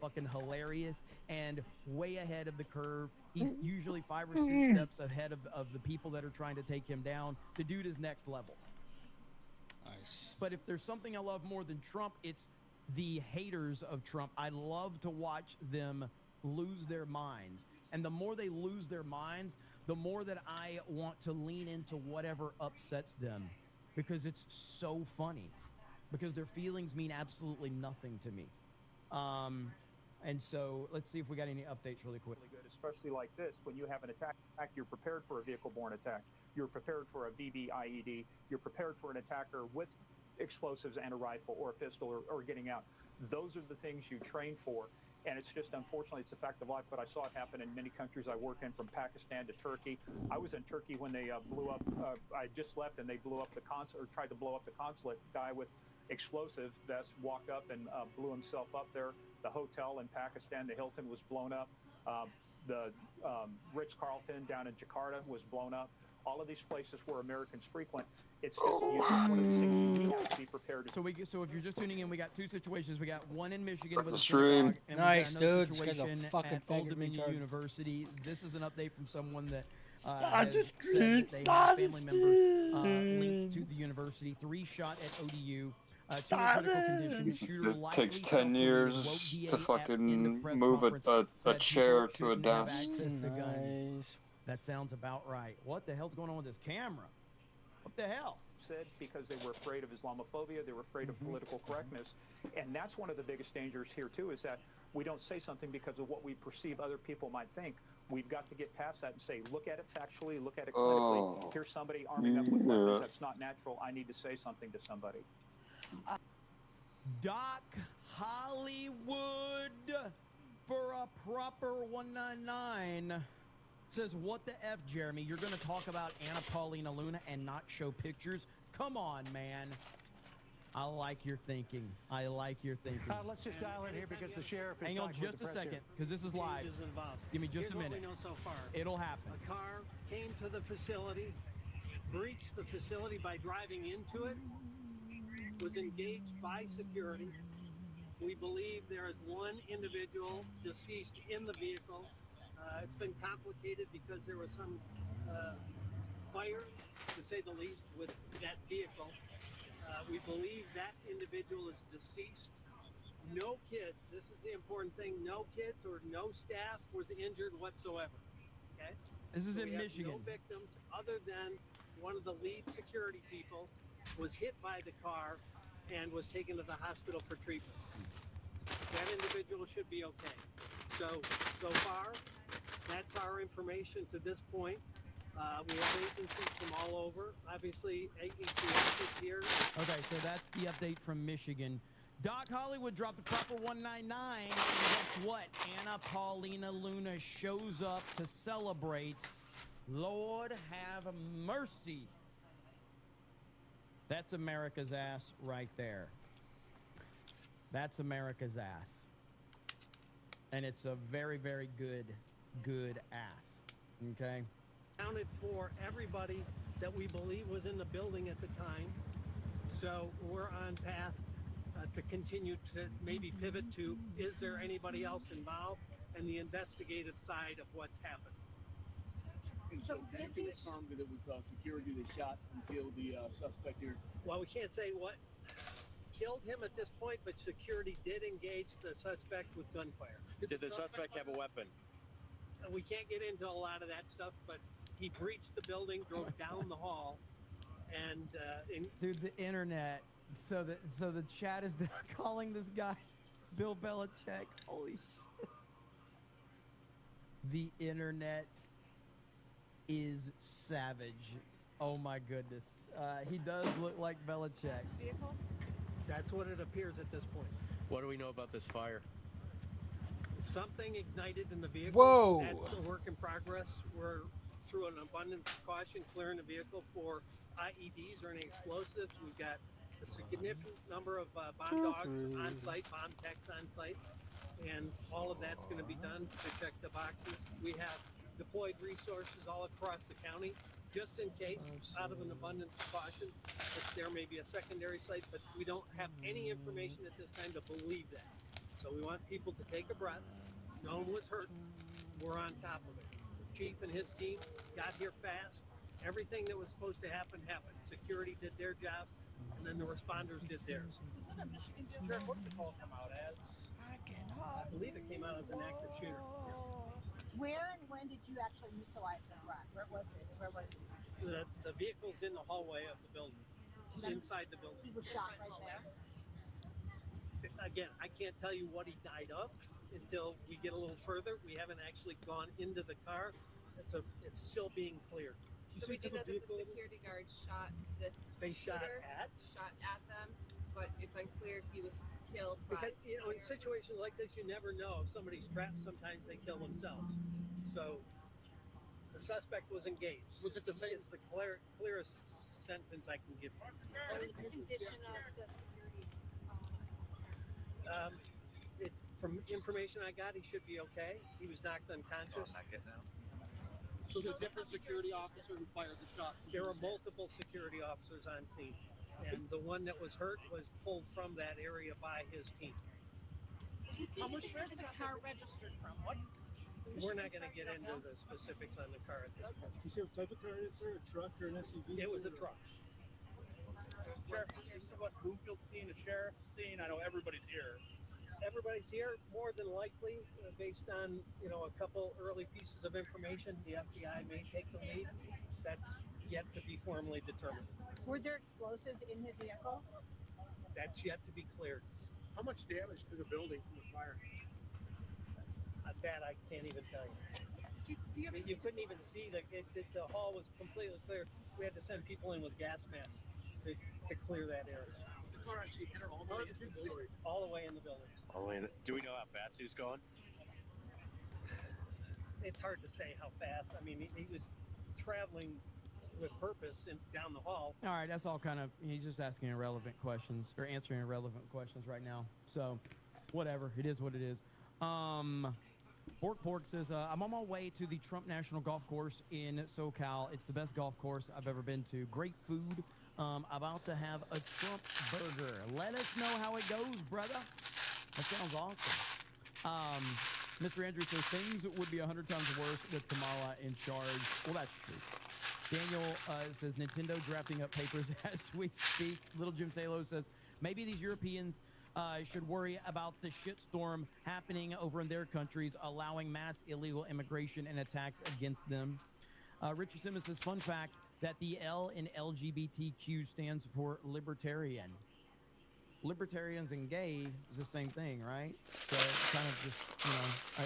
fucking hilarious and way ahead of the curve. He's usually 5 or 6 steps ahead of the people that are trying to take him down. The dude is next level. Nice. But if there's something I love more than Trump, it's the haters of Trump. I love to watch them lose their minds. And the more they lose their minds, the more that I want to lean into whatever upsets them, because it's so funny, because their feelings mean absolutely nothing to me. And so let's see if we got any updates really quick. Good, especially like this, when you have an attack, you're prepared for a vehicle-borne attack. You're prepared for a VBIED. You're prepared for an attacker with explosives and a rifle or a pistol or getting out. Those are the things you train for. And it's just, unfortunately, it's a fact of life, but I saw it happen in many countries I work in, from Pakistan to Turkey. I was in Turkey when they blew up, I just left, and they blew up the consulate, or tried to blow up the consulate. Guy with explosive vest walked up and blew himself up there. The hotel in Pakistan, the Hilton, was blown up. The Ritz-Carlton down in Jakarta was blown up. All of these places where Americans frequent, it's just one of the things we have to be prepared to. So if you're just tuning in, we got 2 situations. We got one in Michigan with a stream. synagogue, and Nice, we got another dude. situation Fucking at Old faggot Dominion retard. University. This is an update from someone that Start has the said stream, that they start have the family members stream. linked to the university. 3 shot at ODU. 2 in critical condition. Shooter It likely takes 10 self-murdered. years Woke to DA at fucking end of press move conference a said chair people to a shouldn't have desk. access to guns. Nice. That sounds about right. What the hell's going on with this camera? What the hell? Said because they were afraid of Islamophobia, they were afraid of political correctness. And that's one of the biggest dangers here, too, is that we don't say something because of what we perceive other people might think. We've got to get past that and say, look at it factually, look at it clinically. Here's somebody arming up with weapons. That's not natural. I need to say something to somebody. Doc Hollywood for a proper 199 says, what the F, Jeremy? You're going to talk about Anna Paulina Luna and not show pictures? Come on, man. I like your thinking. I like your thinking. Let's just dial in here because the sheriff is Hang on talking with just the a press second, here. because this is live. Give me just a minute. Here's what we know so far. It'll happen. A car came to the facility, breached the facility by driving into it, was engaged by security. We believe there is one individual deceased in the vehicle. It's been complicated because there was some fire, to say the least, with that vehicle. We believe that individual is deceased. No kids, this is the important thing, no kids or no staff was injured whatsoever, okay? This is So in we have Michigan. no victims other than one of the lead security people was hit by the car and was taken to the hospital for treatment. That individual should be okay. So far, that's our information to this point. We have agencies from all over. Obviously, AETF is here. Okay, so that's the update from Michigan. Doc Hollywood dropped a proper 199, and guess what? Anna Paulina Luna shows up to celebrate. Lord have mercy. That's America's ass right there. That's America's ass. And it's a very, very good ass. Okay? Accounted for everybody that we believe was in the building at the time. So we're on path to continue to maybe pivot to, is there anybody else involved, and the investigative side of what's happened. So can you confirm that it was security that shot and killed the suspect here? Well, we can't say what killed him at this point, but security did engage the suspect with gunfire. Did the suspect have a weapon? We can't get into a lot of that stuff, but he breached the building, drove down the hall, and Dude, the internet. So the chat is calling this guy Bill Belichick. Holy shit. The internet is savage. Oh my goodness. He does look like Belichick. vehicle. That's what it appears at this point. What do we know about this fire? Something ignited in the vehicle. Whoa. That's a work in progress. We're through an abundance of caution clearing the vehicle for IEDs or any explosives. We've got a significant number of bomb dogs on site, bomb techs on site, and all of that's going to be done to check the boxes. We have deployed resources all across the county, just in case, out of an abundance of caution, that there may be a secondary site, but we don't have any information at this time to believe that. So we want people to take a breath. No one was hurt. We're on top of it. The chief and his team got here fast. Everything that was supposed to happen happened. Security did their job, and then the responders did theirs. Sheriff, what did the call come out as? I believe it came out as an active shooter. Where and when did you actually neutralize the threat? Where was it? Where was he? The vehicle's in the hallway of the building. It's inside the building. He was shot right there. Again, I can't tell you what he died of until we get a little further. We haven't actually gone into the car. It's still being cleared. So we do know that the security guard shot this They shot shooter, at? shot at them, but it's unclear if he was killed by. Because, you know, in situations like this, you never know. If somebody's trapped, sometimes they kill themselves. So the suspect was engaged. Was it the same? It's the clearest sentence I can give you. What is the condition of the security officer? From information I got, he should be okay. He was knocked unconscious. So the different security officer who fired the shot. There were multiple security officers on scene, and the one that was hurt was pulled from that area by his team. Where's the car registered from? What? We're not going to get into the specifics on the car at this point. You see what type of car it is, sir? A truck or an SUV? It was a truck. Sheriff, this is West Bloomfield scene, the sheriff's scene. I know everybody's here. Everybody's here, more than likely, based on a couple early pieces of information. The FBI may take the lead. That's yet to be formally determined. Were there explosives in his vehicle? That's yet to be cleared. How much damage to the building from the fire? That I can't even tell you. I mean, you couldn't even see the hall was completely clear. We had to send people in with gas masks to clear that area. The car actually hit her all the way into the building. All the way in the building. Do we know how fast he was going? It's hard to say how fast. I mean, he was traveling with purpose down the hall. All right, that's all kind of, he's just asking irrelevant questions or answering irrelevant questions right now. So, whatever, it is what it is. Pork says, I'm on my way to the Trump National Golf Course in SoCal. It's the best golf course I've ever been to. Great food. About to have a Trump burger. Let us know how it goes, brother. That sounds awesome. Mr. Andrew says, things would be 100 times worse with Kamala in charge. Well, that's true. Daniel says, Nintendo drafting up papers as we speak. Little Jim Salo says, maybe these Europeans should worry about the shitstorm happening over in their countries, allowing mass illegal immigration and attacks against them. Richard Simmons says, fun fact, that the L in LGBTQ stands for libertarian. Libertarians and gay is the same thing, right? So it's kind of just,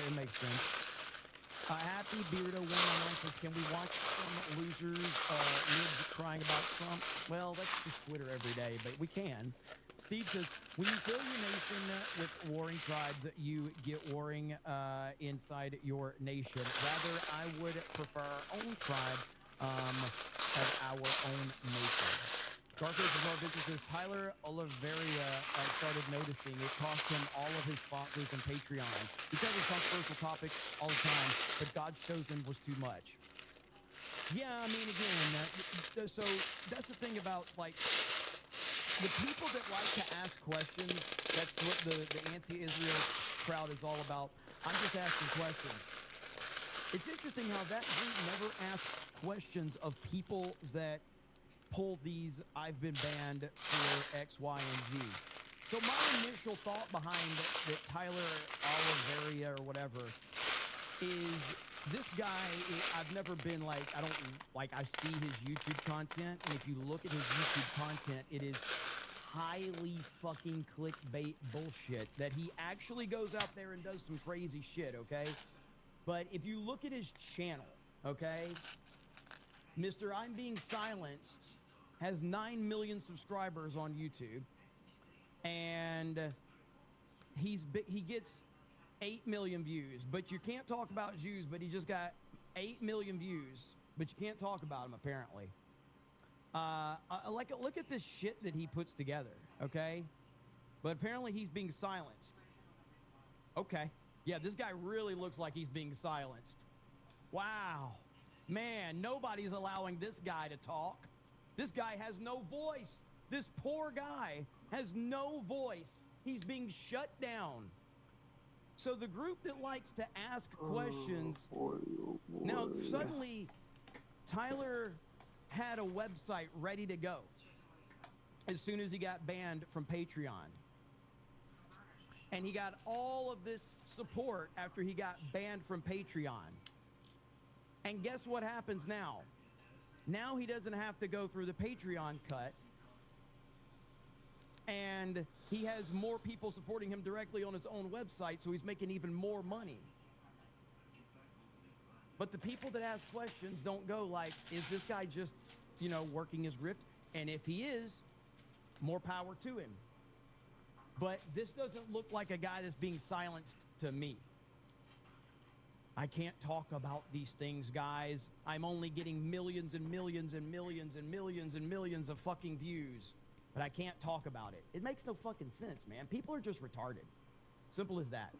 it makes sense. Happy Beardo 199 says, can we watch some losers libs crying about Trump? Well, that's just Twitter every day, but we can. Steve says, when you fill your nation with warring tribes, you get warring inside your nation. Rather, I would prefer our own tribe as our own nation. Garfield of our businesses, Tyler Oliveria started noticing it cost him all of his sponsors and Patreon. He covers controversial topics all the time, but God's chosen was too much. Yeah, I mean, again, so that's the thing about, like, the people that like to ask questions, that's what the anti-Israel crowd is all about. I'm just asking questions. It's interesting how that group never asks questions of people that pull these I've been banned for X, Y, and Z. So my initial thought behind that Tyler Oliveria or whatever is this guy, I've never been like, I see his YouTube content, and if you look at his YouTube content, it is highly fucking clickbait bullshit that he actually goes out there and does some crazy shit, okay? But if you look at his channel, okay, Mr. I'm Being Silenced has 9 million subscribers on YouTube, and he gets 8 million views. But you can't talk about Jews, but he just got 8 million views, but you can't talk about him apparently. Look at this shit that he puts together, okay? But apparently he's being silenced. Okay. Yeah, this guy really looks like he's being silenced. Wow. Man, nobody's allowing this guy to talk. This guy has no voice. This poor guy has no voice. He's being shut down. So the group that likes to ask questions, now suddenly Tyler had a website ready to go as soon as he got banned from Patreon. And he got all of this support after he got banned from Patreon. And guess what happens now? Now he doesn't have to go through the Patreon cut. And he has more people supporting him directly on his own website, so he's making even more money. But the people that ask questions don't go like, is this guy just, you know, working his grift? And if he is, more power to him. But this doesn't look like a guy that's being silenced to me. I can't talk about these things, guys. I'm only getting millions and millions and millions and millions and millions of fucking views. But I can't talk about it. It makes no fucking sense, man. People are just retarded. Simple as that.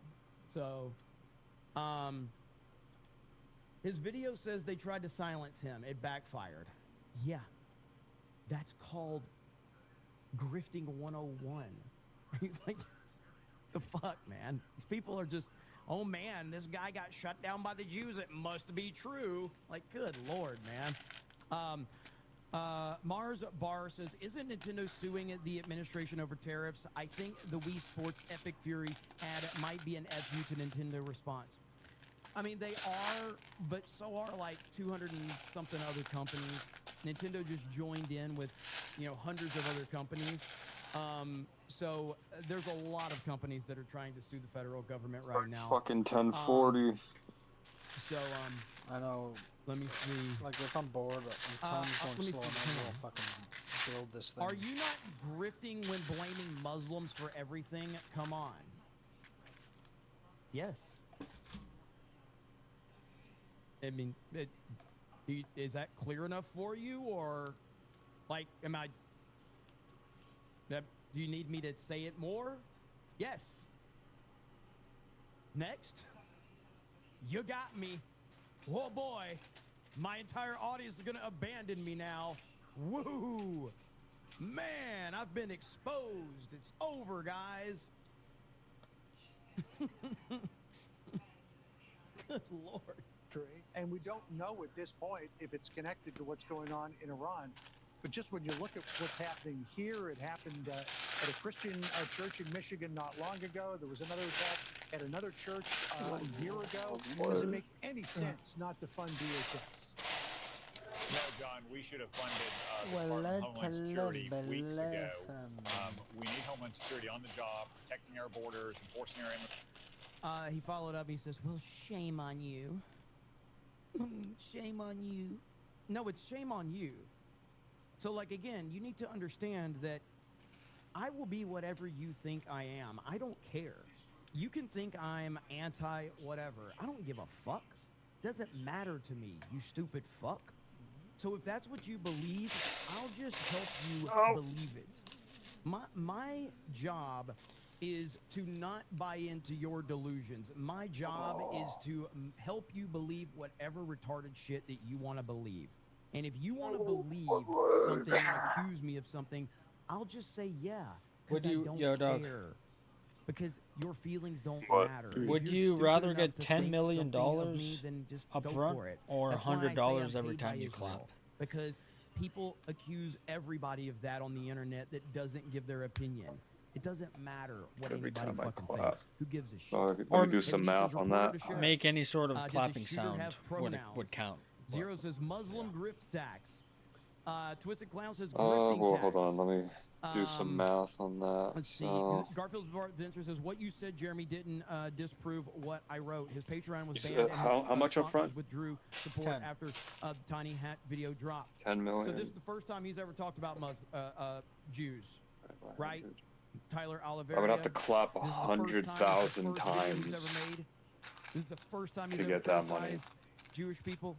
So, his video says they tried to silence him. It backfired. Yeah. That's called grifting 101. Like, the fuck, man? These people are just, oh man, this guy got shut down by the Jews. It must be true. Like, good Lord, man. Mars Bar says, isn't Nintendo suing the administration over tariffs? I think the Wii Sports Epic Fury ad might be an FU to Nintendo response. I mean, they are, but so are like 200 and something other companies. Nintendo just joined in with, you know, hundreds of other companies. So there's a lot of companies that are trying to sue the federal government right now. Fucking 1040. I know. Let me see. Like, if I'm bored, time's going slow, and I will fucking build this thing. Are you not grifting when blaming Muslims for everything? Come on. Yes. I mean, is that clear enough for you, or like, am I? Do you need me to say it more? Yes. Next. You got me. Oh boy, my entire audience is gonna abandon me now. Woo! Man, I've been exposed. It's over, guys. Good Lord. And we don't know at this point if it's connected to what's going on in Iran. But just when you look at what's happening here, it happened at a Christian church in Michigan not long ago. There was another attack at another church a year ago. Does it make any sense not to fund DHS? No, John, we should have funded Department of Homeland Security weeks ago. We need Homeland Security on the job, protecting our borders, enforcing our... He followed up. He says, well, shame on you. Shame on you. No, it's shame on you. So, like, again, you need to understand that I will be whatever you think I am. I don't care. You can think I'm anti-whatever. I don't give a fuck. Doesn't matter to me, you stupid fuck. So if that's what you believe, I'll just help you believe it. My job is to not buy into your delusions. My job is to help you believe whatever retarded shit that you want to believe. And if you want to believe something and accuse me of something, I'll just say yeah. Would you, I don't Doug? care. Because your feelings don't matter. Would you rather get $10 million up front or $100 every time you clap? Because people accuse everybody of that on the internet that doesn't give their opinion. It doesn't matter what anybody fucking thinks. Who gives a shit? Let me do some math on that. Make any sort of clapping sound would count. Zero says Muslim grift tax. Twisted Clown says well, grifting tax. hold on. Let me do some math on that. Let's see. Garfield's Adventure says, what you said, Jeremy, didn't disprove what I wrote. His Patreon was banned. How much up front? Withdrew support 10. after the Tiny Hat video dropped. 10 million. So this is the first time he's ever talked about Jews, right? Tyler Oliveira. I would have to clap 100,000 times This is the first time he's to ever get that money. Jewish people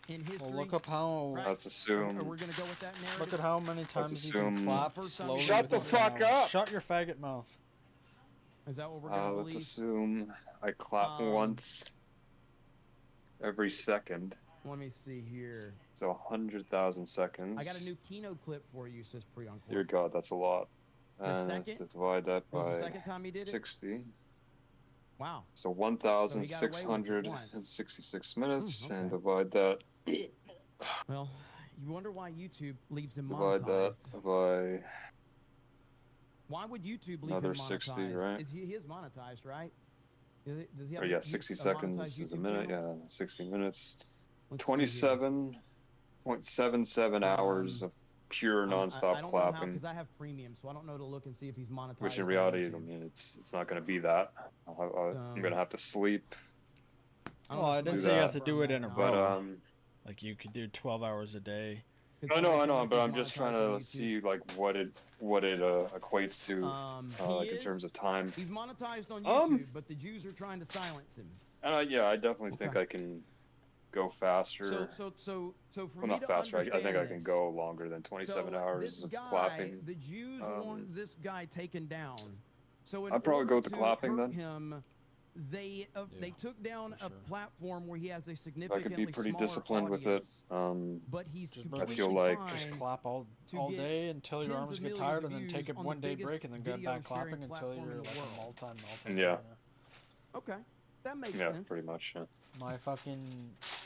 in history. Well, look up how. Right? Let's assume. We're gonna go with that narrative. Look at how many times you can clap slowly. Shut the fuck up! Shut your faggot mouth. Is that what we're gonna let's believe? assume I clap once every second. Let me see here. So 100,000 seconds. I got a new Kino clip for you, says Pre-Encore. Dear God, that's a lot. The And second? let's divide that What was by the second time he did it? 60. Wow. So 1,666 minutes, okay. and divide that. Well, you wonder why YouTube leaves him Divide monetized. that by. Why would YouTube leave Another him monetized? 60, right? He is monetized, right? Does he have Oh yeah, 60 seconds is a minute. Yeah, 60 minutes. 27.77 hours of pure nonstop I don't clapping. know how, because I have premium, so I don't know to look and see if he's monetized. Which in reality, I mean, it's not going to be that. I'm going to have to sleep. Oh, I didn't say you have to do it in a row. But like you could do 12 hours a day. I know, but I'm just trying to see like what it equates to, like in terms of time. He's monetized on YouTube, but the Jews are trying to silence him. Yeah, I definitely think I can go faster. So for well, me not to faster. I think I can this, go longer than 27 hours of clapping. The Jews want this guy taken down. So I'd probably go with the clapping then. Him, they took down a platform where he has a significantly I could be pretty smaller disciplined audience, with it. but he's I feel like just clap all day until your arms get tired, and then take a one-day break, and then go back clapping until you're like a multi. Yeah. Okay, that makes sense. sense. Yeah, pretty much. Yeah. My fucking.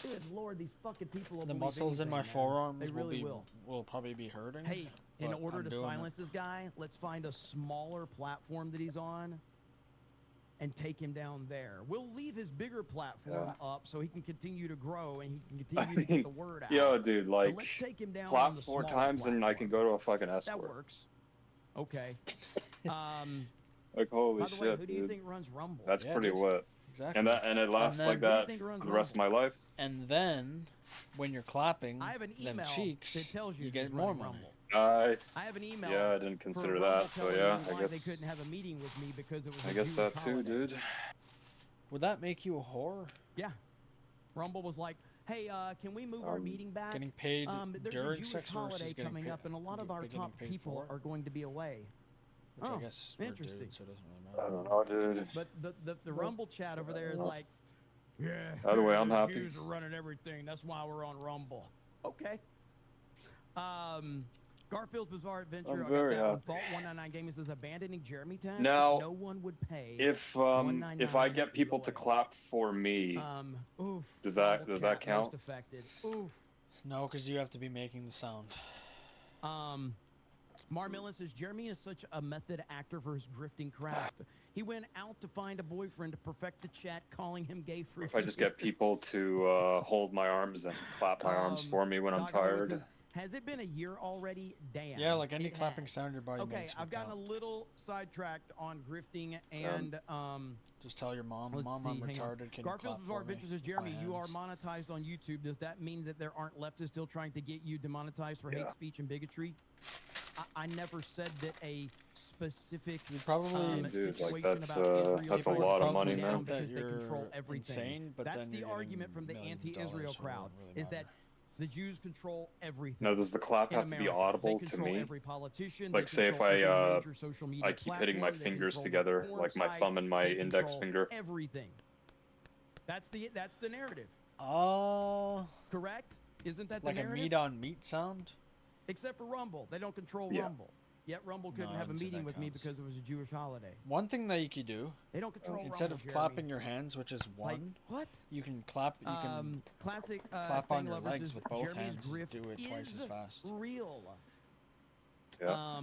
Good Lord, these fucking people will the believe muscles in my anything, forearms they really will probably be hurting. Hey, in order to silence this guy, let's find a smaller platform that he's on and take him down there. We'll leave his bigger platform up so he can continue to grow and he can continue to get the word out. Yo, dude, like, let's take him down clap on the 4 smaller times and I can go to a fucking escort. That works. Okay. Like, holy by the way, shit, who do you think runs Rumble? That's pretty lit. Exactly. And it lasts like that for the rest of my life. And then, when you're clapping I have an them email cheeks, that tells you get more money. Rumble. Nice. I have an email. Yeah, I didn't consider that. So yeah, I guess they couldn't have a meeting with me because it was. I guess that too, dude. Would that make you a whore? Yeah. Rumble was like, hey, can we move our meeting back? Getting paid there's during a Jewish sex holiday coming up, and a lot of our top people are going to be away. Which I guess interesting. Dudes, so it doesn't really matter. I don't know, dude. But the Rumble chat over there is like, yeah. Either way, I'm the happy. Jews are running everything. That's why we're on Rumble. Okay. Garfield's Bizarre Adventure. I'm very happy. Vault 199 Gaming says abandoning Jeremy tax. Now, no one would pay. If I get people to clap for me, does that count? Oof. No, because you have to be making the sound. Marmillan says Jeremy is such a method actor for his grifting craft. He went out to find a boyfriend to perfect the chat, calling him gay for. If I just get people to hold my arms and clap my arms for me when I'm tired. Says, has it been a year already? Damn. Yeah, like any clapping sound your body makes. Okay, I've gotten a little sidetracked on grifting and just tell your mom, Mom, I'm retarded. Can Garfield's Bizarre Adventure says, Jeremy, you are monetized on YouTube. Does that mean that there aren't leftists still trying to get you demonetized for hate speech and bigotry? I never said that a specific dude, like that's a lot of money, man. Because they control everything. Insane, but that's the argument from the anti-Israel crowd, is that the Jews control everything. Now, does the clap have to be audible to me? Every politician, like, say if I keep hitting my fingers together, like my thumb and my index finger. Everything. That's the narrative. Correct? Isn't that the narrative? Like a meat-on-meat sound? Except for Rumble, they don't control Rumble. Yet Rumble couldn't have a meeting with me because it was a Jewish holiday. One thing that you could do, they don't control instead Rumble, of clapping your hands, which is one, what? You can clap. You can classic clap on your legs with both hands. Do it twice as fast. Real. Yeah.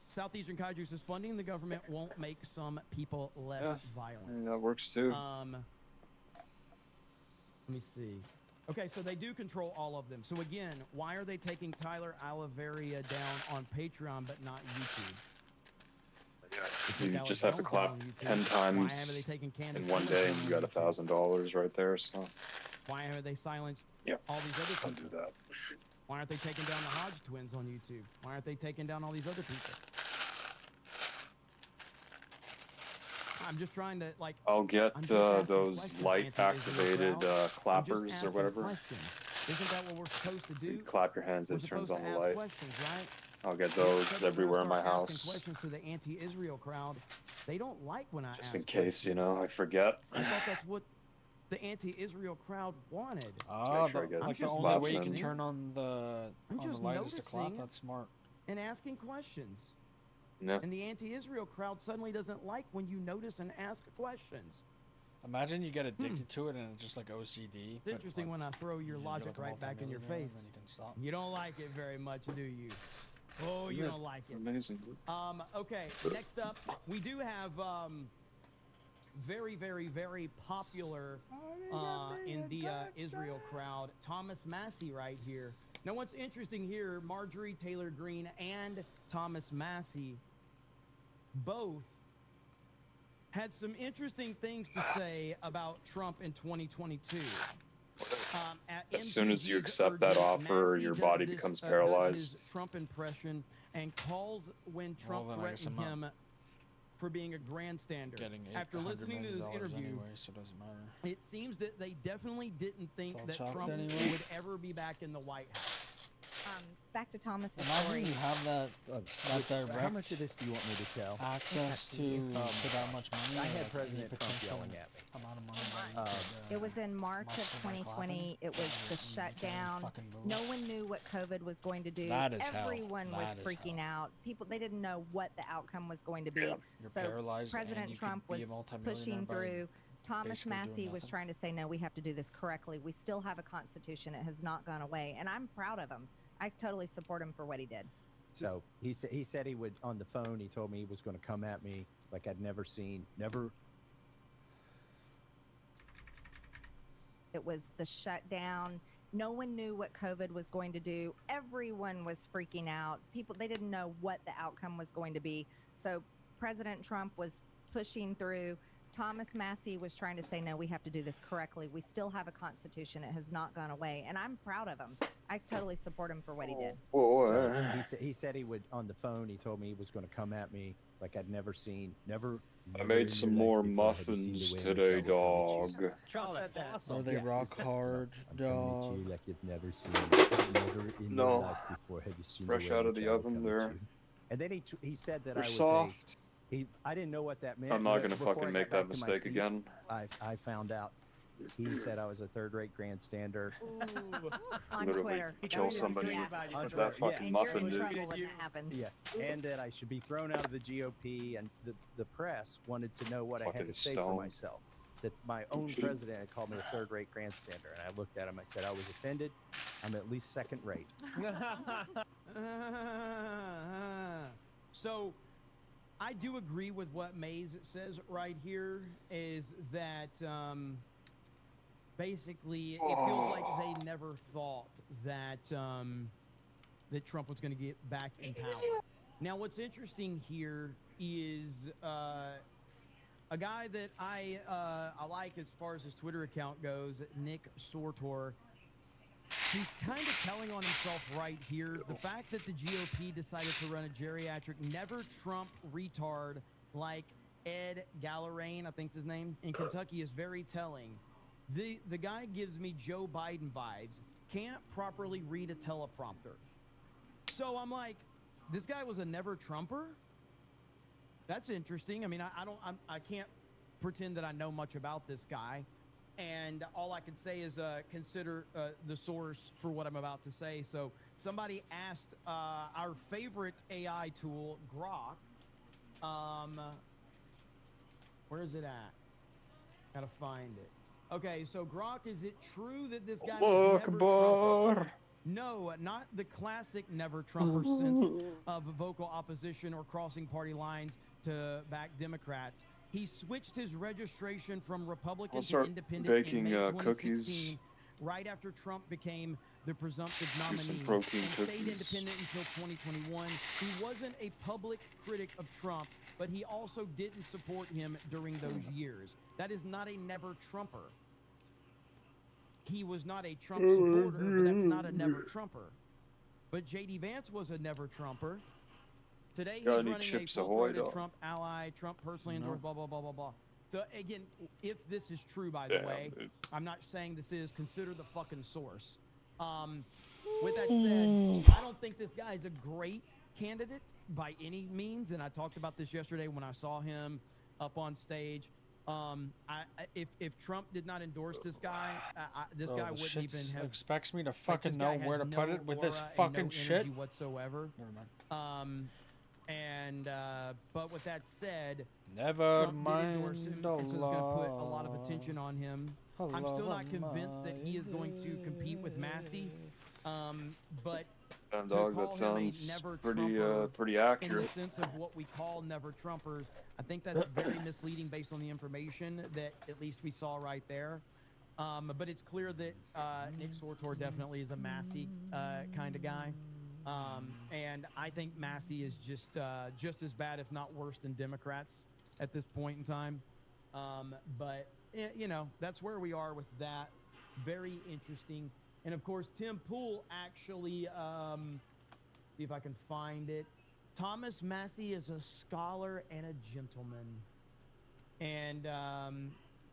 Southeastern Kaiju says funding the government won't make some people less violent. Yeah, that works too. Let me see. Okay, so they do control all of them. So again, why are they taking Tyler Oliveria down on Patreon but not YouTube? You just have to clap 10 times in one day and you got $1,000 right there. So why have they silenced all these other people? Don't do that. Why aren't they taking down the Hodge twins on YouTube? Why aren't they taking down all these other people? I'm just trying to I'll get those light activated clappers or whatever. Isn't that what we're supposed to do? You clap your hands, it turns on the light. Right? I'll get those everywhere in my house. Questions to the anti-Israel crowd. They don't like when I just in case, you know, I forget. I thought that's what the anti-Israel crowd wanted. Like the only way you can turn on the light is to clap. That's smart. And asking questions. No. And the anti-Israel crowd suddenly doesn't like when you notice and ask questions. Imagine you get addicted to it and it's just like OCD. It's interesting when I throw your logic right back in your face. And then you can stop. You don't like it very much, do you? Oh, you don't like it. Amazing. Okay, next up, we do have very, very, very popular in the Israel crowd, Thomas Massey right here. Now, what's interesting here, Marjorie Taylor Greene and Thomas Massey both had some interesting things to say about Trump in 2022. As soon as you accept that offer, your body becomes paralyzed. His Trump impression and calls when Trump threatened him for being a grandstander. After listening to this interview, anyway, so it doesn't matter. it seems that they definitely didn't think that Trump would ever be back in the White House. Back to Thomas's Imagine story. you have that direct How much of this do you want me to tell? access to that much money. I had like President any Trump potential yelling at me. amount of money. It was in March of 2020. It was the shutdown. No one knew what COVID was going to do. That is hell. Everyone was That is freaking out. They didn't know what the outcome was going to be. You're So paralyzed and President you Trump could be was a multimillionaire pushing by through. Thomas basically doing Massey was nothing. trying to say, no, we have to do this correctly. We still have a constitution. It has not gone away. And I'm proud of him. I totally support him for what he did. So he said he would, on the phone, he told me he was going to come at me like I'd never seen. It was the shutdown. No one knew what COVID was going to do. Everyone was freaking out. They didn't know what the outcome was going to be. So President Trump was pushing through. Thomas Massey was trying to say, no, we have to do this correctly. We still have a constitution. It has not gone away. And I'm proud of him. I totally support him for what he did. So he said he would, on the phone, he told me he was going to come at me like I'd never seen. I made some more muffins today, dog. Oh, that's awesome. Are they rock hard, dog? You like you've never seen. Never in your life before have you seen Fresh the way out of which the I will oven come there. at you. And then he said that They're I was soft. I didn't know what that meant. I'm not but gonna before I fucking got make back that to my mistake seat, again. I found out. He said I was a third-rate grandstander. On Literally Twitter. kill somebody On with Twitter, that fucking And muffin, you're in dude. trouble when that happens. Yeah, and that I should be thrown out of the GOP, and the press wanted to know what I had Fucking to say for stoned. myself. That my own president had called me a third-rate grandstander, and I looked at him. I said I was offended. I'm at least second-rate. So I do agree with what Mays says right here, is that basically it feels like they never thought that that Trump was going to get back in power. Now, what's interesting here is a guy that I like as far as his Twitter account goes, Nick Sortor. He's kind of telling on himself right here. The fact that the GOP decided to run a geriatric, never Trump retard like Ed Gallarane, I think's his name, in Kentucky is very telling. The guy gives me Joe Biden vibes. Can't properly read a teleprompter. So I'm like, this guy was a never Trumper? That's interesting. I mean, I can't pretend that I know much about this guy. And all I can say is consider the source for what I'm about to say. So somebody asked our favorite AI tool, Grok. Where is it at? Gotta find it. Okay, so Grok, is it true that this guy was never Trumper? No, not the classic never Trumper sense of vocal opposition or crossing party lines to back Democrats. He switched his registration from Republican to Independent baking in May 2016, cookies. right after Trump became the presumptive nominee. protein and stayed cookies. independent until 2021. He wasn't a public critic of Trump, but he also didn't support him during those years. That is not a never Trumper. He was not a Trump supporter, but that's not a never Trumper. But J.D. Vance was a never Trumper. Today he's Got any running a Chips Ahoy, full-throated dog? Trump ally, Trump personally endorsed, blah, blah, blah, blah, blah. So again, if this is true, by the way, I'm not saying this is, consider the fucking source. With that said, I don't think this guy is a great candidate by any means, and I talked about this yesterday when I saw him up on stage. If Trump did not endorse this guy, this guy wouldn't even have expects me to like, fucking this know guy where has to put no it with this aura and fucking no shit energy whatsoever. Never mind. And but with that said, never Trump mind did endorse him, and so it's going to put a lot of attention on him. I'm still not convinced that he is going to compete with Massey, but Dog, that sounds pretty accurate. in the sense of what we call never Trumpers, I think that's very misleading based on the information that at least we saw right there. But it's clear that Nick Sortor definitely is a Massey kind of guy. And I think Massey is just as bad, if not worse, than Democrats at this point in time. But, you know, that's where we are with that. Very interesting. And, of course, Tim Pool actually, see if I can find it. Thomas Massey is a scholar and a gentleman. And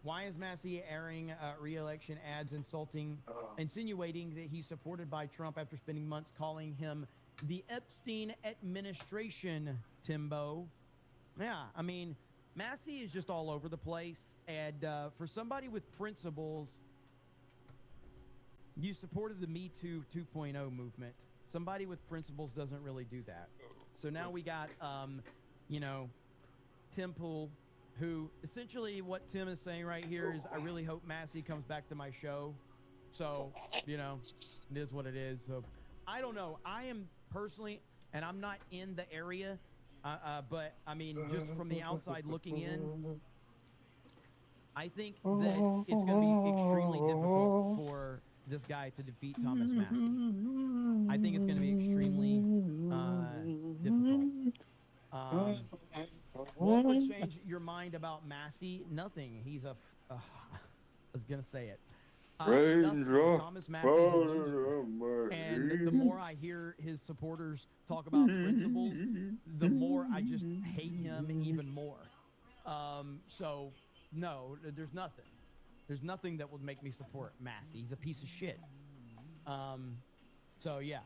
why is Massey airing re-election ads insinuating that he's supported by Trump after spending months calling him the Epstein administration, Timbo? Yeah, I mean, Massey is just all over the place. And for somebody with principles, you supported the Me Too 2.0 movement. Somebody with principles doesn't really do that. So now we got, you know, Tim Pool, who essentially what Tim is saying right here is, I really hope Massey comes back to my show. So, you know, it is what it is. So I don't know. I am personally, and I'm not in the area, but I mean, just from the outside looking in, I think that it's going to be extremely difficult for this guy to defeat Thomas Massey. I think it's going to be extremely difficult. What would change your mind about Massey? Nothing. He's a. I was gonna say it. Thomas Massey is a loser. And the more I hear his supporters talk about principles, the more I just hate him even more. So, no, there's nothing. There's nothing that would make me support Massey. He's a piece of shit. So, yeah.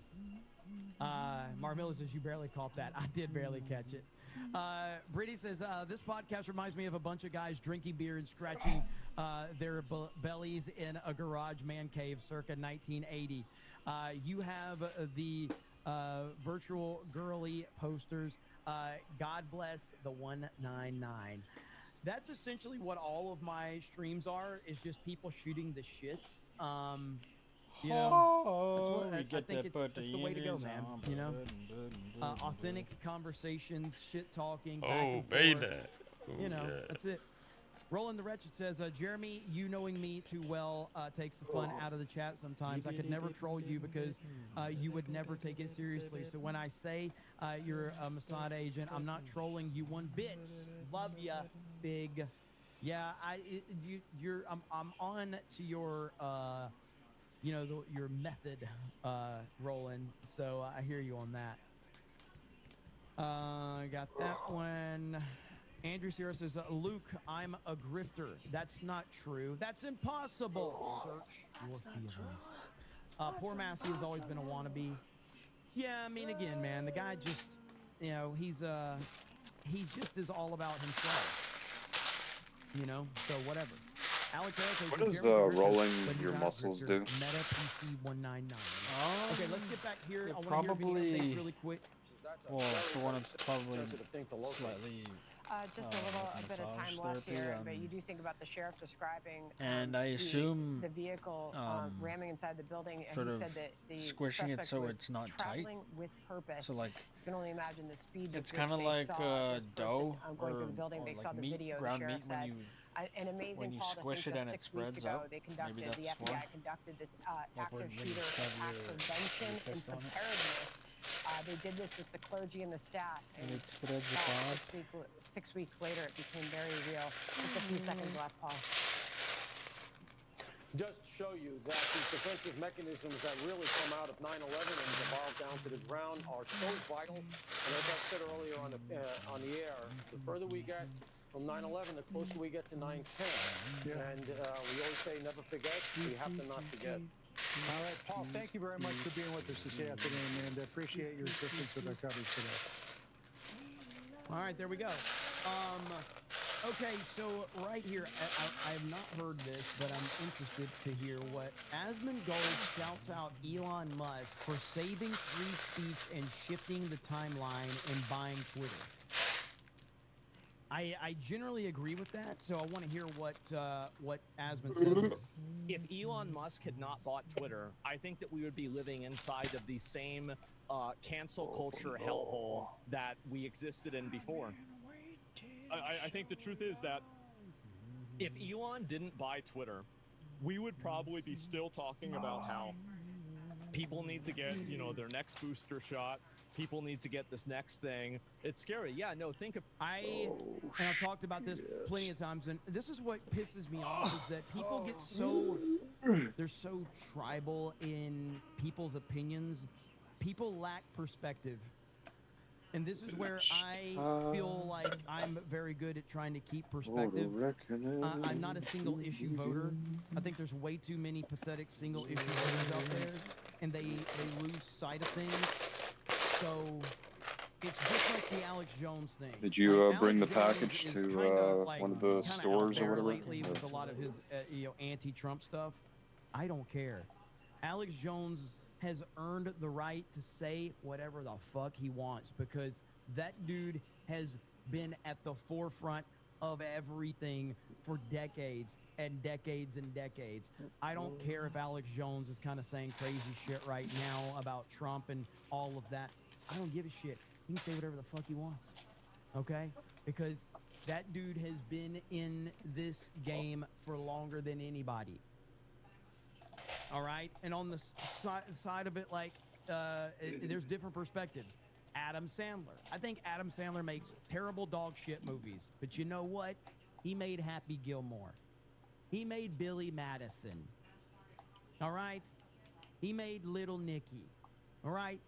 Marmilla says, you barely caught that. I did barely catch it. Brittany says, this podcast reminds me of a bunch of guys drinking beer and scratching their bellies in a garage man cave circa 1980. You have the virtual girly posters. God bless the 199. That's essentially what all of my streams are, is just people shooting the shit. You know, that's what I think it's the way to go, man. You know, authentic conversations, shit talking. Oh, baby. You know, that's it. Roland the Wretched says, Jeremy, you knowing me too well takes the fun out of the chat sometimes. I could never troll you because you would never take it seriously. So when I say you're a Mossad agent, I'm not trolling you one bit. Love ya, big. Yeah, I'm on to your you know, your method, Roland. So I hear you on that. I got that one. Andrew Sierra says, Luke, I'm a grifter. That's not true. That's impossible. Search your feelings. Poor Massey has always been a wannabe. Yeah, I mean, again, man, the guy just, you know, he's just is all about himself. You know, so whatever. Alex, what does rolling your muscles do? Meta PC 199. Okay, let's get back here. I want to hear probably really quick. Well, for one, it's probably slightly. Just a bit of time left here, but you do think about the sheriff describing and I assume the vehicle ramming inside the building, and sort he of said that the squishing it so it's not tight. With purpose. So like, you can only imagine the speed. It's kind of like dough going through the building. They saw the meat, video. ground The meat sheriff said. An amazing when you call squish to it and it 6 weeks spreads ago, out. they conducted, the FBI conducted this active shooter attack prevention and preparedness. They did this with the clergy and the staff. And it spreads apart. 6 weeks later, it became very real. Just a few seconds left, Paul. Just to show you that these defensive mechanisms that really come out of 9/11 and evolved down to the ground are so vital. And as I said earlier on the air, the further we get from 9/11, the closer we get to 9/10. Yeah. And we always say never forget. We have to not forget. All right, Paul, thank you very much for being with us this afternoon, and appreciate your assistance with our coverage today. All right, there we go. Okay, so right here, I have not heard this, but I'm interested to hear what Asmongold shouts out Elon Musk for saving free speech and shifting the timeline and buying Twitter. I generally agree with that, so I want to hear what Asmon says. If Elon Musk had not bought Twitter, I think that we would be living inside of the same cancel culture hellhole that we existed in before. I think the truth is that if Elon didn't buy Twitter, we would probably be still talking about how people need to get, you know, their next booster shot. People need to get this next thing. It's scary. Yeah, no, think of... and I've talked about this plenty of times, and this is what pisses me off, is that people get so... They're so tribal in people's opinions. People lack perspective. And this is where I feel like I'm very good at trying to keep perspective. I'm not a single issue voter. I think there's way too many pathetic single issue voters out there, and they lose sight of things. So it's just like the Alex Jones thing. Did you like, bring the Alex package Jones to like, one of the stores or whatever? Lately with a lot of his anti-Trump stuff. I don't care. Alex Jones has earned the right to say whatever the fuck he wants, because that dude has been at the forefront of everything for decades and decades and decades. I don't care if Alex Jones is kind of saying crazy shit right now about Trump and all of that. I don't give a shit. He can say whatever the fuck he wants, okay? Because that dude has been in this game for longer than anybody. All right, and on the side of it, like, there's different perspectives. Adam Sandler. I think Adam Sandler makes terrible dog shit movies, but you know what? He made Happy Gilmore. He made Billy Madison. All right? He made Little Nicky. All right?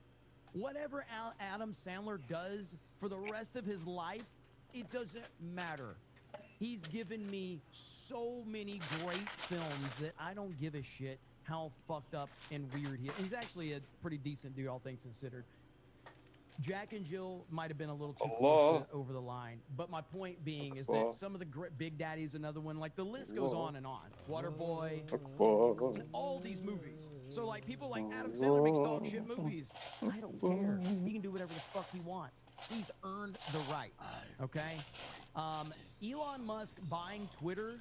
Whatever Adam Sandler does for the rest of his life, it doesn't matter. He's given me so many great films that I don't give a shit how fucked up and weird he is. He's actually a pretty decent dude, all things considered. Jack and Jill might have been a little too close to over the line, but my point being is that some of the Big Daddy's another one. Like, the list goes on and on. Waterboy, all these movies. So, like, people like Adam Sandler makes dog shit movies. I don't care. He can do whatever the fuck he wants. He's earned the right. Okay. Elon Musk buying Twitter.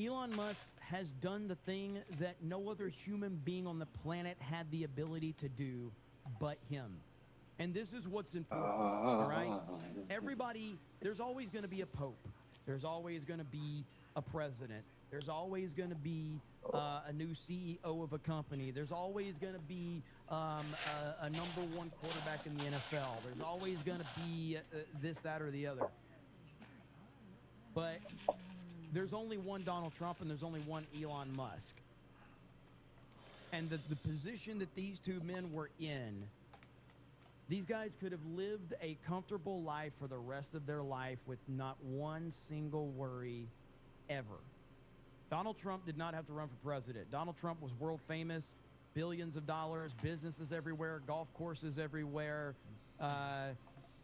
Elon Musk has done the thing that no other human being on the planet had the ability to do but him. And this is what's important, all right? Everybody, there's always going to be a pope. There's always going to be a president. There's always going to be a new CEO of a company. There's always going to be a number one quarterback in the NFL. There's always going to be this, that, or the other. But there's only one Donald Trump and there's only one Elon Musk. And the position that these two men were in, these guys could have lived a comfortable life for the rest of their life with not one single worry ever. Donald Trump did not have to run for president. Donald Trump was world famous, billions of dollars, businesses everywhere, golf courses everywhere,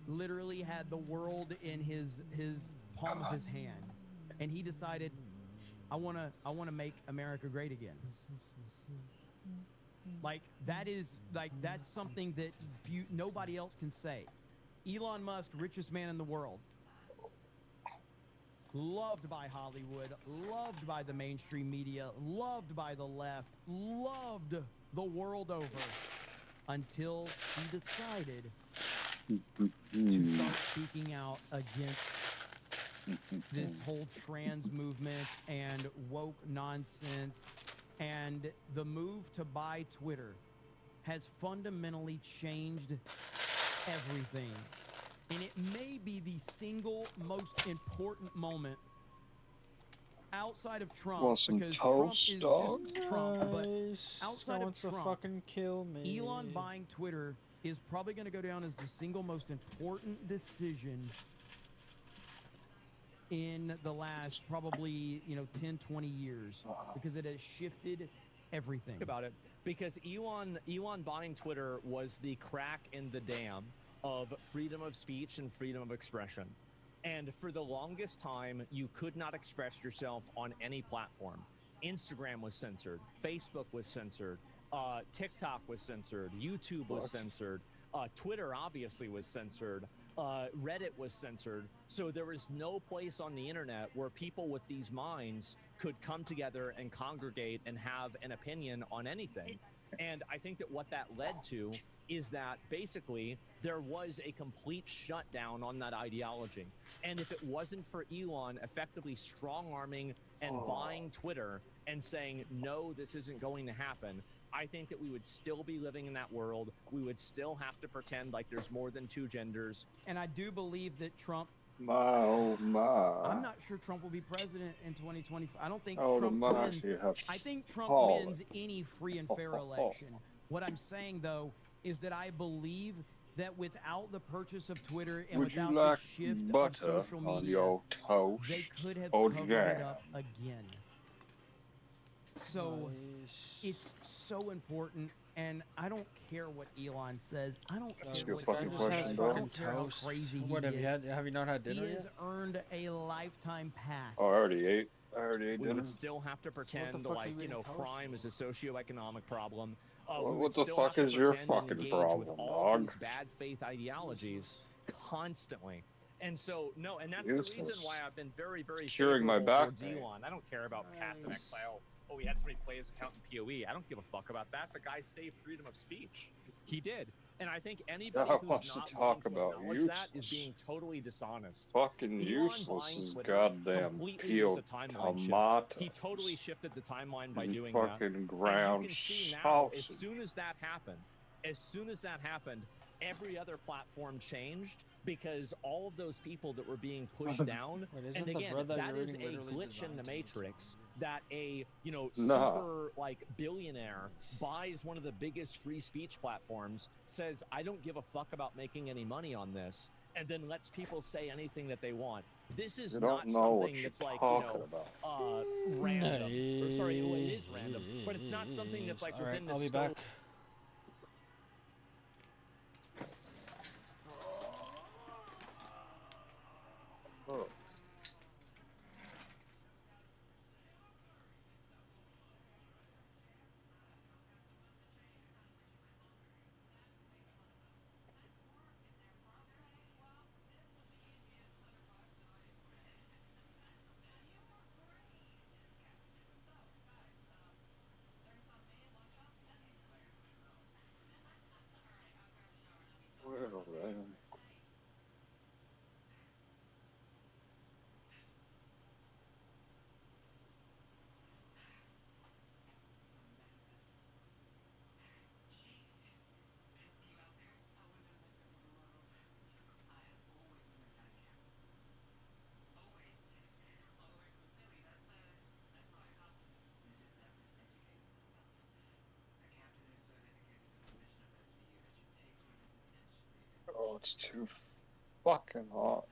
literally had the world in his palm of his hand. And he decided, I want to make America great again. Like, that's something that nobody else can say. Elon Musk, richest man in the world. Loved by Hollywood, loved by the mainstream media, loved by the left, loved the world over, until he decided to start speaking out against this whole trans movement and woke nonsense. And the move to buy Twitter has fundamentally changed everything. And it may be the single most important moment outside of Trump, because Trump is just Trump, but outside of Trump, fucking kill me. Elon buying Twitter is probably going to go down as the single most important decision in the last probably 10, 20 years, because it has shifted everything. Think about it, because Elon buying Twitter was the crack in the dam of freedom of speech and freedom of expression. And for the longest time, you could not express yourself on any platform. Instagram was censored, Facebook was censored, TikTok was censored, YouTube was censored, Twitter obviously was censored, Reddit was censored. So there was no place on the internet where people with these minds could come together and congregate and have an opinion on anything. And I think that what that led to is that basically there was a complete shutdown on that ideology. And if it wasn't for Elon effectively strong-arming and buying Twitter and saying, no, this isn't going to happen, I think that we would still be living in that world. We would still have to pretend like there's more than two genders. And I do believe that Trump... I'm not sure Trump will be president in 2025. I don't think Oh, Trump wins. I think Trump wins any free and fair election. What I'm saying, though, is that I believe that without the purchase of Twitter and Would you without like the shift butter of social on media, your toast? they could have Oh, covered yeah. it up again. So it's so important, and I don't care what Elon says. I don't care your what fucking Elon question, says. bro. I don't care how crazy What he have is. you have you not had dinner He has yet? earned a lifetime pass. Oh, I already ate We dinner. would still have to pretend fuck like, are you eating toast crime is a socioeconomic problem. Well, We would what the still fuck have to is your pretend and fucking engage problem, with all dog? these bad faith ideologies constantly. And so, no, and that's Useless. the reason why I've been very, very It's curing my favorable back towards pain. Elon. I don't care about Path of Exile. Oh, we had somebody play his account in PoE. I don't give a fuck about that. The guy saved freedom of speech. He did. And I think anybody Guy who's wants to not talk willing to about acknowledge that is useless. being totally dishonest. Fucking Elon useless buying is Twitter goddamn completely was peeled a timeline shift. tomatoes. He totally shifted the timeline by and doing that. fucking ground And you can see now, as sausage. soon as that happened, every other platform changed because all of those people that were being pushed down, Wait, isn't and the again, bread that that you're is eating a literally glitch in the designed to matrix that a, Nah. super like billionaire buys one of the biggest free speech platforms, says, I don't give a fuck about making any money on this, and then lets people say anything that they want. This is You not don't know what something you're that's like, talking about. random. Or, sorry, well, it is random, but it's not something that's like All right, within the I'll be scope. back. Oh. Well, then. Oh, it's too fucking hot.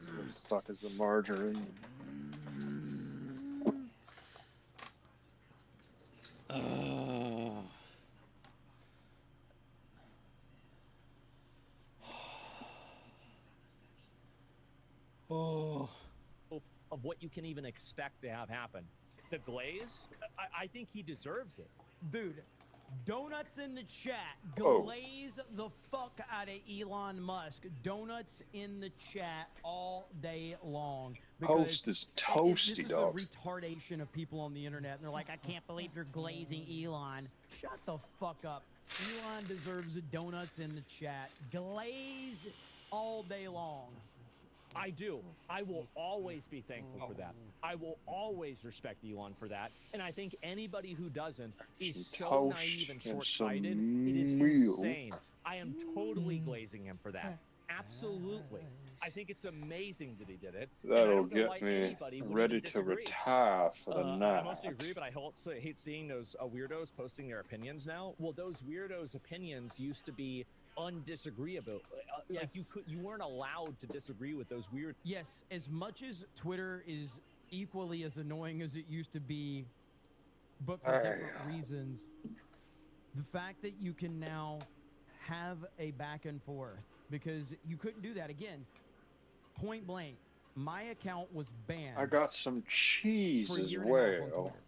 Where the fuck is the margarine? Oh. Of what you can even expect to have happen. The glaze, I think he deserves it. Dude, donuts in the chat. Oh. Glaze the fuck out of Elon Musk. Donuts in the chat all day long. Toast is toasty, this dog. is a retardation of people on the internet. And they're like, I can't believe you're glazing Elon. Shut the fuck up. Elon deserves donuts in the chat. Glaze all day long. I do. I will always be thankful for that. I will always respect Elon for that. And I think anybody who doesn't is so toast naive and and some short-sighted. It is meal. insane. I am totally glazing him for that. Absolutely. I think it's amazing that he did it. and I That'll don't know why get me anybody would ready even to disagree. retire for the I night. mostly agree, but I hate seeing those weirdos posting their opinions now. Well, those weirdos' opinions used to be undisagreeable. Like you weren't allowed to disagree with those weird. Yes, as much as Twitter is equally as annoying as it used to be, but for different reasons. The fact that you can now have a back and forth, because you couldn't do that. Again, point blank, my account was banned. I got some cheese for a as year and a half on well. Twitter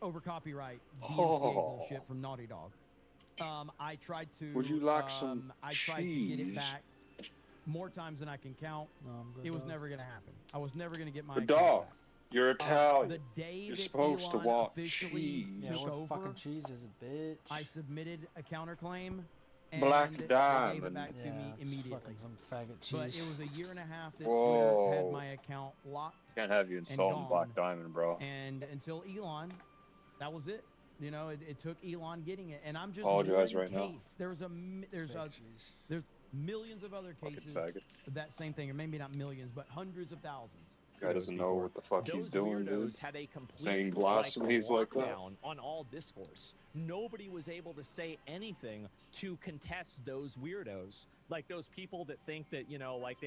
over copyright DMCA bullshit from Naughty Dog. I tried to. Would you like some I tried to get it cheese? back more times than I can count. No, I'm good, It was dog. never gonna happen. I was never gonna get my But account dog, back. you're Italian. The day You're that supposed to Elon want officially cheese. Yeah, took what over, fucking cheese is it, bitch? I submitted a counterclaim. And Black they gave Diamond. it back to Yeah, me it's immediately. fucking some faggot cheese. But it was a year and a half that Whoa. Twitter had my account locked. Can't have you insulting gone. Black Diamond, bro. And until Elon, that was it. You know, it took Elon getting it, and I'm just Apologize one right now. case. There's millions of other Fucking cases faggot. of that same thing, or maybe not millions, but hundreds of thousands. Guy doesn't know what the fuck he's Those doing, dude. weirdos had a complete Saying blasphemies like that. lockdown on all discourse. Nobody was able to say anything to contest those weirdos, like those people that think that, you know, like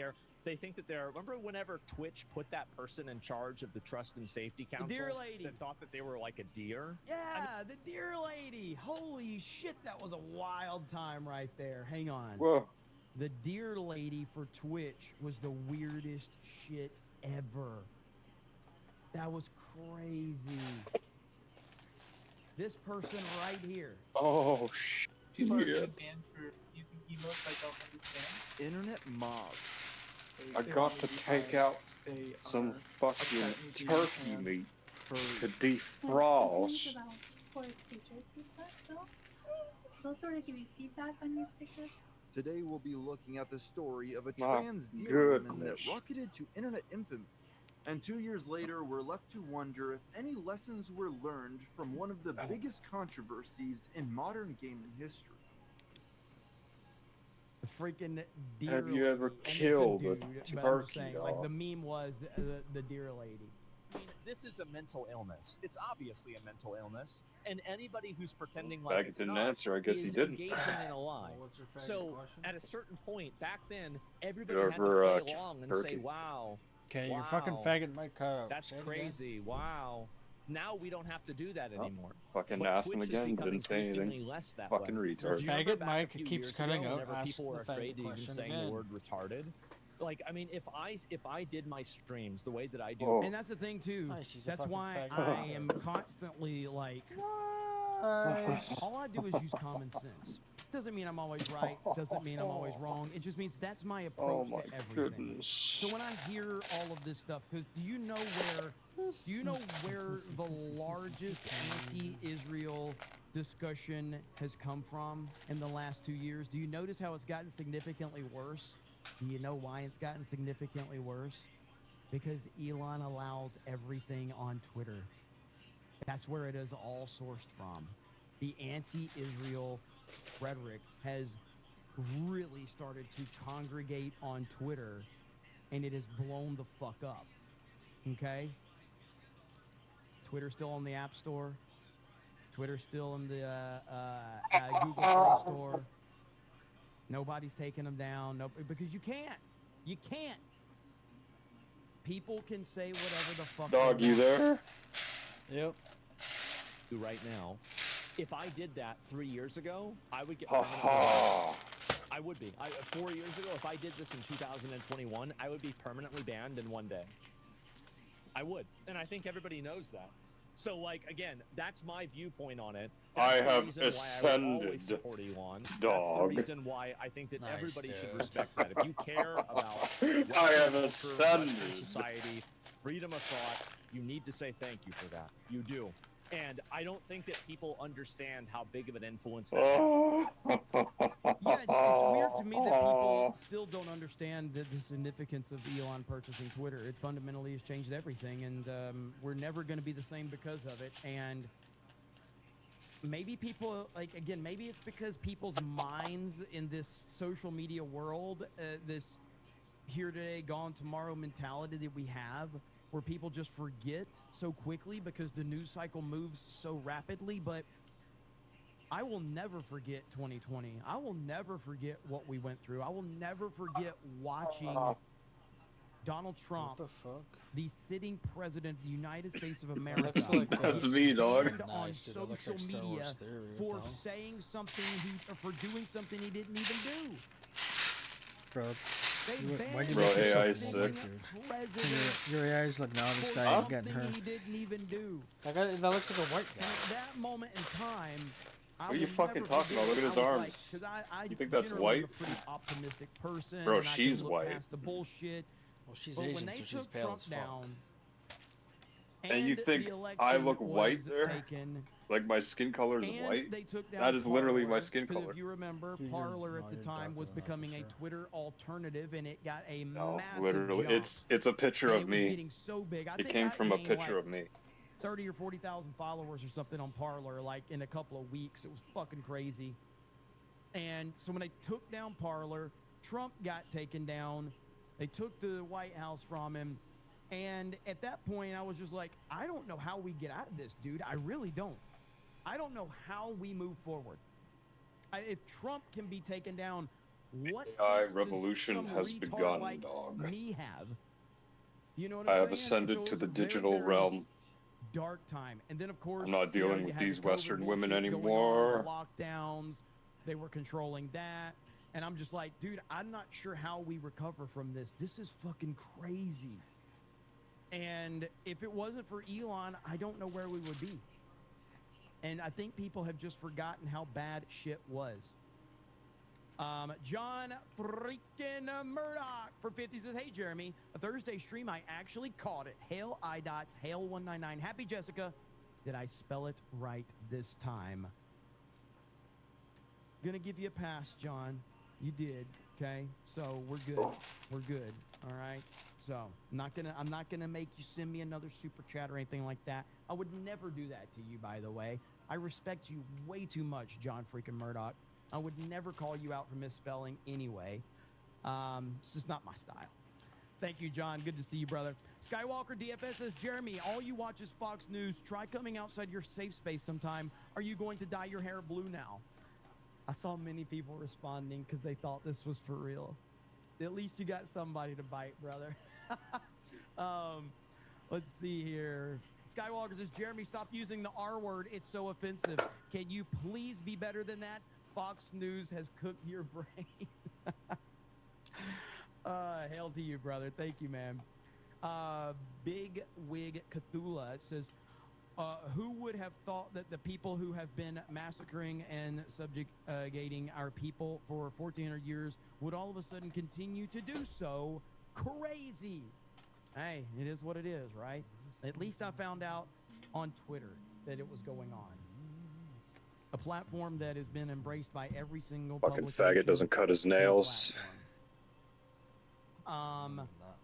they think that they're. Remember whenever Twitch put that person in charge of the Trust and Safety Council, deer lady, that thought that they were like a deer? Yeah, the deer lady. Holy shit, that was a wild time right there. Hang on. Whoa. The deer lady for Twitch was the weirdest shit ever. That was crazy. This person right here. Oh shit. People are getting banned for using emotes I don't understand. Internet mobs. I got to take out some fucking turkey meat to defrost. About forest creatures and stuff, though. They'll sort of give you feedback on your speakers. Today we'll be looking at the story of a My trans deer woman that goodness. rocketed to internet infamy. And 2 years later, we're left to wonder if any lessons were learned from one of the biggest controversies in modern gaming history. The freaking deer. Have you ever lady. And it's killed a dude, but I'm just turkey, saying, dog? like the meme was the deer lady. I mean, this is a mental illness. It's obviously a mental illness, and anybody who's pretending Faggot like it's didn't not answer. I guess he is didn't. engaging in a lie. What's your faggot So question? at a certain point back then, everybody You had to ever, play along and say, turkey? "Wow, Okay, wow, your fucking faggot mic cut out. that's Say it again. crazy. Wow." Now we don't have to do that anymore. Fucking But asked him Twitch is again, becoming didn't say anything. increasingly less that Fucking way. retard. Do you remember Faggot back a mic few keeps years cutting ago out. whenever Ask people were the faggot afraid to even question saying again. the word retarded? Like, I mean, if I did my streams the way that I do, Oh. And that's the thing too. Nice, she's a That's fucking why faggot. I am constantly like, all I do is use common sense. Doesn't mean I'm always right. Doesn't mean I'm always wrong. It just means that's my Oh approach my to everything. goodness. So when I hear all of this stuff, because do you know where the largest anti-Israel discussion has come from in the last 2 years? Do you notice how it's gotten significantly worse? Do you know why it's gotten significantly worse? Because Elon allows everything on Twitter. That's where it is all sourced from. The anti-Israel rhetoric has really started to congregate on Twitter, and it has blown the fuck up. Okay? Twitter's still on the App Store. Twitter's still in the Google Play Store. Nobody's taking them down. No, because you can't. You can't. People can say whatever the fuck Dog, they you want. there? Yep. right now, if I did that 3 years ago, I would get. Ha ha. I would be. 4 years ago, if I did this in 2021, I would be permanently banned in one day. I would, and I think everybody knows that. So, like, again, that's my viewpoint on it. That's I the have reason why I would ascended, always support Elon. That's the dog. reason why I think that Nice, everybody should dude. respect that. If you care about I have culture, ascended. Western society, freedom of thought, you need to say thank you for that. You do. And I don't think that people understand how big of an influence that Oh. Yeah, it's weird to me that people still don't understand the significance of Elon purchasing Twitter. It fundamentally has changed everything, and we're never going to be the same because of it. And maybe people, like, again, maybe it's because people's minds in this social media world, this here today, gone tomorrow mentality that we have, where people just forget so quickly because the news cycle moves so rapidly. But I will never forget 2020. I will never forget what we went through. I will never forget watching Donald Trump, what the fuck? the sitting president of the United States of America, looks like That's me, dog. banned on Nice, dude. That looks social like Star media Wars Theory. What for the hell? saying something or for doing something he didn't even do. Bro, it's, They why do you Bro, make yourself AI look sick. like, dude? President Your AI is like, no, this for guy ain't getting something her. he didn't even do. That looks like a white guy. And at that moment in time, I What are you will fucking never talking forget about? Look at it. his I was like- arms. 'cause I You think that's generally am white? a pretty optimistic person. Bro, and I she's can look white. past the bullshit. Well, she's But when Asian, they so she's took pale Trump as fuck. down, And you think the election I look was white there? taken, Like my skin color is and white? they took down That is literally my Parler, skin 'cause color. If you remember, You're- Parler no, at the you're time darker was than that for becoming a sure. Twitter alternative, and it got a No, massive literally, jump. it's a picture And of it was me. getting so big. I It think came I from a gained, picture like, of me. 30 or 40,000 followers or something on Parler, like in a couple of weeks. It was fucking crazy. And so when they took down Parler, Trump got taken down. They took the White House from him. And at that point, I was just like, I don't know how we get out of this, dude. I really don't. I don't know how we move forward. If Trump can be taken down, what AI chance does revolution some has retard begun, like dog. me have? You know what I I'm have saying? ascended And so to it the was a very, digital very realm. dark time. And then, of course, I'm not you know, dealing you with had the these COVID Western women bullshit going anymore. on, the lockdowns, they were controlling that. And I'm just like, dude, I'm not sure how we recover from this. This is fucking crazy. And if it wasn't for Elon, I don't know where we would be. And I think people have just forgotten how bad shit was. John freaking Murdoch for 50 says, hey, Jeremy, a Thursday stream, I actually caught it. Hail iDots, Hail 199. Happy Jessica. Did I spell it right this time? Gonna give you a pass, John. You did, okay? So we're good. We're good. All right. So I'm not gonna make you send me another super chat or anything like that. I would never do that to you, by the way. I respect you way too much, John freaking Murdoch. I would never call you out for misspelling anyway. It's just not my style. Thank you, John. Good to see you, brother. Skywalker DFS says, Jeremy, all you watch is Fox News. Try coming outside your safe space sometime. Are you going to dye your hair blue now? I saw many people responding because they thought this was for real. At least you got somebody to bite, brother. Let's see here. Skywalker says, Jeremy, stop using the R word. It's so offensive. Can you please be better than that? Fox News has cooked your brain. Hail to you, brother. Thank you, man. Big Wig Cthulhu says, who would have thought that the people who have been massacring and subjugating our people for 1,400 years would all of a sudden continue to do so? Crazy. Hey, it is what it is, right? At least I found out on Twitter that it was going on. A platform that has been embraced by every single Fucking publication faggot doesn't cut his nails.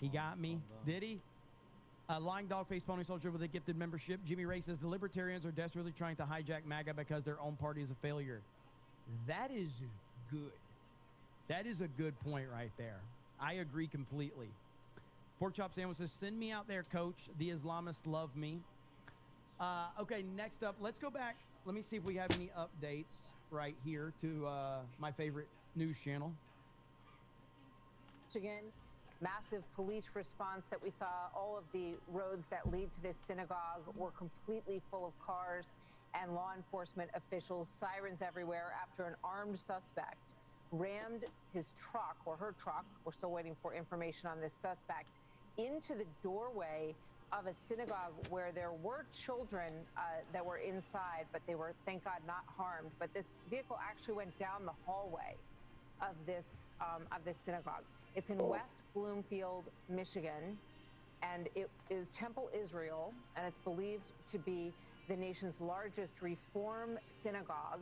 He got me. Did he? Lying Dog Face Pony Soldier with a gifted membership. Jimmy Ray says the libertarians are desperately trying to hijack MAGA because their own party is a failure. That is good. That is a good point right there. I agree completely. Pork Chop Sandwich says, send me out there, coach. The Islamists love me. Okay, next up, let's go back. Let me see if we have any updates right here to my favorite news channel. Michigan, massive police response that we saw. All of the roads that lead to this synagogue were completely full of cars and law enforcement officials, sirens everywhere after an armed suspect rammed his truck or her truck. We're still waiting for information on this suspect into the doorway of a synagogue where there were children that were inside, but they were, thank God, not harmed. But this vehicle actually went down the hallway of this synagogue. It's in West Bloomfield, Michigan, and it is Temple Israel, and it's believed to be the nation's largest Reform synagogue.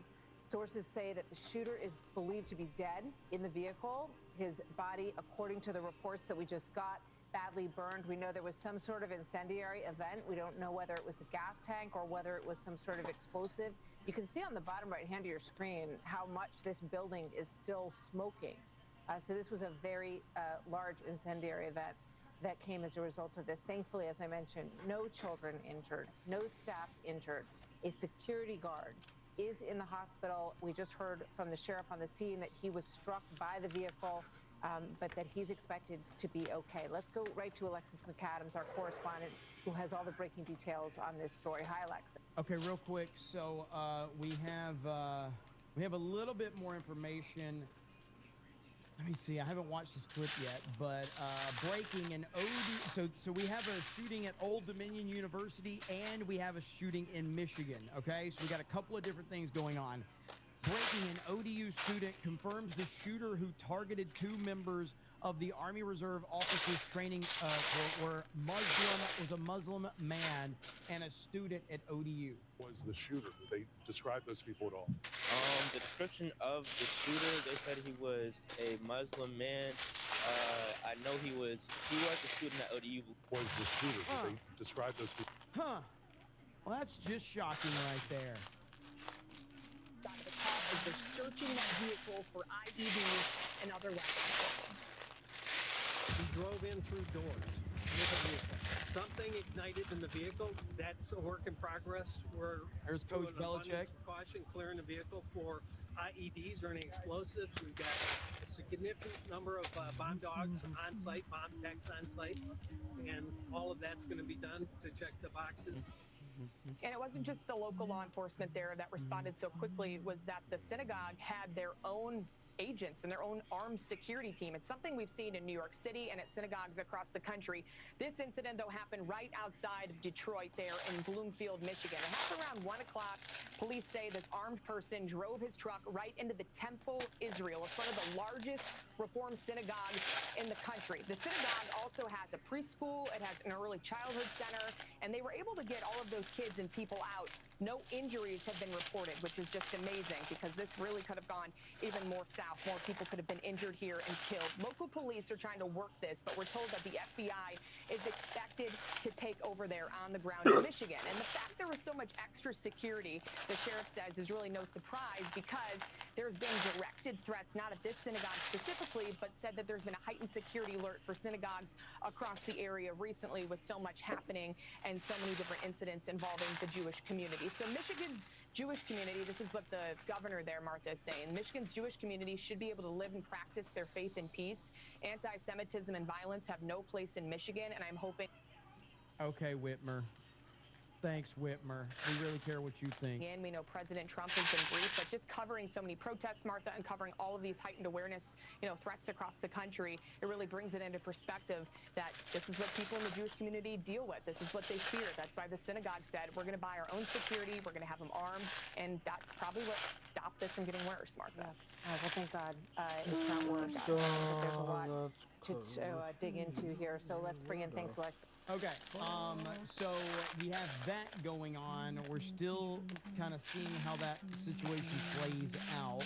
Sources say that the shooter is believed to be dead in the vehicle. His body, according to the reports that we just got, badly burned. We know there was some sort of incendiary event. We don't know whether it was a gas tank or whether it was some sort of explosive. You can see on the bottom right hand of your screen how much this building is still smoking. So this was a very large incendiary event that came as a result of this. Thankfully, as I mentioned, no children injured, no staff injured. A security guard is in the hospital. We just heard from the sheriff on the scene that he was struck by the vehicle but that he's expected to be okay. Let's go right to Alexis McAdams, our correspondent, who has all the breaking details on this story. Hi, Alexis. Okay, real quick. So we have a little bit more information. Let me see. I haven't watched this clip yet, but breaking an OD. So we have a shooting at Old Dominion University, and we have a shooting in Michigan. Okay, so we got a couple of different things going on. Breaking, an ODU student confirms the shooter who targeted 2 members of the Army Reserve officers training were was a Muslim man and a student at ODU. Was the shooter? Did they describe those people at all? The description of the shooter, they said he was a Muslim man. I know he was a student at ODU. Was the shooter? Did they describe those people? Huh. Well, that's just shocking right there. As they're searching that vehicle for IEDs and other weapons. He drove in through doors with a vehicle. Something ignited in the vehicle. That's a work in progress. There's Coach Belichick. Caution, clearing the vehicle for IEDs or any explosives. We've got a significant number of bomb dogs on site, bomb techs on site, and all of that's going to be done to check the boxes. And it wasn't just the local law enforcement there that responded so quickly. It was that the synagogue had their own agents and their own armed security team. It's something we've seen in New York City and at synagogues across the country. This incident, though, happened right outside of Detroit there in Bloomfield, Michigan. It happened around 1 o'clock. Police say this armed person drove his truck right into the Temple, Israel, in front of the largest Reform synagogue in the country. The synagogue also has a preschool. It has an early childhood center, and they were able to get all of those kids and people out. No injuries have been reported, which is just amazing because this really could have gone even more south. More people could have been injured here and killed. Local police are trying to work this, but we're told that the FBI is expected to take over there on the ground in Michigan. And the fact there was so much extra security, the sheriff says, is really no surprise because there's been directed threats, not at this synagogue specifically, but said that there's been a heightened security alert for synagogues across the area recently with so much happening and so many different incidents involving the Jewish community. So Michigan's Jewish community, this is what the governor there, Martha, is saying. Michigan's Jewish community should be able to live and practice their faith in peace. Anti-Semitism and violence have no place in Michigan, and I'm hoping... Okay, Whitmer. Thanks, Whitmer. We really care what you think. And we know President Trump has been brief, but just covering so many protests, Martha, and covering all of these heightened awareness, threats across the country, it really brings it into perspective that this is what people in the Jewish community deal with. This is what they fear. That's why the synagogue said, we're going to buy our own security, we're going to have them armed, and that's probably what stopped this from getting worse, Martha. Well, thank God it's not worse. But there's a lot to dig into here, so let's bring in things, Alexa. Okay, so we have that going on. We're still kind of seeing how that situation plays out.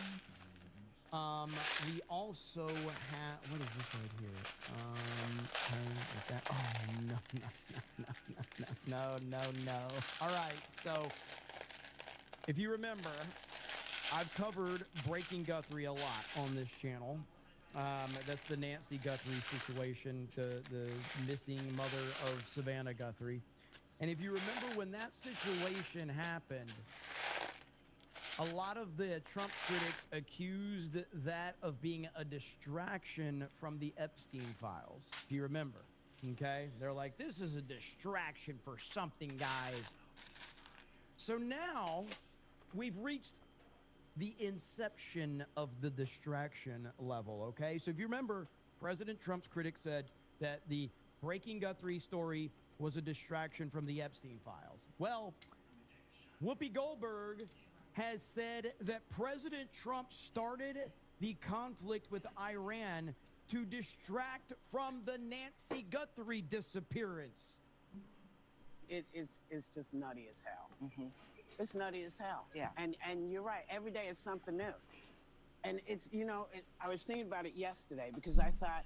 We also have, what is this right here? Is that, no. All right, so if you remember, I've covered Breaking Guthrie a lot on this channel. That's the Nancy Guthrie situation, the missing mother of Savannah Guthrie. And if you remember when that situation happened, a lot of the Trump critics accused that of being a distraction from the Epstein files, if you remember. Okay? They're like, this is a distraction for something, guys. So now we've reached the inception of the distraction level, okay? So if you remember, President Trump's critics said that the Breaking Guthrie story was a distraction from the Epstein files. Well, Whoopi Goldberg has said that President Trump started the conflict with Iran to distract from the Nancy Guthrie disappearance. It's just nutty as hell. It's nutty as hell. Yeah. And you're right. Every day is something new. And it's, I was thinking about it yesterday because I thought,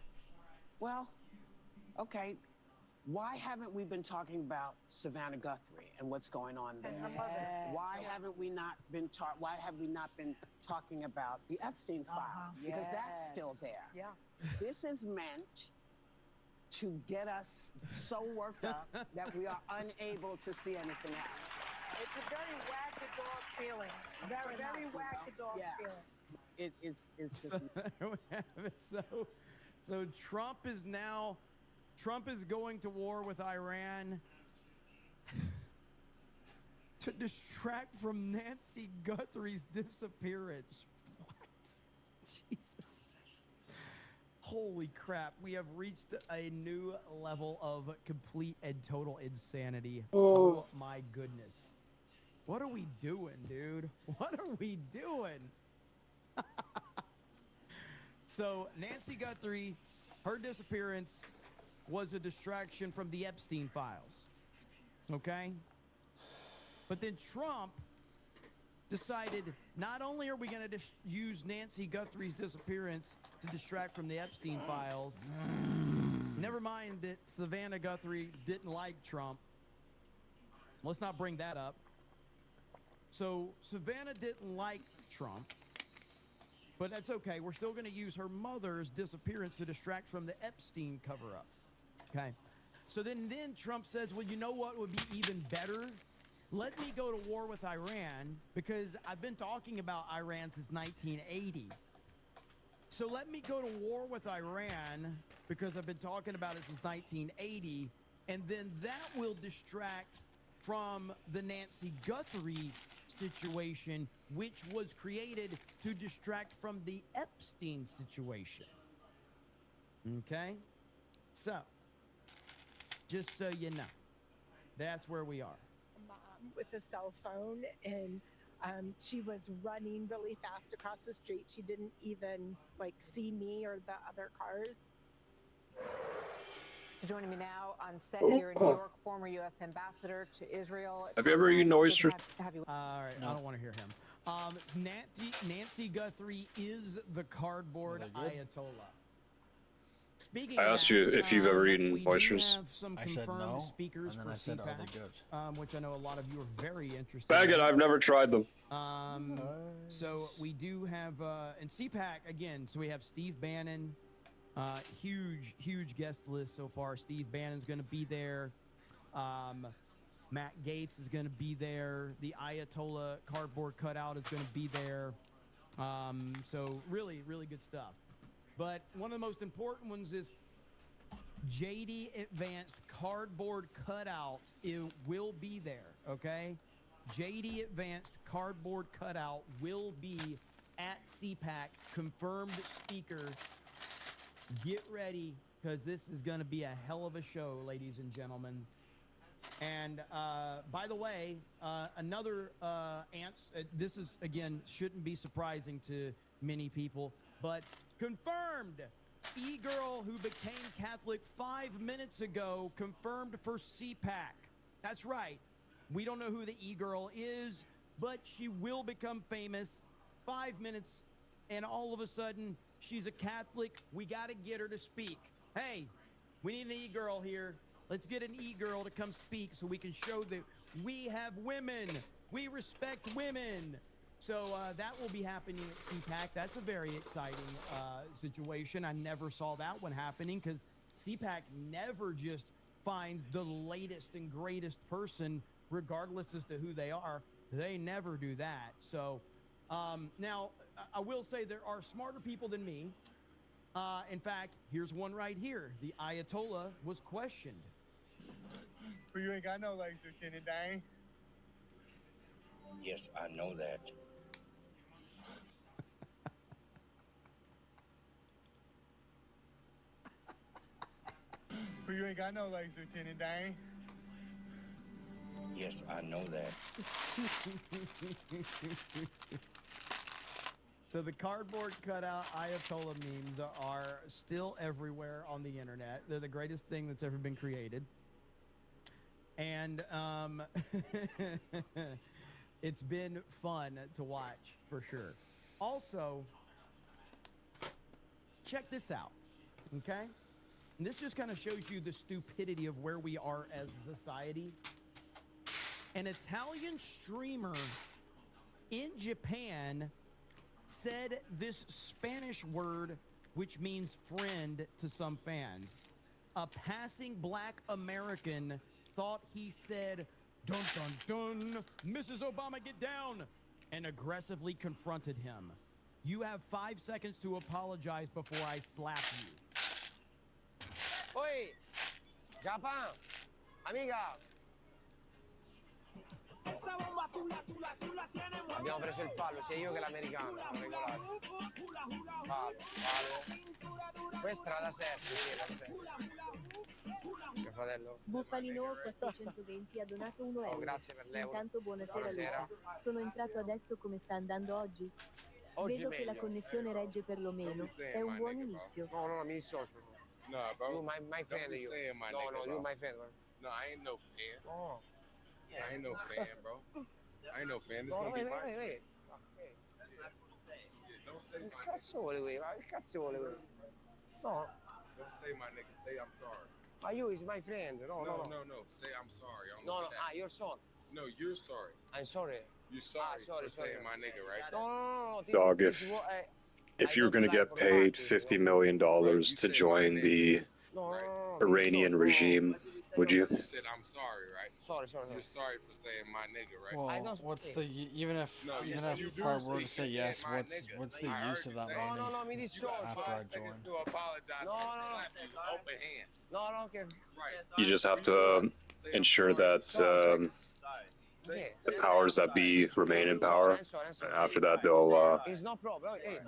well, okay, why haven't we been talking about Savannah Guthrie and what's going on there? Why haven't we not been why have we not been talking about the Epstein files? Because that's still there. Yeah. This is meant to get us so worked up that we are unable to see anything else. It's a very wag-the-dog feeling. Very wag-the-dog feeling. It's just... So Trump is going to war with Iran to distract from Nancy Guthrie's disappearance. What? Jesus. Holy crap. We have reached a new level of complete and total insanity. Oh my goodness. What are we doing, dude? What are we doing? So Nancy Guthrie, her disappearance was a distraction from the Epstein files. Okay? But then Trump decided not only are we going to use Nancy Guthrie's disappearance to distract from the Epstein files, never mind that Savannah Guthrie didn't like Trump. Let's not bring that up. So Savannah didn't like Trump, but that's okay. We're still going to use her mother's disappearance to distract from the Epstein cover-up. Okay? So then Trump says, well, you know what would be even better? Let me go to war with Iran, because I've been talking about Iran since 1980. So let me go to war with Iran, because I've been talking about it since 1980, and then that will distract from the Nancy Guthrie situation, which was created to distract from the Epstein situation. Okay? So, just so you know, that's where we are. With a cell phone, and she was running really fast across the street. She didn't even see me or the other cars. Joining me now on set here in New York, former U.S. ambassador to Israel. Have you ever eaten oysters? All right, no. I don't want to hear him. Nancy Guthrie is the cardboard Ayatollah. Speaking I asked you if you've ever eaten oysters. I said no, speakers and then I said, are they good? Which I know a lot of you are very interested Bag it, I've never tried them. So we do have, and CPAC, again, so we have Steve Bannon, huge guest list so far. Steve Bannon's going to be there. Matt Gaetz is going to be there. The Ayatollah cardboard cutout is going to be there. So really good stuff. But one of the most important ones is JD Advanced cardboard cutouts. It will be there, okay? JD Advanced cardboard cutout will be at CPAC. Confirmed speaker. Get ready, because this is going to be a hell of a show, ladies and gentlemen. And by the way, another this is, again, shouldn't be surprising to many people, but confirmed, e-girl who became Catholic 5 minutes ago, confirmed for CPAC. That's right. We don't know who the e-girl is, but she will become famous 5 minutes, and all of a sudden, she's a Catholic. We got to get her to speak. Hey, we need an e-girl here. Let's get an e-girl to come speak so we can show that we have women. We respect women. So that will be happening at CPAC. That's a very exciting situation. I never saw that one happening, because CPAC never just finds the latest and greatest person, regardless as to who they are. They never do that. So now, I will say there are smarter people than me. In fact, here's one right here. The Ayatollah was questioned. But you ain't got no legs, Lieutenant Dane. Yes, I know that. But you ain't got no legs, Lieutenant Dane. Yes, I know that. So the cardboard cutout Ayatollah memes are still everywhere on the internet. They're the greatest thing that's ever been created. And it's been fun to watch, for sure. Also, check this out, okay? And this just kind of shows you the stupidity of where we are as a society. An Italian streamer in Japan said this Spanish word, which means friend to some fans. A passing black American thought he said, "Dun dun dun, Mrs. Obama, get down," and aggressively confronted him. You have 5 seconds to apologize before I slap you. Oi, Japan, amica. Abbiamo preso il fallo, sia io che l'americano, regolare. Fallo. Questa era la 7, sì, la 7. Mio fratello. Bufalino 420 ha donato 1 euro. Grazie per l'euro. Intanto buonasera Buonasera. Luca. Sono entrato adesso, come sta andando oggi? Vedo che la connessione regge perlomeno. È un buon inizio. No, mi dissocio. No, bro. You my friend, you. No, you my friend. No, I ain't no fan. No. I ain't no fan, bro. I ain't no fan. This No, gonna be wait. my Don't say Che my cazzo vuole qui? Ma che cazzo vuole qui? No. Don't say my nigga. Say I'm sorry. Ma you is my friend. No. Say I'm sorry. On No, the chat. your son. No, you're sorry. I'm sorry. You're sorry, sorry. for saying my nigga, right? No. Dog, if you're going to get paid $50 million to join the Iranian regime, would you? You said I'm sorry, right? Sorry. You're sorry for saying my nigga, right? Well, what's the even if I were to say yes, what's the use of that money? No, mi dissocio. After I join. To apologize. No. Open hand. No, okay. Right. You just have to ensure that the powers that be remain in power. And after that, they'll It's no problem. Hey,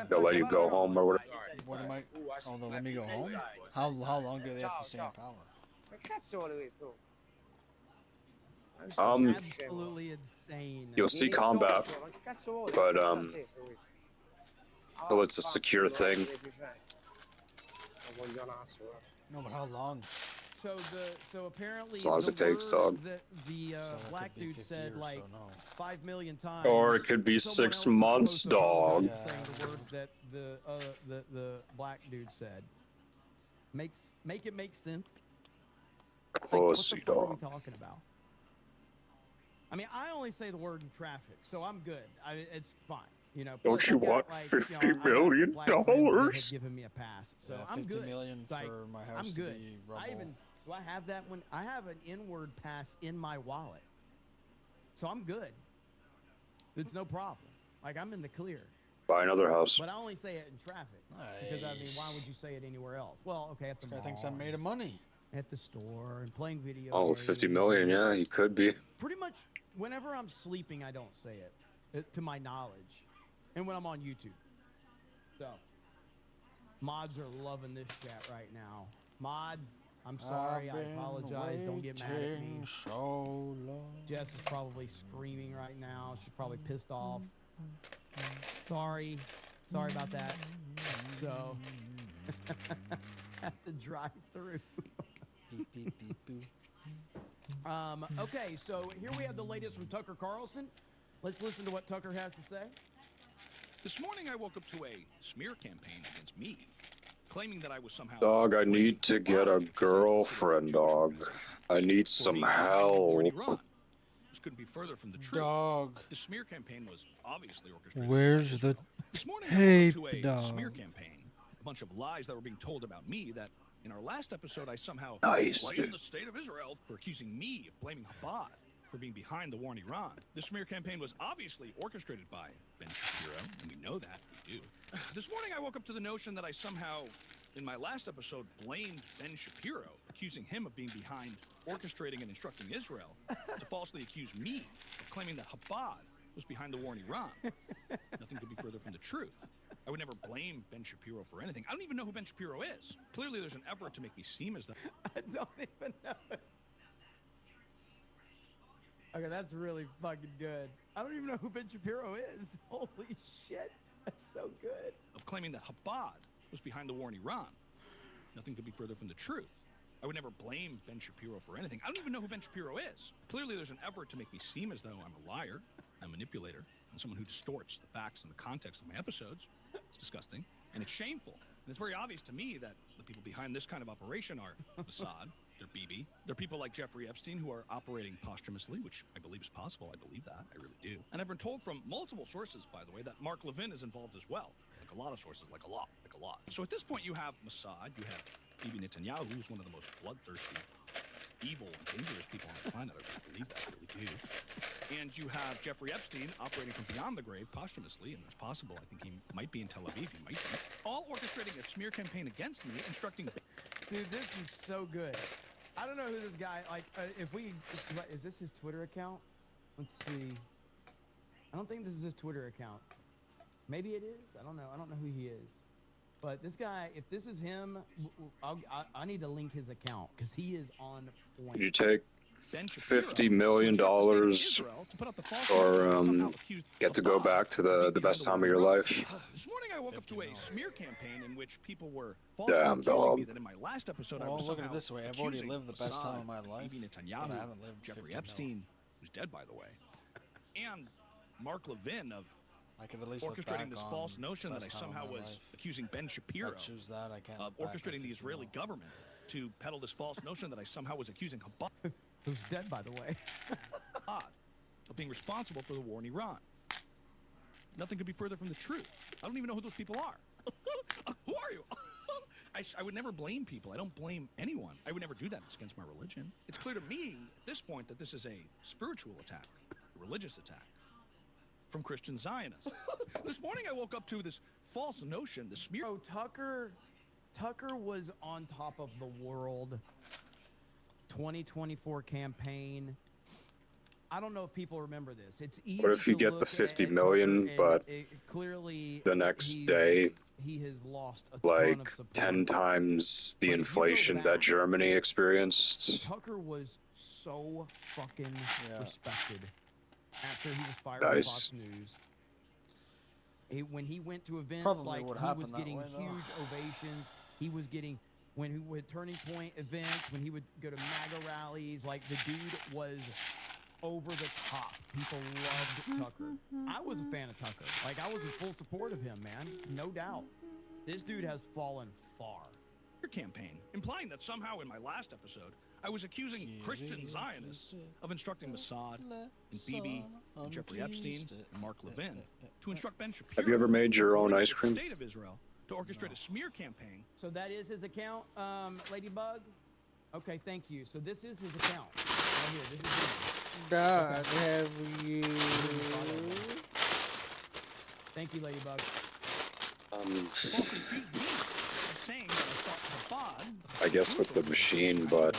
they'll let you go home or whatever. What am I? Oh, they'll let me go home? How long do they have to stay in power? Ma cazzo vuole questo? Absolutely insane. You'll see combat, but well, it's a secure thing. No, but how long? So apparently, As long as it takes, dog. The black dude said like 5 million times. Or it could be 6 months, dog. Saying the word that the black dude said. Make it make sense. Pussy, what are we dog. talking about? I mean, I only say the word in traffic, so I'm good. It's fine. You know. Don't you want $50 million? Giving me a pass, so Yeah, I'm good. $50 million for my house I'm to good. be rubble. Do I have that one? I have an inward pass in my wallet, so I'm good. It's no problem. Like I'm in the clear. Buy another house. But I only say it in traffic because I mean, why would you say it anywhere else? Well, okay, at the mall. I think I'm made of money. At the store and playing video. Oh, games. 50 million, yeah, you could be. Pretty much whenever I'm sleeping, I don't say it, to my knowledge, and when I'm on YouTube. So, mods are loving this chat right now. Mods, I'm sorry, I apologize. Don't get mad at me. So long. Jess is probably screaming right now. She's probably pissed off. Sorry about that. So, at the drive-through. Beep, boo. Okay, so here we have the latest from Tucker Carlson. Let's listen to what Tucker has to say. This morning I woke up to a smear campaign against me, claiming that I was somehow... Dog, I need to get a girlfriend, dog. I need some help. This couldn't be further from the truth. Dog. The smear campaign was obviously orchestrated. Where's the This morning tape, I woke up to a dog? smear campaign, a bunch of lies that were being told about me that in our last episode I somehow Nice, blamed dude. the state of Israel for accusing me of blaming Chabad for being behind the war in Iran. This smear campaign was obviously orchestrated by Ben Shapiro, and we know that, we do. This morning I woke up to the notion that I somehow, in my last episode, blamed Ben Shapiro, accusing him of being behind orchestrating and instructing Israel to falsely accuse me of claiming that Chabad was behind the war in Iran. Nothing could be further from the truth. I would never blame Ben Shapiro for anything. I don't even know who Ben Shapiro is. Clearly there's an effort to make me seem as though... I don't even know it. Okay, that's really fucking good. I don't even know who Ben Shapiro is. Holy shit. That's so good. Of claiming that Chabad was behind the war in Iran. Nothing could be further from the truth. I would never blame Ben Shapiro for anything. I don't even know who Ben Shapiro is. Clearly there's an effort to make me seem as though I'm a liar, a manipulator, and someone who distorts the facts and the context of my episodes. It's disgusting, and it's shameful. And it's very obvious to me that the people behind this kind of operation are Mossad, they're Bibi, they're people like Jeffrey Epstein who are operating posthumously, which I believe is possible. I believe that. I really do. And I've been told from multiple sources, by the way, that Mark Levin is involved as well. Like a lot of sources, like a lot. So at this point you have Mossad, you have Bibi Netanyahu, who's one of the most bloodthirsty, evil, and dangerous people on the planet. I really believe that. I really do. And you have Jeffrey Epstein operating from beyond the grave posthumously, and it's possible. I think he might be in Tel Aviv. He might be. All orchestrating a smear campaign against me, instructing Dude, this is so good. I don't know who this guy, like, is this his Twitter account? Let's see. I don't think this is his Twitter account. Maybe it is. I don't know. I don't know who he is. But this guy, if this is him, I need to link his account because he is on point. You take $50 million or get to go back to the best time of your life. This morning I woke up to a smear campaign in which people were Damn, dog. me that in my last episode I was look at it this way. I've already accusing lived the best time of my Mossad, life. Bibi Netanyahu, but I haven't lived Jeffrey 50 Epstein, who's dead by the way, and Mark Levin of I could at least look orchestrating back this on false notion that I best time of somehow my was life. accusing Ben Shapiro If I choose that, I can't of look back orchestrating on the 50 Israeli mil. government to peddle this false notion that I somehow was accusing Chabad who's dead, by the way, of being responsible for the war in Iran. Nothing could be further from the truth. I don't even know who those people are. Who are you? I would never blame people. I don't blame anyone. I would never do that. It's against my religion. It's clear to me at this point that this is a spiritual attack, a religious attack from Christian Zionists. This morning I woke up to this false notion, the smear. Oh, Tucker was on top of the world 2024 campaign. I don't know if people remember this. It's easy. What if you to get look the 50 at million, Tucker but clearly the next day, he has lost a ton like of support. 10 times the inflation that Germany experienced? Tucker was so fucking respected after he was fired Nice. from Fox News. When he went to events, Probably like would he happen was that getting way, though. huge ovations. He was getting when he would Turning Point events, when he would go to MAGA rallies. Like the dude was over the top. People loved Tucker. I was a fan of Tucker. Like I was in full support of him, man. No doubt. This dude has fallen far. Campaign, implying that somehow in my last episode, I was accusing Christian Zionists of instructing Mossad and Bibi and Jeffrey Epstein and Mark Levin to instruct Ben Shapiro. Have you ever made your own ice cream? The state of Israel to orchestrate a smear campaign. So that is his account, Ladybug? Okay, thank you. So this is his account. Right here, this is him. God have you. Thank you, Ladybug. I guess with the machine, but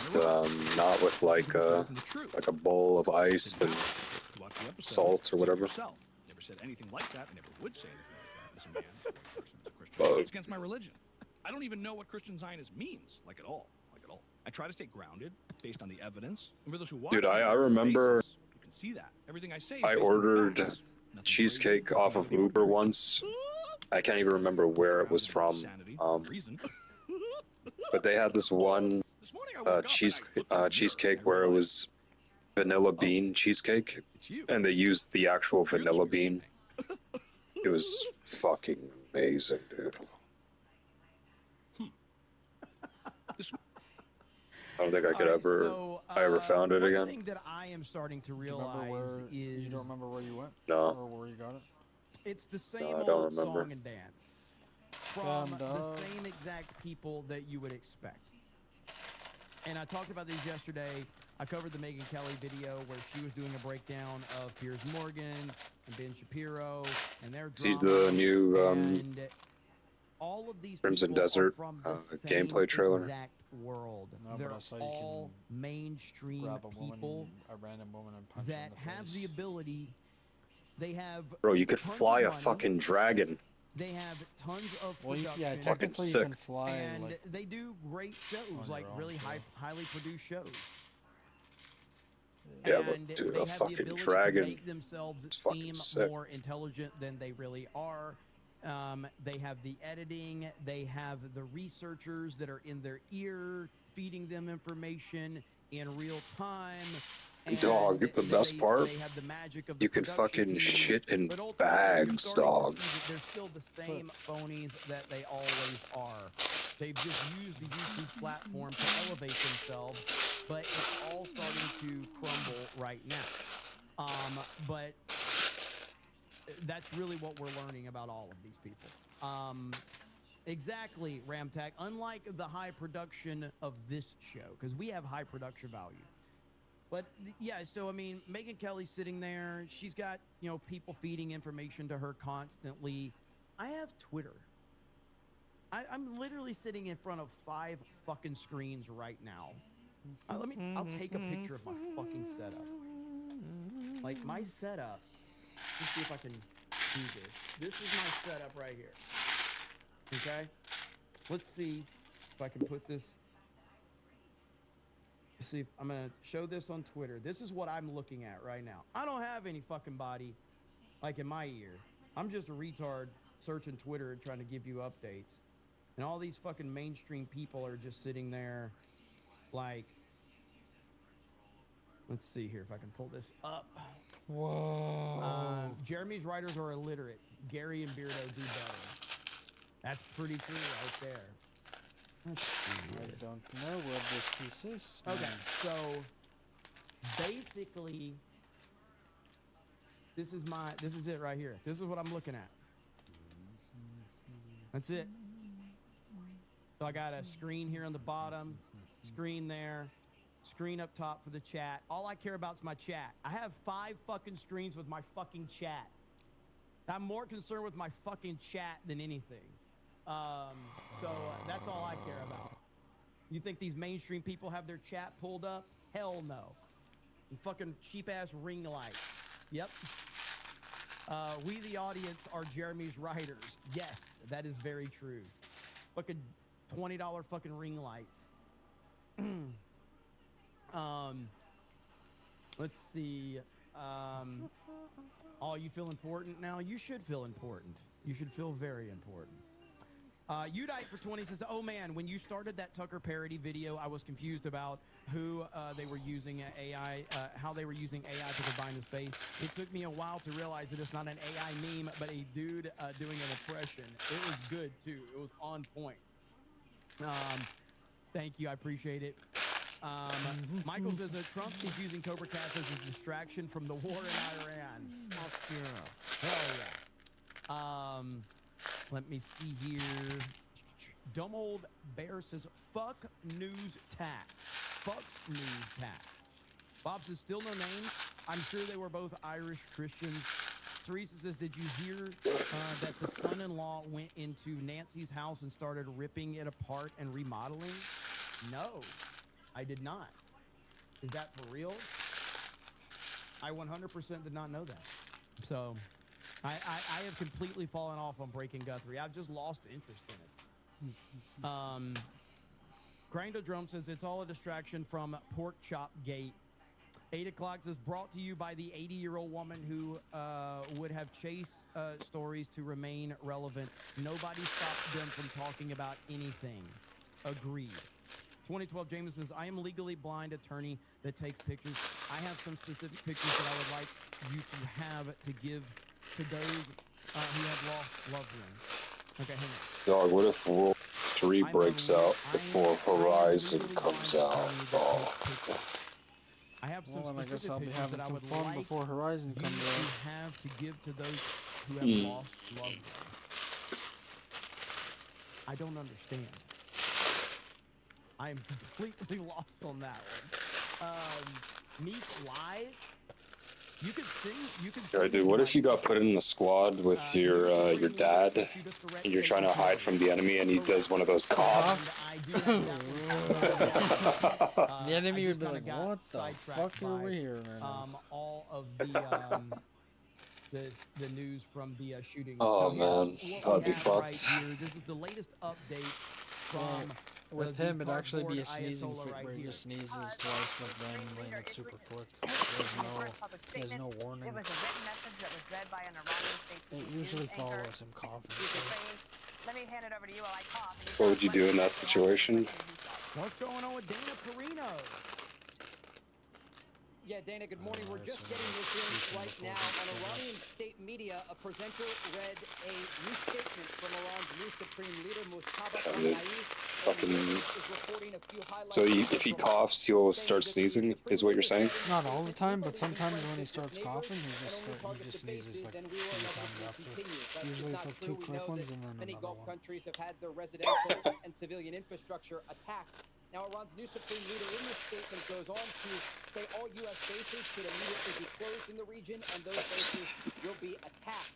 not with like a bowl of ice and salt or whatever. Never said anything like that. I never would say anything like that as a man, a person, as a Christian. Bug. It's against my religion. I don't even know what Christian Zionist means, like at all. I try to stay grounded, based on the evidence. And for those who watch, Dude, I remember you can see that everything I say. Is I based on ordered facts. cheesecake off of Uber once. I can't even remember where it was from. But they had this one cheesecake where it was vanilla bean cheesecake, and they used the actual vanilla bean. It was fucking amazing, dude. I don't think I could I ever found it again. One thing that I am starting to realize is... You don't remember where you went? No. Or where you got it? It's the same I don't old remember. song and dance from the same exact people that you would expect. And I talked about these yesterday. I covered the Megyn Kelly video where she was doing a breakdown of Piers Morgan and Ben Shapiro and their See drama. the new And all of these Crimson people are Desert from the same gameplay trailer. exact world. No, They're but I saw you all can mainstream grab a people woman, a random woman, and punch her that in the have face. the ability. They have Bro, you could tons of fly a money. fucking dragon. They have tons of Well, production. yeah, Fucking technically you sick. can fly. And like, they do great shows, on like your own, really so. highly produced shows. Yeah, but And dude, they a have the fucking ability dragon. to make themselves It's fucking seem sick. more intelligent than they really are. They have the editing. They have the researchers that are in their ear feeding them information in real time. And Dog, the best part, they have the magic of the you can production fucking team. shit in But ultimately, bags, you're starting dog. to see that they're still the same phonies that they always are. They've just used the YouTube platform to elevate themselves, but it's all starting to crumble right now. But that's really what we're learning about all of these people. Exactly, Ramtack. Unlike the high production of this show, because we have high production value. But yeah, so I mean, Megyn Kelly's sitting there. She's got, you know, people feeding information to her constantly. I have Twitter. I'm literally sitting in front of 5 fucking screens right now. I'll take a picture of my fucking setup. Like my setup. Let's see if I can do this. This is my setup right here. Okay. Let's see if I can put this. Let's see if I'm gonna show this on Twitter. This is what I'm looking at right now. I don't have any fucking body like in my ear. I'm just a retard searching Twitter and trying to give you updates. And all these fucking mainstream people are just sitting there like, let's see here if I can pull this up. Whoa. Jeremy's writers are illiterate. Gary and Beardo do better. That's pretty true right there. Let's see here. I don't know what this piece is. Okay, so basically, this is it right here. This is what I'm looking at. That's it. So I got a screen here on the bottom, screen there, screen up top for the chat. All I care about is my chat. I have 5 fucking screens with my fucking chat. I'm more concerned with my fucking chat than anything. So that's all I care about. You think these mainstream people have their chat pulled up? Hell no. And fucking cheap-ass ring lights. Yep. We, the audience, are Jeremy's writers. Yes, that is very true. Fucking $20 fucking ring lights. Let's see. Oh, you feel important now? You should feel important. You should feel very important. Udite for 20 says, oh man, when you started that Tucker parody video, I was confused about who they were using AI, how they were using AI to combine his face. It took me a while to realize that it's not an AI meme, but a dude doing an impression. It was good too. It was on point. Thank you. I appreciate it. Michael says that Trump is using Cobra Cast as a distraction from the war in Iran. Fuck yeah. Hell yeah. Let me see here. Dumb old bear says, fuck news tax. Fucks news tax. Bob says, still no names. I'm sure they were both Irish Christians. Teresa says, did you hear that the son-in-law went into Nancy's house and started ripping it apart and remodeling? No, I did not. Is that for real? I 100% did not know that. So I have completely fallen off on Breaking Guthrie. I've just lost interest in it. Grindo Drum says it's all a distraction from Pork Chop Gate. 8 o'clock says brought to you by the 80-year-old woman who would have chase stories to remain relevant. Nobody stopped them from talking about anything. Agreed. 2012 James says, I am legally blind attorney that takes pictures. I have some specific pictures that I would like you to have to give to those who have lost loved ones. Okay, hang on. Dog, what if World 3 breaks out before Horizon comes out? Oh. I have some well, then I guess specific I'll be pictures having that I some would fun like before Horizon you comes out. to have to give to those who have lost loved ones. I don't understand. I am completely lost on that one. Meek Live. You could sing. You could. Yeah, dude, what if you got put in the squad with your dad, and you're trying to hide from the enemy, and he does one of those coughs? The enemy would be like, "What the fuck are we here?" All of the news from the shooting. Oh so man, that'd be fucked. Right here. This is the latest update from. With him, it'd actually be a sneezing fit where he just sneezes twice, like randomly, and it's super quick. There's no warning. It was a written message that was read by an Iranian state. It usually follows him coughing. Let me hand it over to you while I cough. What would you do in that situation? What's going on with Dana Perino? Yeah, Dana, good morning. We're just getting this in right now. On Iranian state media, a presenter read a new statement from Iran's new supreme leader, Mustafa Fucking. So if he coughs, he'll start sneezing, is what you're saying? Not all the time, but sometimes when he starts coughing, he just sneezes like 3 times after. Usually it's like 2 quick ones and then many another Gulf one. countries have had their residential and civilian infrastructure attacked. Now, Iran's new supreme leader in this statement goes on to say all U.S. bases should immediately be closed in the region and those bases will be attacked.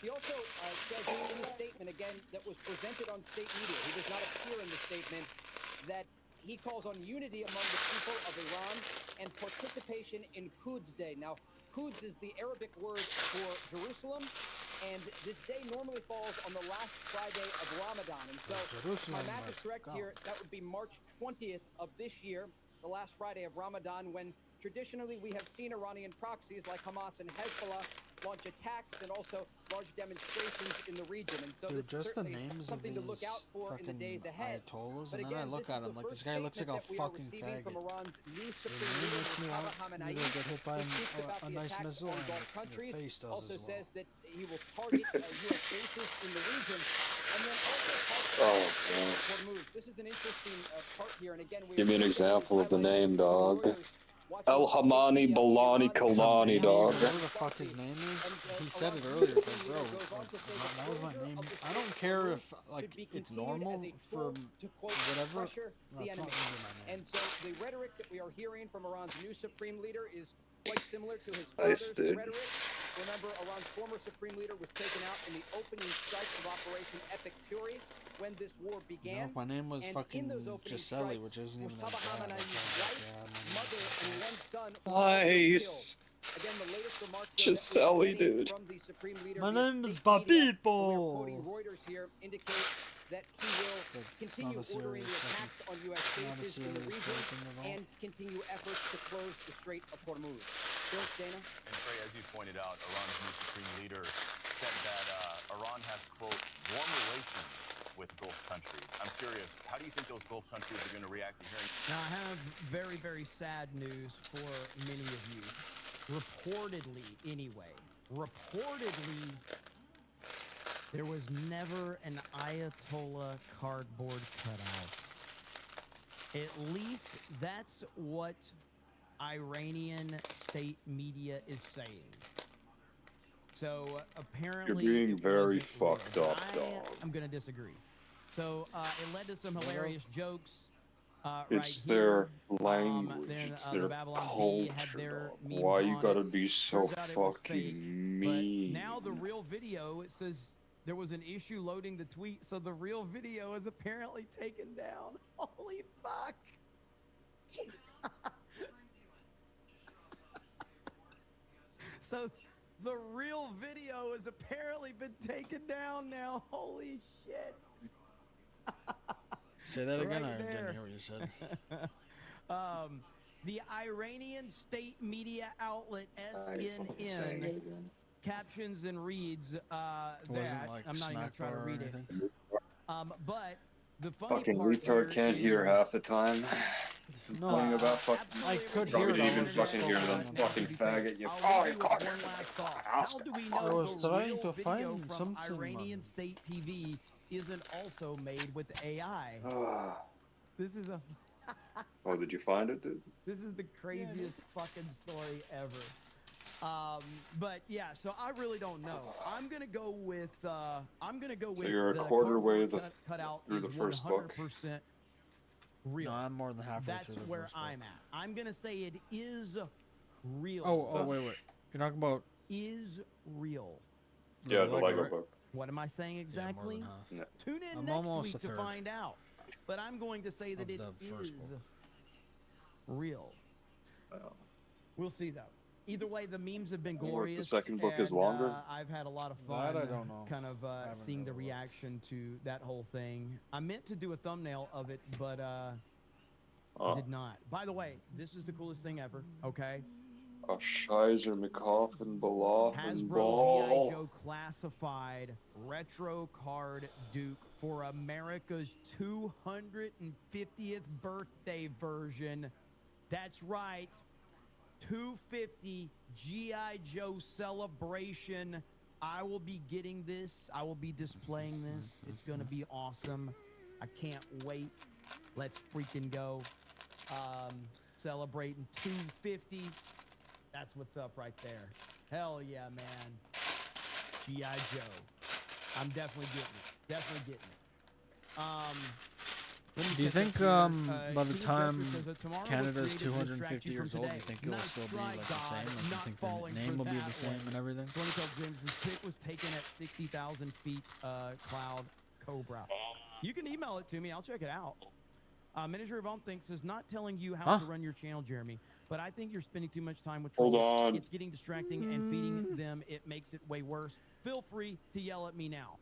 He also says in the statement again and that was presented on state media, he does not appear in the statement, that he calls on unity among the people of Iran and participation in Quds Day. Now, Quds is the Arabic word for Jerusalem, and this day normally falls on the last Friday of Ramadan. And so, if my math is correct here, that would be March 20th of this year, the last Friday of Ramadan, when traditionally we have seen Iranian proxies like Hamas and Hezbollah launch attacks and also large demonstrations in the region. And so Dude, this is just the certainly names something of to look out for in the days ahead. Ayatollahs, But and then I again, look this at is him the like this first guy looks like a statement that we are fucking receiving faggot. from Iran's new It supreme really leader, makes me Mojtaba want Khamenei. to get hit by He speaks about a the nice attacks missile, on and Gulf your countries. face does Also as well. says that he will target U.S. bases in the region, and then also talks Oh, about man. Hormuz. This is an interesting part here, and again, we Give me an example of the name, dog. El watching Hamani Balani Kalani, dog. Whatever the fuck his name is, he said it earlier. It's like, bro, that was my name. I don't care if like it's normal for whatever. That's not gonna be my name. And so the rhetoric that we are hearing from Iran's new supreme leader is quite similar to his Nice, father's dude. rhetoric. Remember, Iran's former supreme leader was taken out in the opening strikes of Operation Epic Fury when this war began. No, if my name was And fucking in those opening Gisele, strikes, which isn't even Mojtaba that bad. Khamenei's wife, mother, and one son were Nice. Again, the latest remarks Gisele, dude. from the supreme leader My via name is state media, Papito. we are quoting Reuters here, indicate that he will continue ordering the attacks on U.S. bases in the region and continue efforts to close the Strait of Hormuz. Bill, Dana? And Trey, as you pointed out, Iran's new supreme leader said that Iran has, quote, warm relations with Gulf countries. I'm curious, how do you think those Gulf countries are going to react to hearing? Now, I have very, very sad news for many of you. Reportedly, anyway, there was never an Ayatollah cardboard cutout. At least that's what Iranian state media is saying. So apparently, You're being it very wasn't fucked real. up, dog. I'm gonna disagree. So it led to some hilarious jokes. It's right their here. language, Then, it's the their Babylon Bee had culture, their dog. memes Why you on gotta it. be so Turns out it was fake, fucking mean? But now the real video, it says there was an issue loading the tweet, so the real video is apparently taken down. Holy fuck. So the real video has apparently been taken down now. Holy shit. Say that again. Right I didn't there. hear what you said. The Iranian state media outlet fucking saying it CNN again. captions and reads wasn't that. like I'm not even snack trying to bar or read it. anything? But the funny Fucking part retard here can't is- hear half the time. No, Complaining about fucking. I could Probably hear it. didn't I even was fucking just hear them. focusing. Fucking faggot. You. I'll Oh, leave you you called with me. one last thought. I'll How do we fuck. know I was the trying real to video find from something, Iranian man. state TV isn't also made with AI? This is a Oh, did you find it, dude? this is the craziest fucking story ever. But yeah, so I really don't know. I'm gonna go with So you're a the quarter way cardboard cutout through is the first book. 100% real. No, I'm more than halfway That's through the where first book. I'm at. I'm gonna say it is real. Oh, wait. You're talking about Is real. Yeah, the Lego right? book. What am I saying exactly? No. Tune in I'm next almost week a to third find out. But I'm going to say that of it the first is book. real. We'll see though. Either way, the memes have been Wonder if the glorious. second book is and, longer? I've had a lot of That fun. I don't know. Kind of haven't seeing the really looked. reaction to that whole thing. I meant to do a thumbnail of it, but did not. By the way, this is the coolest thing ever. Okay. A Shizer McCoffin Balath and Hasbro G.I. Ball. Joe classified retro card Duke for America's 250th birthday version. That's right. 250 G.I. Joe celebration. I will be getting this. I will be displaying this. It's going to be awesome. I can't wait. Let's freaking go. Celebrating 250. That's what's up right there. Hell yeah, man. G.I. Joe. I'm definitely getting it. Definitely getting it. Do you think by the time Canada's 250 years old, you think it'll still be like the same? Like, you think the name will be the same and everything? 2012 Jameson's pick was taken at 60,000 feet. Cloud Cobra. You can email it to me. I'll check it out. Manager Yvonne thinks is not telling you how to run your channel, Jeremy, but I think you're spending too much time with trolls. Hold on. It's getting distracting and feeding them. It makes it way worse. Feel free to yell at me now.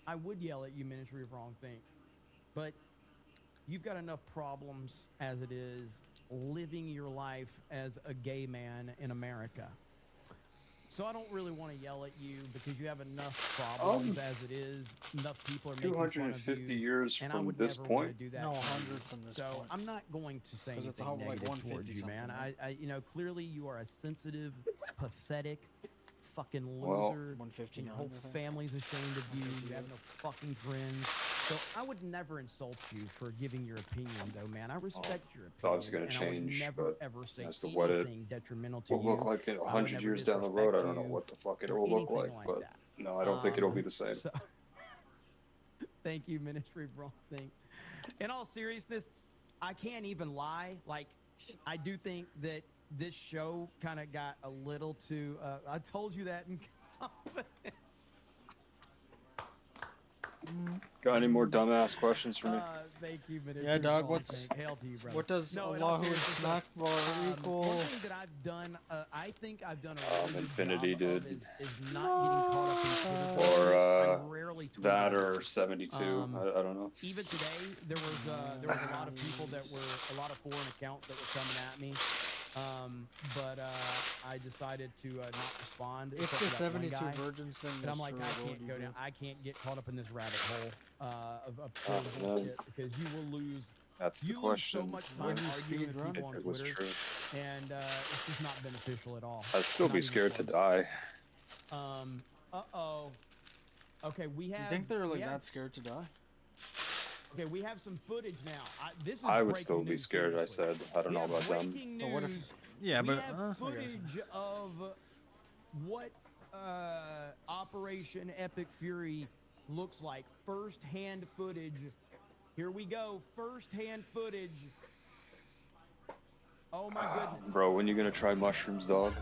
I would yell at you, Ministry of Wrong Think, but you've got enough problems as it is living your life as a gay man in America. So I don't really want to yell at you because you have enough problems as it is. Enough people are making fun of you. 250 years and from I would this never point? Want to do that No, 100 from this so point. I'm not going to say anything it's all like negative 150 towards you, man. something, I, you know, clearly you are a sensitive, pathetic, fucking loser. Well, and 159, your whole I think. family's ashamed of you. You have no fucking friends. So I would never insult you for giving your opinion, though, man. I respect your opinion. It's obviously going and to I would change, never but ever say as to what it anything detrimental to will you. look like in I would 100 never years down the road, I don't know disrespect what the fuck it you will or look like, anything but that. no, I don't think it'll be the same. So, thank you, Ministry of Wrong Thing. In all seriousness, I can't even lie. Like, I do think that this show kind of got a little too. I told you that in confidence. Got any more dumbass questions for me? Thank you, Ministry Yeah, of dog. Wrong What's Thing. Hail to you, brother. what does No, in all Allahu seriousness, snack bar equal? One thing that I've done, I think I've done a really good Infinity, job of dude. is not getting caught up in Twitter. I Or rarely tweet that about or 72. I don't know. Even today, there was a lot of people that were a lot of foreign accounts that were coming at me, but I decided to not respond. If except the for that one 72 guy. virgins thing But I'm is like, true, I what can't would you go do? down. I can't get caught up in this rabbit hole of Oh, bullshit because you will lose. That's the You lose question. so much time Would you arguing with speed run? people on If it was Twitter, true. and it's just not beneficial at all. I'd still Not be even scared to close. die. Okay, we have. You think they're we like have- that scared to die? Okay, we have some footage now. This is I would breaking still be news, scared, seriously. I said. I don't We know have about them. breaking But what if? news. Yeah, We but have I guess. footage of what Operation Epic Fury looks like. First-hand footage. Here we go. First-hand footage. Oh my goodness. Bro, when you gonna try mushrooms, dog?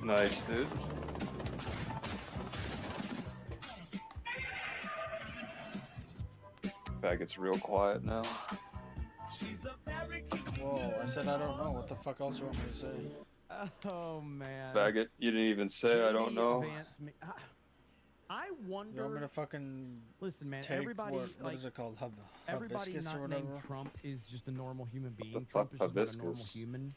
Nice, dude. Faggot's real quiet now. Whoa! I said I don't know. What the fuck else you want me to say? Oh man. Faggot, you didn't even say I don't JD know. advanced me. I wonder. You want me to fucking Listen, man. take Everybody, what like, is it called? everybody Hibiscus not or named whatever? Trump is just a normal human being. fuck Trump is just not a normal hibiscus? human.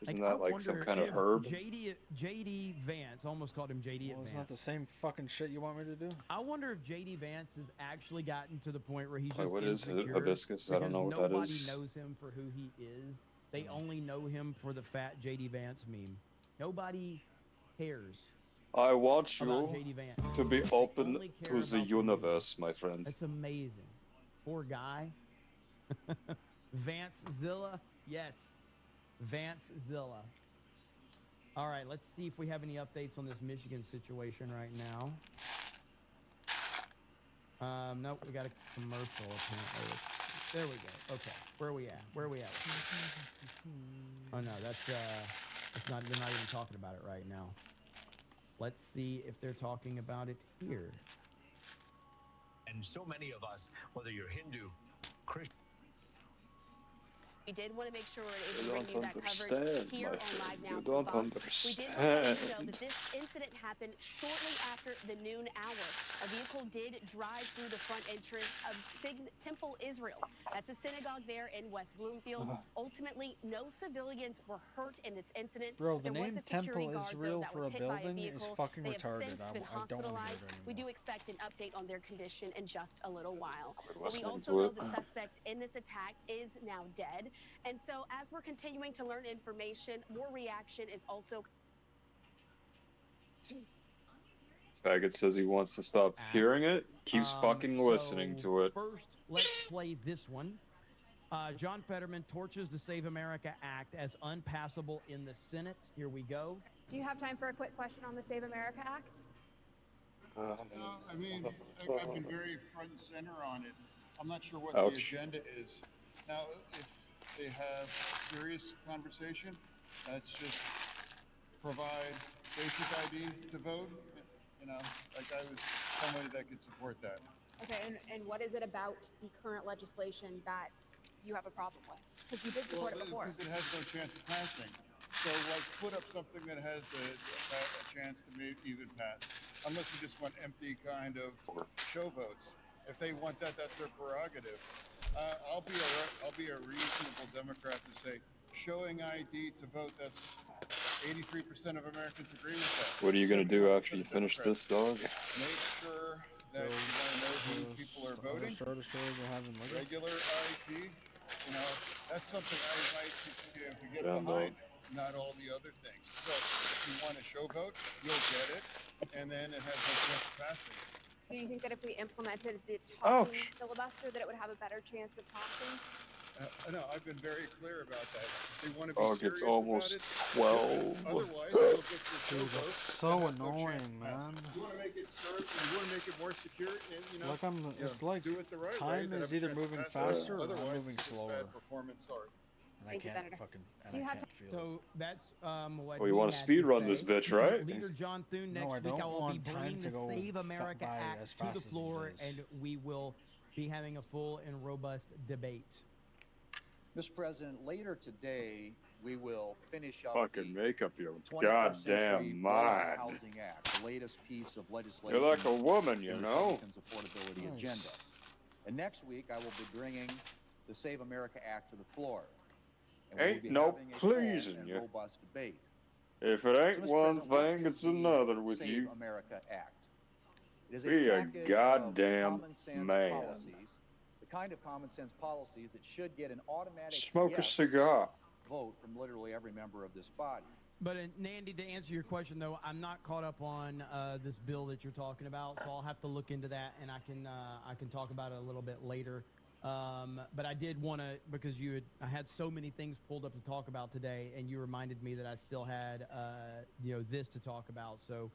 Isn't I that like some wonder kind of if herb? JD Vance, almost called him JD Well, Vance. it's not the same fucking shit you want me to do. I wonder if JD Vance has actually gotten to the point where he's Wait, just what is insecure hibiscus? I don't because know what that nobody is. knows him for who he is. They only know him for the fat JD Vance meme. Nobody cares I want about you JD Vance. to be They open only care to the about the meme. universe, my friend. That's amazing. Poor guy. Vance Zilla? Yes. Vance Zilla. All right, let's see if we have any updates on this Michigan situation right now. Nope, we got a commercial apparently. There we go. Okay, where are we at? Where are we at? Oh no, that's it's not. They're not even talking about it right now. Let's see if they're talking about it here. And so many of us, whether you're Hindu, Christian. We did want to make sure You to bring don't you that coverage understand, here my on friend. Live Now. You don't Fox. We did want to let you know understand. that this incident happened shortly after the noon hour. A vehicle did drive through the front entrance of Temple Israel. That's a synagogue there in West Bloomfield. Ultimately, no civilians were hurt in this incident. Bro, the There was name a security Temple guard, Israel though, that for was a hit by building is vehicle. fucking They have retarded. since been I don't want to hear hospitalized. it We anymore. do expect an update on their condition in just a little while. But we listening also to know it. the suspect in this attack is now dead. And so as we're continuing to learn information, more reaction is also Faggot says he wants to stop hearing it. Keeps fucking listening to it. First, let's play this one. John Fetterman torches the Save America Act as unpassable in the Senate. Here we go. Do you have time for a quick question on the Save America Act? I mean, I've been very front and center on it. I'm not sure what Ouch. the agenda is. Now, if they have serious conversation, that's just provide basic ID to vote. You know, like I was somebody that could support that. Okay, and what is it about the current legislation that you have a problem with? Because you did support it before. Because it has no chance of passing. So, like, put up something that has a chance to maybe even pass. Unless you just want empty kind of show votes. If they want that, that's their prerogative. I'll be a reasonable Democrat to say showing ID to vote. That's 83% of Americans agree with that. What are you gonna do after you finish this, dog? Make sure that you want to know who people are voting. Regular ID. You know, that's something I might get behind. Not all the other things. So if you want to show vote, you'll get it, and then it has no chance of passing. Do you think that if we implemented the talking filibuster, that it would have a better chance of passing? No, I've been very clear about that. They want to be Dog, serious it's almost about it. 12. Otherwise, you'll get your show Dude, vote. that's so annoying, man. You want to make it serve, and you want to make it more secure, and you know, It's like do it the right way. time that is have a either chance to moving pass. faster or Otherwise, moving it's just slower. bad performance. Sorry. And I Thank you, can't Senator. fucking, and Do you I have can't feel it. So that's what Well, you he want to had speed run say. this bitch, right? Leader John Thune, next No, I week don't I will be want time bringing to the go Save America by Act as to the fast as it floor, does. and we will be having a full and robust debate. Mr. President, later today, we will finish up Fucking make up your 21st Century goddamn Build mind. Housing Act, the latest piece of legislation. You're like a woman, you in the know? Republicans' affordability agenda. And next week, I will be bringing the Save America Act to the floor. And we will Ain't be no having a full pleasing and you. robust debate. If it ain't So, Mr. one President, what thing, is it's the another with Save you. America Act? It is Be a package goddamn of common sense man. policies, the kind of common sense policies that should get an automatic Smoke a yes cigar. vote from literally every member of this body. But Nandy, to answer your question though, I'm not caught up on this bill that you're talking about, so I'll have to look into that, and I can talk about it a little bit later. But I did want to, because I had so many things pulled up to talk about today, and you reminded me that I still had this to talk about. So,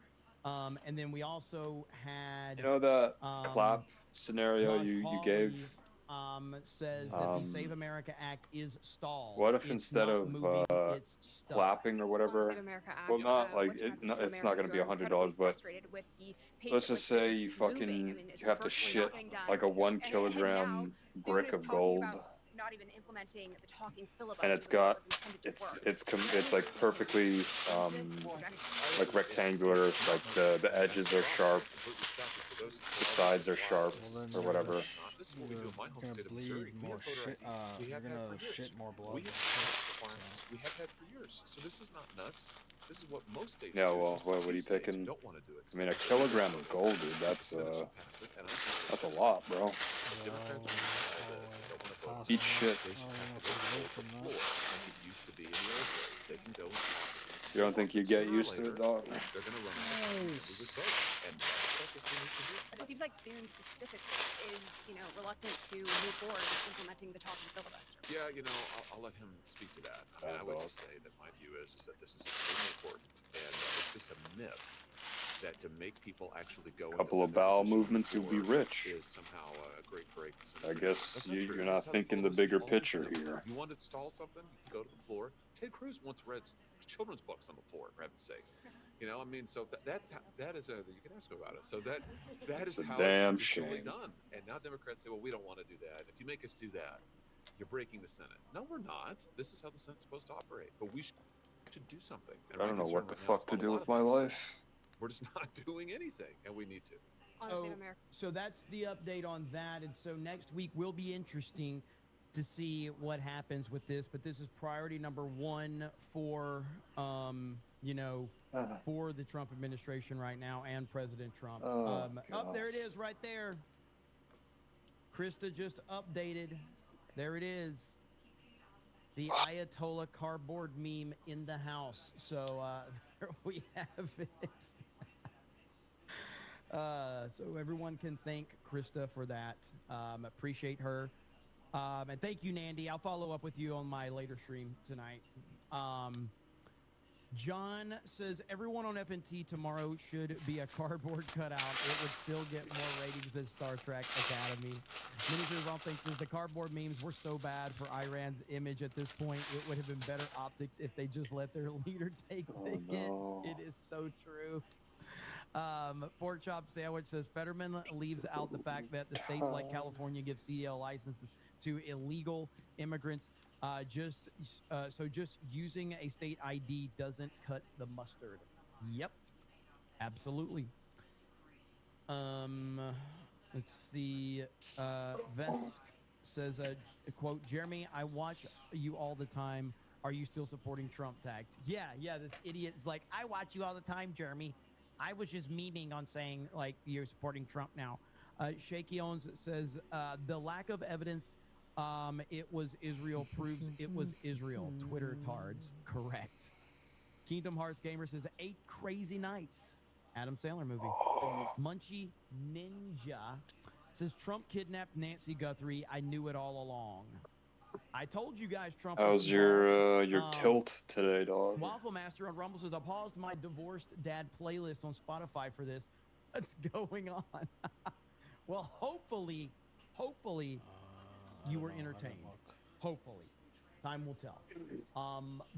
and then we also had You know that clap scenario Josh you gave? Hawley, says that the Save America Act is stalled. What if It's instead not of moving, it's stuck. clapping or whatever, Save America Act, well, not like what's your it's message not, to it's not going to be Americans who are $100, but frustrated with the pace let's at just which this say is you moving? fucking I mean, it's you have to virtually shit not getting done. like a 1 And kilogram now brick Thune of is talking gold, about not even implementing the talking filibuster and it's the way it got was intended to work. it's like perfectly like rectangular, like the edges are sharp, the sides are sharp, or whatever. This is what we do in my home state of Missouri. We have voter ID. We have had for years. shit more blood. We have requirements. We have had for years. So this is not nuts. This is what most states Yeah, do. well, It's just what are you states picking? don't want to do it. I mean, a kilogram of gold, dude. That's a lot, bro. Democrats want to decide this. They don't want to vote. Eat shit. They should have to vote for the floor like it used to be in the old days. They can go and You don't think you get used to it, dog? they're going to run and we would vote. And that's what we need to do. But it seems like Thune specifically is, reluctant to move forward with implementing the talking filibuster. Yeah, I'll let him speak to that. I mean, I would just say that my view is that this is extremely important, and it's just a myth that to make people actually go. Couple of bowel movements, you'll be rich. Is somehow a great break. I guess That's not true. you're not This is how the thinking the filibuster bigger always picture been. here. You want to install something, you can go to the floor. Ted Cruz once read children's books on the floor, for heaven's sake. I mean, so that's how, that is you can ask him about it. So that It's is a how damn it's traditionally shame. done. And now Democrats say, well, we don't want to do that. If you make us do that, you're breaking the Senate. No, we're not. This is how the Senate's supposed to operate. But we should do something. And I my don't know concern what the right now is fuck to on a do lot with of my things. life. We're just not doing anything, and we need to. So that's the update on that. And so next week will be interesting to see what happens with this. But this is priority number one for, for the Trump administration right now and President Trump. Oh, There it is right there. Krista just updated. There it is. The Ayatollah cardboard meme in the house. So there we have it. So everyone can thank Krista for that. Appreciate her. And thank you, Nandy. I'll follow up with you on my later stream tonight. John says everyone on FNT tomorrow should be a cardboard cutout. It would still get more ratings than Star Trek Academy. Miniature Rumping says the cardboard memes were so bad for Iran's image at this point. It would have been better optics if they just let their leader take the hit. It is so true. Pork Chop Sandwich says Fetterman leaves out the fact that the states like California give CDL licenses to illegal immigrants. Just using a state ID doesn't cut the mustard. Yep, absolutely. Let's see. Vesk says, quote, Jeremy, I watch you all the time. Are you still supporting Trump tax? Yeah, this idiot's like, I watch you all the time, Jeremy. I was just memeing on saying, like, you're supporting Trump now. Shaky Owens says, the lack of evidence it was Israel proves it was Israel. Twitter tards. Correct. Kingdom Hearts Gamer says 8 Crazy Nights. Adam Sandler movie. Munchie Ninja says Trump kidnapped Nancy Guthrie. I knew it all along. I told you guys Trump How's was your tilt today, dog? Waffle Master on Rumble says I paused my divorced dad playlist on Spotify for this. What's going on? Well, hopefully you were entertained. Hopefully. Time will tell.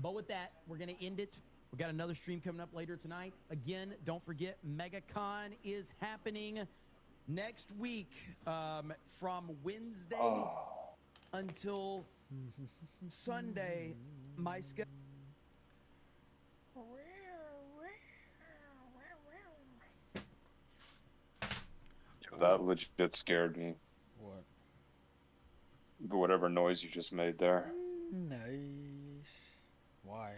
But with that, we're going to end it. We got another stream coming up later tonight. Again, don't forget, MegaCon is happening next week from Wednesday until Sunday. My schedule. That legit scared me. What? Whatever noise you just made there. Nice. Why?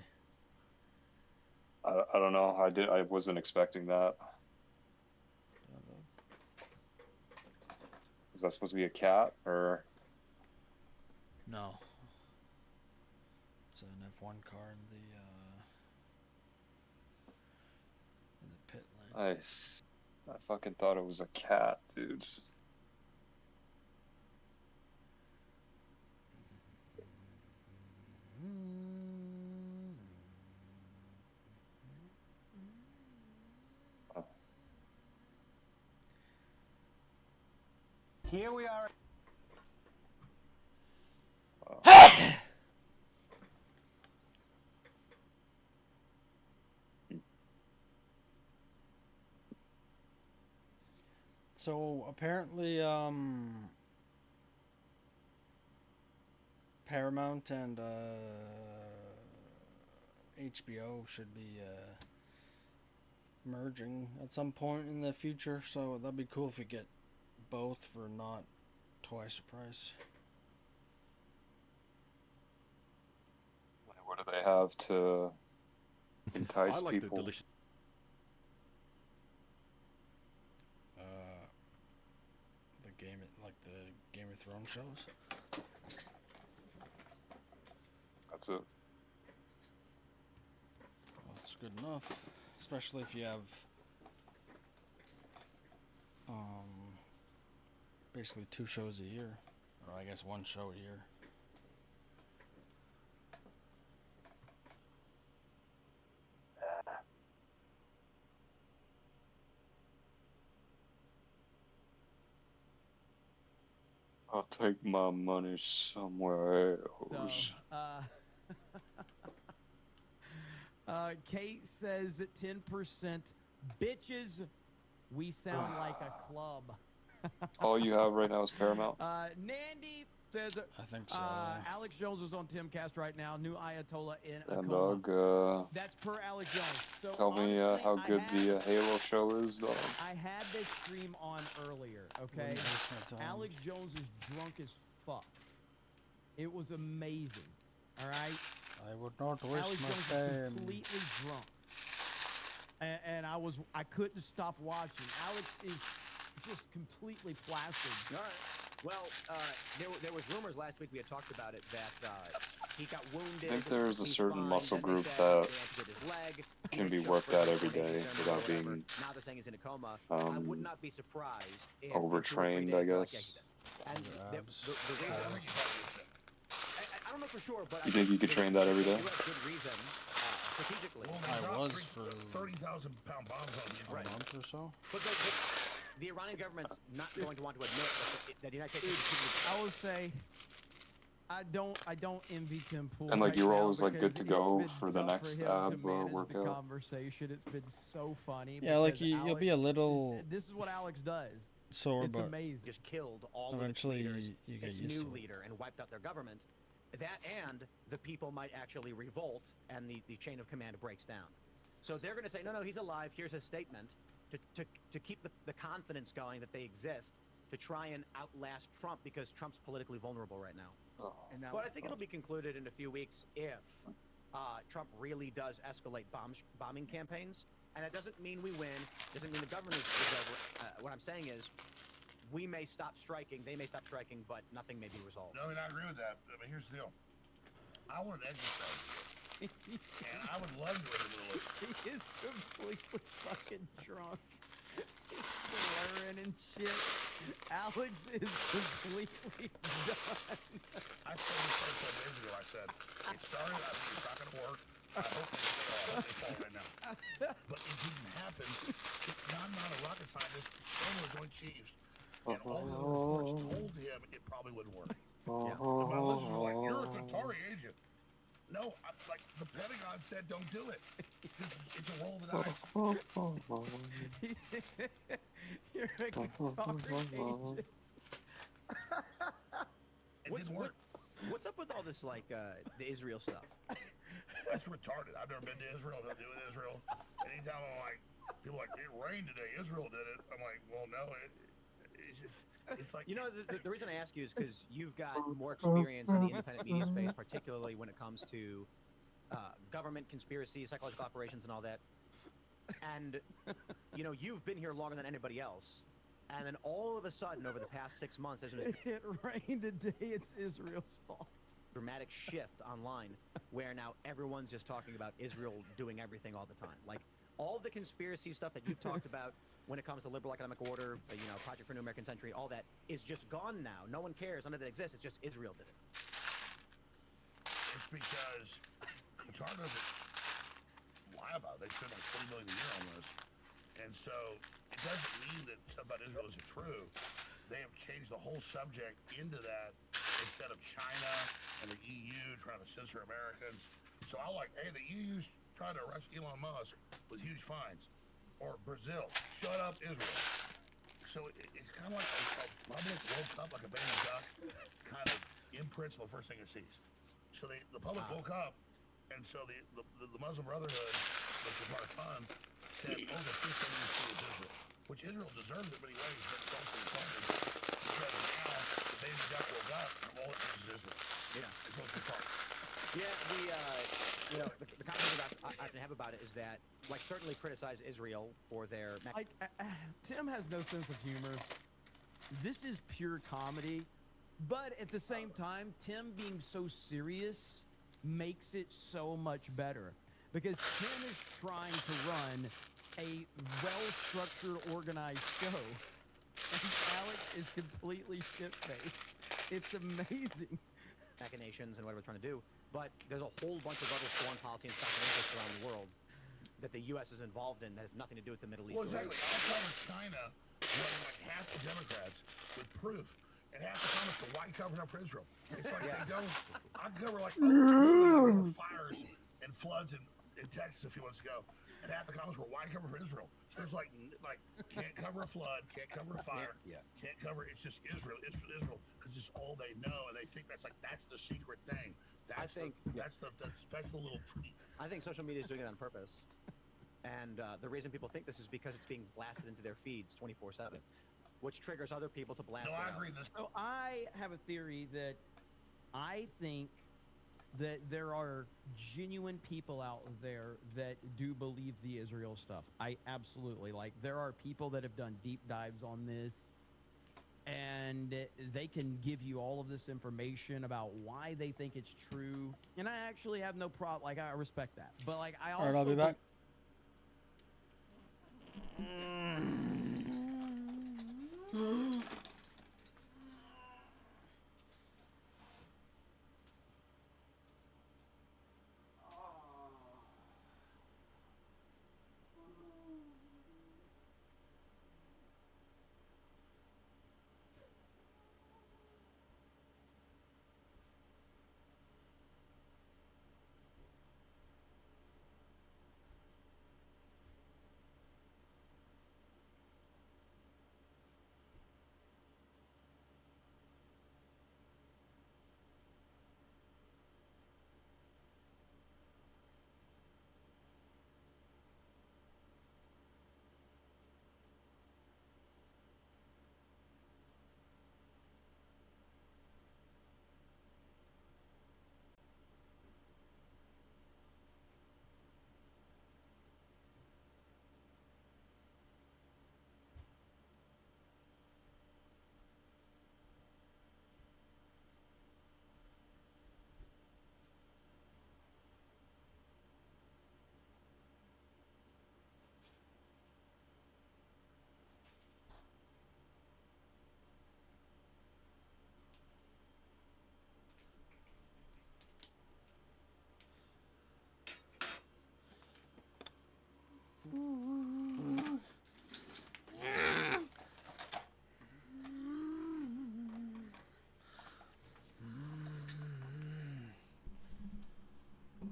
I don't know. I wasn't expecting that. Is that supposed to be a cat or? No. It's an F1 car in the pit lane. Nice. I fucking thought it was a cat, dude. Here we are. So apparently, Paramount and HBO should be merging at some point in the future. So that'd be cool if we get both for not twice the price. What do they have to entice I like people? the delicious. The Game of Thrones shows. That's it. Well, it's good enough, especially if you have basically 2 shows a year, or I guess 1 show a year. I'll take my money somewhere else. Kate says 10%. Bitches, we sound like a club. All you have right now is Paramount? Nandy says, I think so. Alex Jones is on Timcast right now. New Ayatollah in a And coma. dog, That's per Alex Jones. So tell me how good the Halo show is, dog. I had this stream on earlier, okay? Alex Jones is drunk as fuck. It was amazing, all right? I would not waste Alex my Jones time. was completely drunk. And I couldn't stop watching. Alex is just completely plastered. All right. Well, there was rumors last week, we had talked about it, that he got wounded. I think there's a he's certain fine, muscle then they group said that they amputated his leg. He can had be choked worked for out about every 48 day seconds or without whatever. being Now they're saying he's in a coma. I would not be surprised if in 2 or 3 overtrained, days I they're like, guess. yeah, and labs. The reason, I don't know for sure, but You think you could train that every day? you have good reason strategically. I was for 30,000-pound bombs on the a month or so. But the Iranian government's not going to want to admit that the United States. I would say I don't envy Tim Pool. And like right you were now always like good to because go it's been for the tough next him to ab manage the workout. conversation. It's been so funny. Yeah, like because you'll be a Alex- little This is what Alex does. sore, It's but amazing. Just killed all eventually of its leaders, you get its used new to it. leader, and wiped out their government. That and the people might actually revolt, and the chain of command breaks down. So they're going to say, no, he's alive. Here's his statement to keep the confidence going that they exist, to try and outlast Trump because Trump's politically vulnerable right now. But I think it'll be concluded in a few weeks if Trump really does escalate bombing campaigns. And that doesn't mean we win, doesn't mean the government is over. What I'm saying is we may stop striking, they may stop striking, but nothing may be resolved. No, I mean, I agree with that. I mean, here's the deal. I want an exit strategy. And I would love to do it. He is completely fucking drunk. He's slurring and shit. Alex is completely done. I said this 10 days ago. I said, it started, I think it's not going to work. I hope it's all right now. But it didn't happen. I'm not a rocket scientist. Some of the Joint Chiefs and all the reports told him it probably wouldn't work. Yeah. And my listeners were like, you're a Qatari agent. No, like the Pentagon said, don't do it. It's a roll of the dice. You're a Qatari agent. What's up with all this, like, the Israel stuff? That's retarded. I've never been to Israel. Nothing to do with Israel. Anytime I'm like, people are like, it rained today. Israel did it. I'm like, well, no, it's just, it's like. You know, the reason I ask you is because you've got more experience in the independent media space, particularly when it comes to government conspiracy, psychological operations, and all that. And, you know, you've been here longer than anybody else. And then all of a sudden, over the past 6 months, there's been It rained today. It's Israel's fault. Dramatic shift online where now everyone's just talking about Israel doing everything all the time. Like all the conspiracy stuff that you've talked about when it comes to liberal economic order, you know, Project for a New American Century, all that is just gone now. No one cares. None of it exists. It's just Israel did it. It's because Qatar doesn't lie about it. They spend like $20 million a year on this. And so it doesn't mean that stuff about Israel isn't true. They have changed the whole subject into that instead of China and the EU trying to censor Americans. So I like, hey, the EU's trying to arrest Elon Musk with huge fines. Or Brazil, shut up Israel. So it's kind of like a public woke up, like a baby duck, kind of in principle, first thing it sees. So the public woke up, and so the Muslim Brotherhood, the Qatar funds, said, oh, the first thing we see is Israel. Which Israel deserves in many ways, but it's also funded because now the baby duck woke up and all it is Israel. Yeah. It's both Qatar. Yeah, you know, the conversation I often have about it is that, like, certainly criticize Israel for their... Like, Tim has no sense of humor. This is pure comedy, but at the same time, Tim being so serious makes it so much better because Tim is trying to run a well-structured, organized show, and Alex is completely shit-faced. It's amazing. Machinations and whatever we're trying to do, but there's a whole bunch of other foreign policy and special interests around the world that the U.S. is involved in that has nothing to do with the Middle East. Well, exactly. I'll cover China running like half the Democrats with proof, and half the comments are why covering up for Israel. It's like they don't. I cover like fires and floods in Texas a few months ago, and half the comments were why cover for Israel. So there's like can't cover a flood, can't cover a fire, can't cover. It's just Israel, Israel, because it's all they know, and they think that's the secret thing. That's the special little treat. I think social media is doing it on purpose. And the reason people think this is because it's being blasted into their feeds 24/7, which triggers other people to blast it out. I agree. So I have a theory that I think that there are genuine people out there that do believe the Israel stuff. I absolutely, like, there are people that have done deep dives on this, and they can give you all of this information about why they think it's true. And I actually have no problem. Like, I respect that. But, like, I also... All right, I'll be back.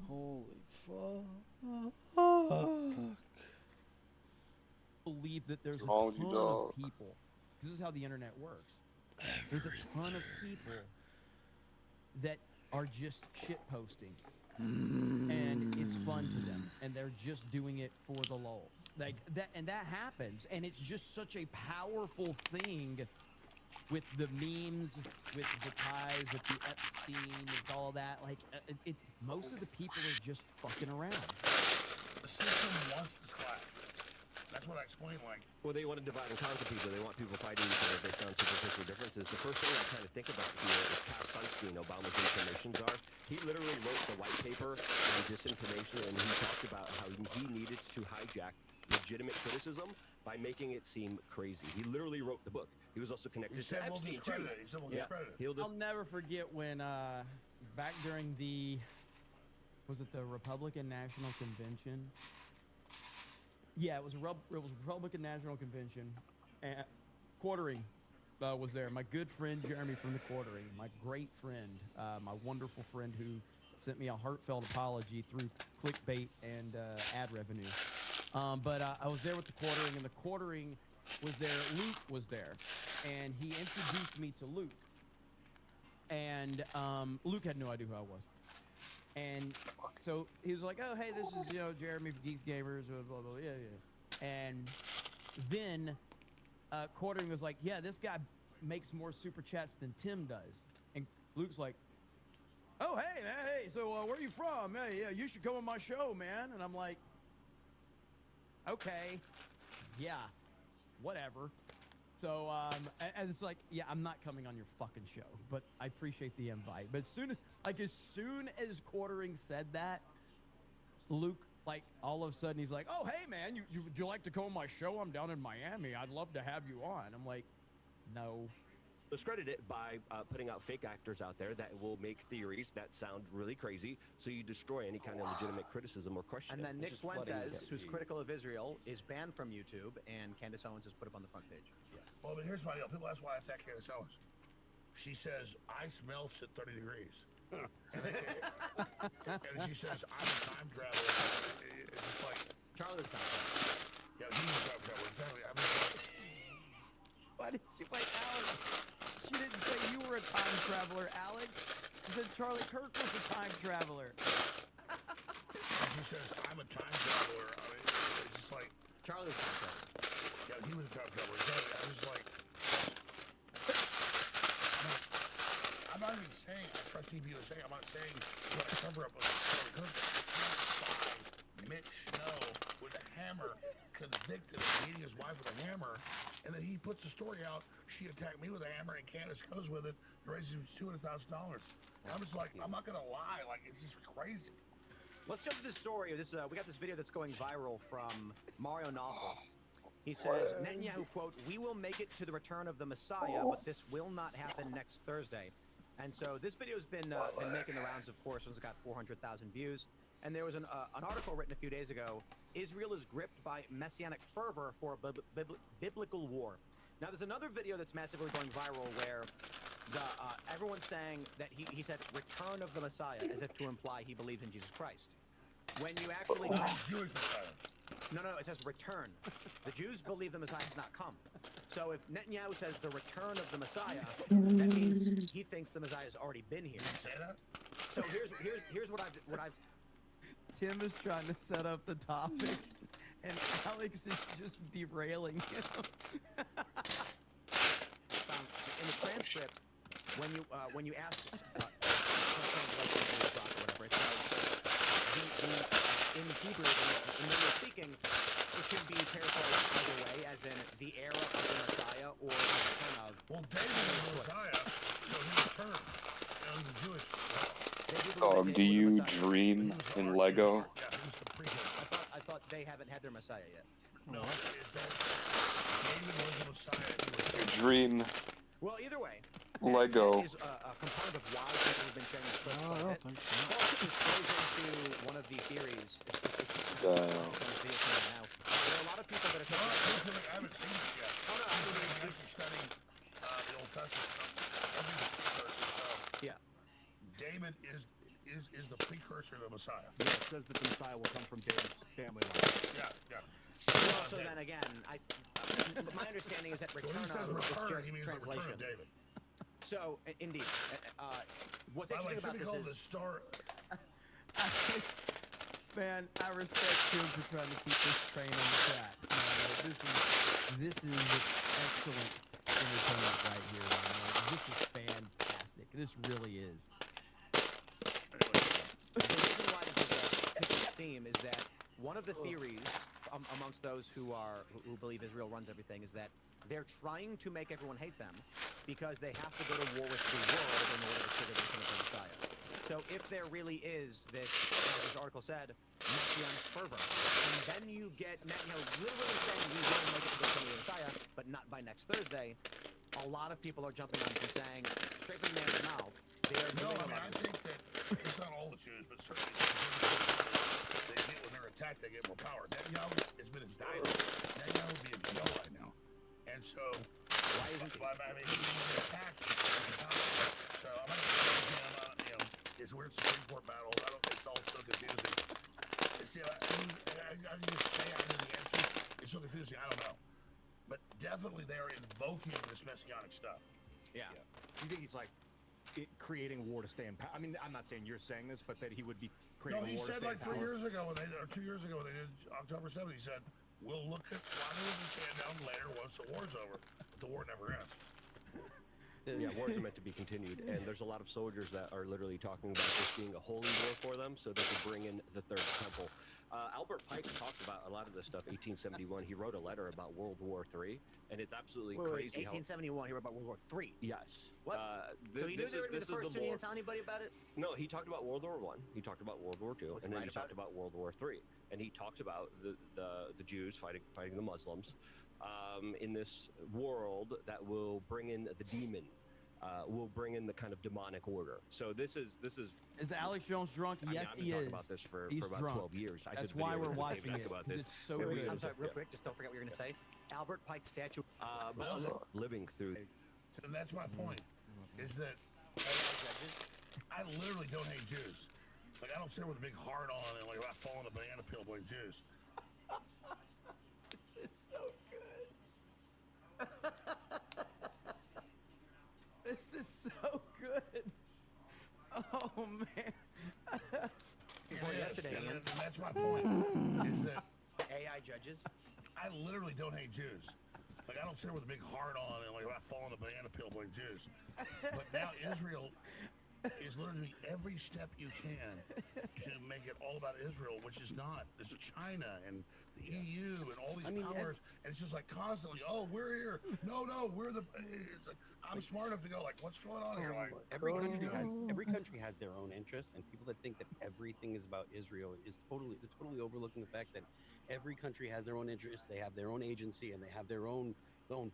Holy fuck. Believe that there's a Wrong, you ton dog. of people. This is how the internet works. There's a ton of people that are just shit posting. And it's fun to them, and they're just doing it for the lulz. Like that, and that happens, and it's just such a powerful thing with the memes, with the ties, with the Epstein, with all that. Like, most of the people are just fucking around. The system wants to clash. That's what I explained. Like, well, they want to divide and conquer people. They want people fighting each other based on superficial differences. The first thing I kind of think about here is Cass Sunstein, Obama's information czar. He literally wrote the white paper on disinformation, and he talked about how he needed to hijack legitimate criticism by making it seem crazy. He literally wrote the book. He was also connected to Epstein, too. He said we'll discredit it. I'll never forget when, back during the, was it the Republican National Convention? Yeah, it was Republican National Convention, and Quartering was there. My good friend Jeremy from the Quartering, my great friend, my wonderful friend who sent me a heartfelt apology through clickbait and ad revenue. But I was there with the Quartering, and the Quartering was there. Luke was there, and he introduced me to Luke. And Luke had no idea who I was. And so he was like, "Oh, hey, this is Jeremy from Geeks Gamers, blah blah blah, yeah." And then Quartering was like, "Yeah, this guy makes more super chats than Tim does." And Luke's like, "Oh, hey man, hey, so where are you from? Hey, yeah, you should come on my show, man." And I'm like, "Okay, yeah, whatever." So and it's like, yeah, I'm not coming on your fucking show, but I appreciate the invite. But as soon as Quartering said that, Luke, like, all of a sudden he's like, "Oh, hey man, would you like to come on my show? I'm down in Miami. I'd love to have you on." I'm like, no. Discredit it by putting out fake actors out there that will make theories that sound really crazy, so you destroy any kind of legitimate criticism or question. And then Nick Fuentes, who's critical of Israel, is banned from YouTube, and Candace Owens is put up on the front page. Yeah. Well, but here's my deal. People ask why I attack Candace Owens. She says, ice melts at 30 degrees. and she says, I'm a time traveler. It's just like... Charlie's time traveler. Yeah, he's a time traveler. Exactly. I mean, why did she, like, Alex? She didn't say you were a time traveler, Alex. She said Charlie Kirk was a time traveler. She says, I'm a time traveler. I mean, it's just like... Charlie's time traveler. Yeah, he was a time traveler. Exactly. I was like... I'm not even saying I trust TBUSA. I'm not saying what I cover up with Charlie Kirk. Mitch Snow with a hammer convicted of beating his wife with a hammer, and then he puts the story out. She attacked me with a hammer, and Candace goes with it and raises him $200,000. And I'm just like, I'm not gonna lie, like, it's just crazy. Let's jump to this story. We got this video that's going viral from Mario Nawful. He says, Netanyahu, quote, "We will make it to the return of the Messiah, but this will not happen next Thursday." And so this video has been making the rounds, of course. It's got 400,000 views. And there was an article written a few days ago. Israel is gripped by messianic fervor for a biblical war. Now, there's another video that's massively going viral where everyone's saying that he said return of the Messiah, as if to imply he believes in Jesus Christ. When you actually... Jewish Messiah. No, it says return. The Jews believe the Messiah has not come. So if Netanyahu says the return of the Messiah, that means he thinks the Messiah has already been here. Say that? So here's what I've Tim is trying to set up the topic, and Alex is just derailing him. In the transcript, when you ask in Hebrew, in English speaking, it can be paraphrased either way, as in the era of the Messiah or the return of. Well, David is the Messiah, so he returned. And the Jewish. Do you dream in Lego? I thought they haven't had their Messiah yet. No, David was the Messiah. Dream. Well, either way. Lego. Is a component of why people have been sharing this clip. I don't think so. Well, it goes into one of the theories. people that are No, taking. I haven't seen it yet. Oh no, I mean, I'm actually studying the Old Testament. Yeah. David is the precursor to the Messiah. Yeah, it says that the Messiah will come from David's family line. Yeah. Well, so then again, my understanding is that When he says return return, is he just means the return translation. of David. So, indeed, what's By the way, interesting about should be called this the star. Man, I respect him for trying to keep this train on the tracks. This is excellent entertainment right here. Man. This is fantastic. This really is. The reason why this is picking steam is that one of the theories amongst those who believe Israel runs everything is that they're trying to make everyone hate them because they have to go to war with the world in order to trigger the return of the Messiah. So if there really is this, as this article said, messianic fervor, and then you get Netanyahu literally saying we will make it to the return of the Messiah, but not by next Thursday, a lot of people are jumping on and saying, straight from the man's mouth, they are doing I think that it's not all the Jews, but certainly they get when they're attacked, they get more power. Netanyahu has been indicted. Netanyahu would be in jail right now, and so why isn't he? I mean, he's being attacked. So I'm not going to him. It's weird Supreme Court battles. I don't. It's all so confusing. See, I can just say I know the answer. It's so confusing. I don't know, but definitely they are invoking this messianic stuff. Yeah. You think he's like creating war to stay in power? I mean, I'm not saying you're saying this, but that he would be creating No, he war said to stay like in power. 3 years ago, or 2 years ago, when they did October 7th, he said, we'll look at why we can stand down later once the war's over. But the war never ends. Yeah, wars are meant to be continued, and there's a lot of soldiers that are literally talking about this being a holy war for them so they could bring in the third temple. Albert Pike talked about a lot of this stuff. 1871, he wrote a letter about World War III, and it's absolutely crazy. 1871, he wrote about World War III. Yes. What? So he knew they were going to be the first, and he didn't tell anybody about it? No, he talked about World War I, he talked about World War II, Was and he then he right talked about World War III. And he talked about the Jews fighting the Muslims in this world that will bring in the demon. Will bring in the kind of demonic order. So this is. Is Alex Jones drunk? I mean, Yes, I've been he talking is. about this for He's about drunk. 12 years. I That's did why video we're with watching Dave it. about this. It's so Wait, good. I'm sorry, real quick, just don't forget what you're going to say. Albert Pike statue. Living through. And that's my point, is that I literally don't hate Jews. Like, I don't sit with a big heart on and like I fall on a banana peel like Jews. This is so good. This is so good. Oh man. Yesterday, and that's my point, is that AI judges. I literally don't hate Jews. Like, I don't sit with a big heart on and like I fall on a banana peel like Jews. But now Israel is literally every step you can to make it all about Israel, which is not. There's China and the EU and all these powers, and it's just like constantly, oh, we're here. No, we're the. It's like I'm smart enough to go like, what's going on here? Like every country has their own interests, and people that think that everything is about Israel is totally overlooking the fact that every country has their own interests. They have their own agency, and they have their own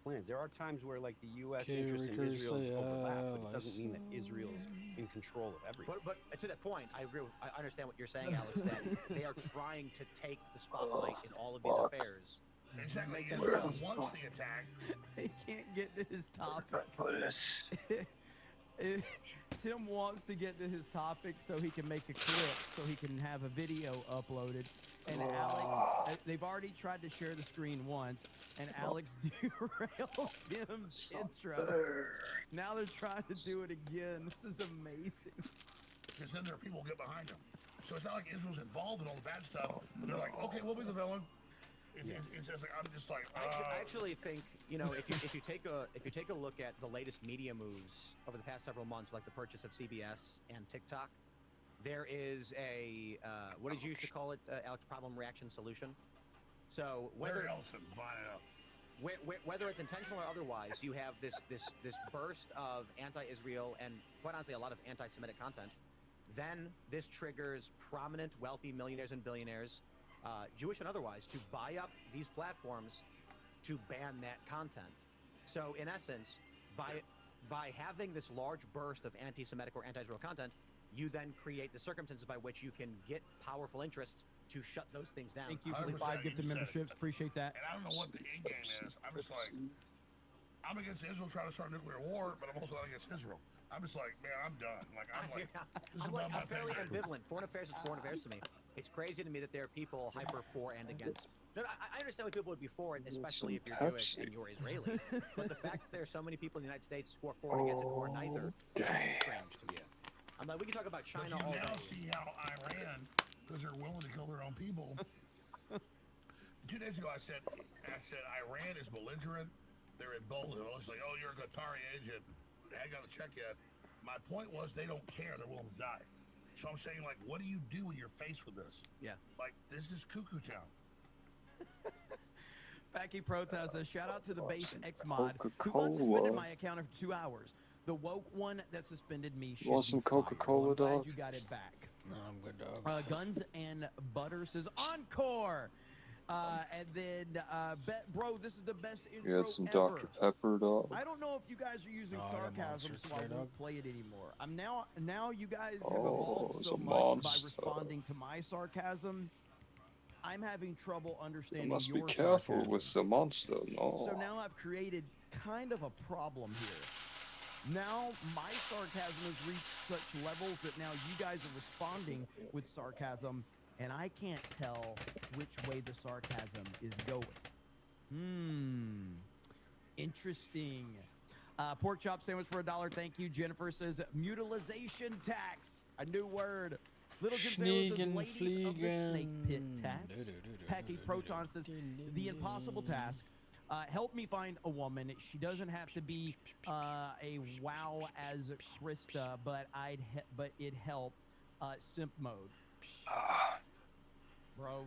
plans. There are times where like the U.S. interest in Israel is overlap, but it doesn't mean that Israel's in control of everything. But to that point, I agree. I understand what you're saying, Alex. That they are trying to take the spotlight in all of these affairs. Exactly. Israel wants the attack. He can't get to his topic. Tim wants to get to his topic so he can make a clip, so he can have a video uploaded. And Alex, they've already tried to share the screen once, and Alex derailed Tim's intro. Now they're trying to do it again. This is amazing. Because then there are people who get behind them. So it's not like Israel's involved in all the bad stuff. But they're like, okay, we'll be the villain. It's just like I'm just like. I actually think, you know, if you take a look at the latest media moves over the past several months, like the purchase of CBS and TikTok, there is a what did you used to call it, Alex? Problem, reaction, solution. So whether it's intentional or otherwise, you have this burst of anti-Israel and quite honestly a lot of anti-Semitic content. Then this triggers prominent, wealthy millionaires and billionaires, Jewish and otherwise, to buy up these platforms to ban that content. So in essence, by by having this large burst of anti-Semitic or anti-Israel content, you then create the circumstances by which you can get powerful interests to shut those things down. Thank you for the 5 gifted memberships. Appreciate that. And I don't know what the end game is. I'm just like, I'm against Israel trying to start a nuclear war, but I'm also not against Israel. I'm just like, man, I'm done. Like, I'm like, this is about my I'm fairly family. ambivalent. Foreign affairs is foreign affairs to me. It's crazy to me that there are people hyper for and against. No, I understand why people would be for it, especially if you're Jewish and you're Israeli. But the fact that there are so many people in the United States who are for and against it, who are neither, is strange to me. I'm like, we can talk about China all But you now day. see how Iran, because they're willing to kill their own people. 2 days ago, I said Iran is belligerent. They're emboldened. I was like, oh, you're a Qatari agent. I got the check yet. My point was they don't care. They're willing to die. So I'm saying, like, what do you do when you're faced with this? Yeah. Like, this is cuckoo town. Packy Protest says, shout out to the base X mod who Coca-Cola. unsuspended my account for 2 hours. The woke one that suspended me should Want some be fired. Coca-Cola, Well, I'm glad dog? you got it back. No, I'm good, dog. Guns and Butter says, encore! And then, bro, this is the best intro You got some ever. Dr. Pepper, dog? I don't know if you guys are using Oh, I got sarcasm, monsters so I today, won't dog. play it anymore. Now you guys have Oh, evolved it's so a much by monster. responding to my sarcasm. I'm having trouble You understanding must be your careful sarcasm. with the monster, no. So now I've created kind of a problem here. Now my sarcasm has reached such levels that now you guys are responding with sarcasm, and I can't tell which way the sarcasm is going. Interesting. Pork chop sandwich for $1. Thank you. Jennifer says mutilization tax. A new word. Little Jim Taylor says ladies of the snake pit tax. Packy Proton says the impossible task. Help me find a woman. She doesn't have to be a wow as Krista, but it'd help. Simp mode. Bro.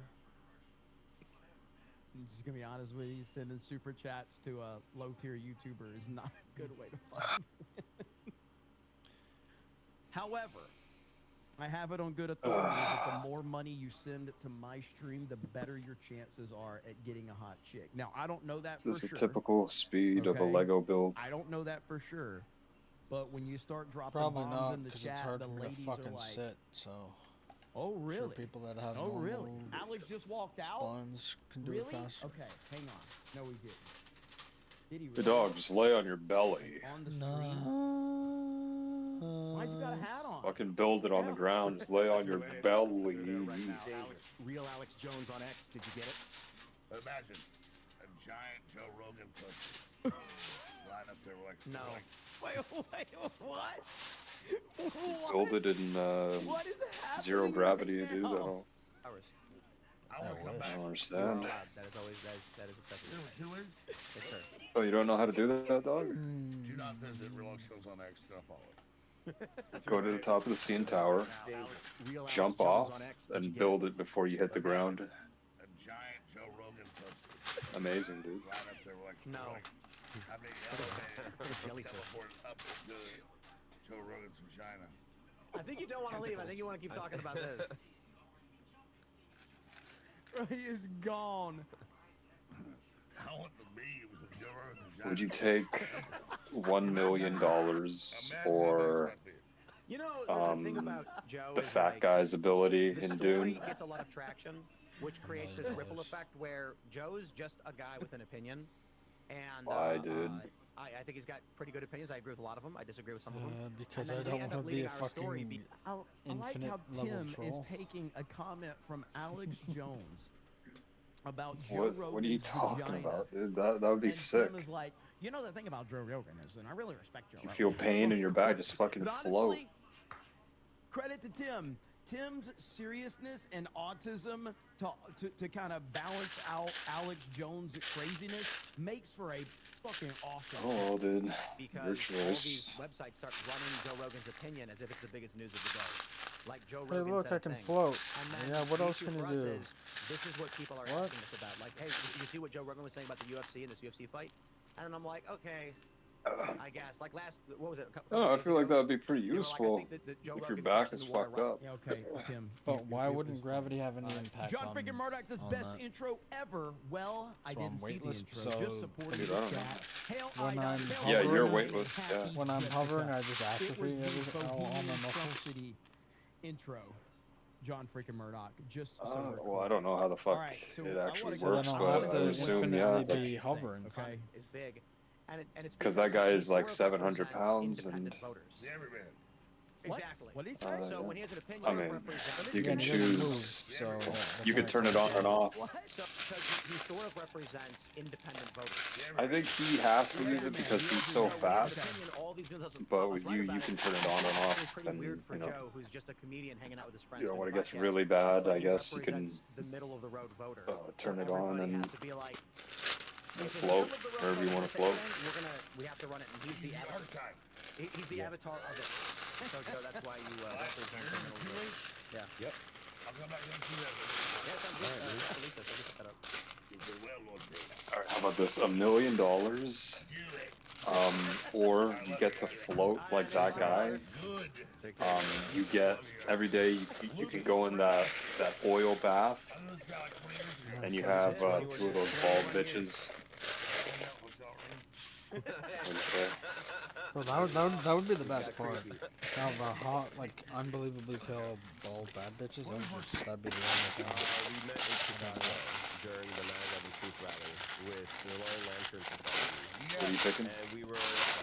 I'm just gonna be honest with you. Sending super chats to a low tier YouTuber is not a good way to find women. However, I have it on good authority that the more money you send to my stream, the better your chances are at getting a hot chick. Now, I don't know that This for is sure. the typical speed of a okay? Lego build. I don't know that for sure. But when you start dropping Probably bombs not, in the because chat, it's hard the for me to ladies fucking are like, sit, so... oh, I'm really? sure people that have oh, really? normal Alex just walked out? spawns can do really? it faster. Okay, hang on. No, he didn't. Did he The really? dog, just lay on your belly. On the stream? Why'd you got a hat on? Fucking build it on the ground. Just lay on your belly. Right now, real Alex Jones on X. Did you get it? Imagine a giant Joe Rogan pussy right up there like No. Wait, what? Build it in What is happening zero gravity, right dude. I now? don't, Hours. I want to come back. I don't You're understand. allowed. That is always that is acceptable. Yes, sir. Oh, you don't know how to do that, dog? Do not visit Real Shows on X. Do not follow it. Go to the top of the CN Tower, jump off, and build it before you hit the ground. A giant Joe Rogan pussy Amazing, dude. right up there like No. I mean, teleport up to Joe Rogan's vagina. I think you don't want to leave. I think you want to keep talking about this. He is gone. I want the memes of Joe Rogan's vagina. Would you take $1 million for You know, the thing about Joe the is, fat like, guy's ability the in story Dune? gets a lot of traction, which creates this ripple effect where Joe's just a guy with an opinion, and Why, dude? I think he's got pretty good opinions. I agree with a lot of them. I disagree with some of them. Because And I then we don't end want up to be leaving a our story fucking I like infinite how level Tim is troll. taking a comment from Alex Jones about Joe What Rogan's are you talking vagina. about, dude? That would be And sick. Tim is like, you know the thing about Joe Rogan is, and I really respect Joe You Rogan. feel pain in your back, just fucking But float. honestly, credit to Tim. Tim's seriousness and autism to kind of balance out Alex Jones' craziness makes for a fucking awesome. Oh, dude. Your Because all choice. these websites start running Joe Rogan's opinion as if it's the biggest news of the day. Like Joe Hey, Rogan look, said I a can thing. float. And then Yeah, what the else issue can for you us do? is, this is what people are What? asking us about. Like, hey, did you see what Joe Rogan was saying about the UFC and this UFC fight? And I'm like, okay, I guess. Like what was it? Oh, I feel like that would be pretty They were like, I useful think that Joe if your Rogan back crashed is in the water fucked up. Yeah, okay, Tim. But why wouldn't gravity have any impact John on freaking Murdoch says on best that? intro ever. Well, I So I'm didn't see the weightless, intro. so- Just supporting Dude, the I don't know. chat. Hail When Ida, I'm hail Yeah, hovering, you're Ida, weightless, happy yeah. When I'm Jessica. hovering, I just It atrophy was the all my Bohemian muscles. Trump City intro. John freaking Murdoch. Just so we're Well, I clear. don't know how the fuck All right, so it I actually wanna So then works, I'll but have I to assume, yeah. infinitely Like, be hovering. Okay. Is big, and it's because because that guy he is like sort of 700 represents pounds, and independent voters. The everyman. Exactly. What did he say? So when he has an opinion, I it mean, represents. you can Yeah, he doesn't move, choose. so You can turn it on and off. So because he sort of represents independent voters. I think he has to use it because he's so fat. But with you, you can turn it on and It's off, pretty and weird for you know, Joe, who's just a comedian hanging out with his friends. you know, doing when a it gets podcast. really bad, But I he guess you can represents the middle of the road voter. turn it So on everybody and has to be like, if the float middle of the road wherever you voter want to say float. anything, we have to run it, and he's the avatar. He's the avatar of it. So Joe, that's why you represent the middle of the road. Yeah. Yep. I'll come back next week. Yeah, sounds good. Lisa, so set that up. All right, how about this? $1 million, or you get to float like that guy. You get every day you can go in that oil bath, and you have 2 of those bald bitches. What do you say? Bro, that would be the best part. Now the hot, like unbelievably pale, bald bad bitches. That'd be the only thing. We met in Chicago during the 9/11 Truth Rally with the Long Lantern Society. What are you picking? And we were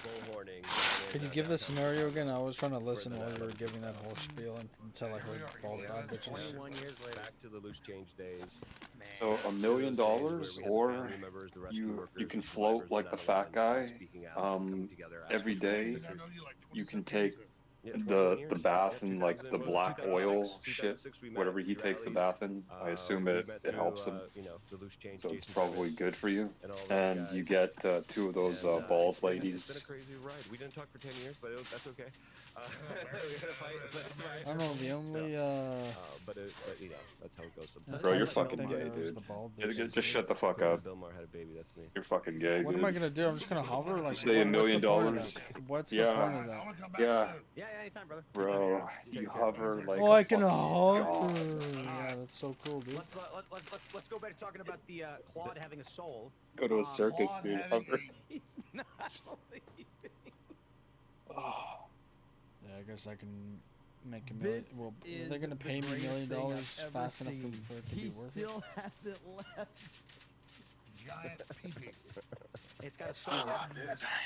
bullhorning. Can you give the scenario again? I was trying to listen while you were giving that whole spiel until I heard bald bad bitches. 21 years later, back to the loose change days. So $1 million, or you can float like the fat guy. Every day you can take the bath in like the black oil shit, whatever he takes the bath in. I assume it helps him, so it's probably good for you. And you get 2 of those bald It's been a ladies. crazy ride. We didn't talk for 10 years, but that's okay. We had a fight, but it's fine. I don't know, the only but you know, that's how it goes sometimes. Bro, you're fucking gay, dude. Just shut the fuck up. Bill Maher had a baby. That's me. You're fucking gay, what dude. am I gonna do? I'm just gonna hover? Like, Say $1 million. What's the Yeah. point of that? Yeah. Yeah, anytime, brother. Bro, you hover like Oh, a I can fucking hover. god. Yeah, that's so cool, dude. Let's go back to talking about the Claude having a soul. Go to a circus, dude. Hover. He's not leaving. Yeah, I guess I can make $1 million. Well, they're gonna pay me $1 million fast enough for it to be worth it. He still hasn't left. Giant pee-pee. It's got a soul.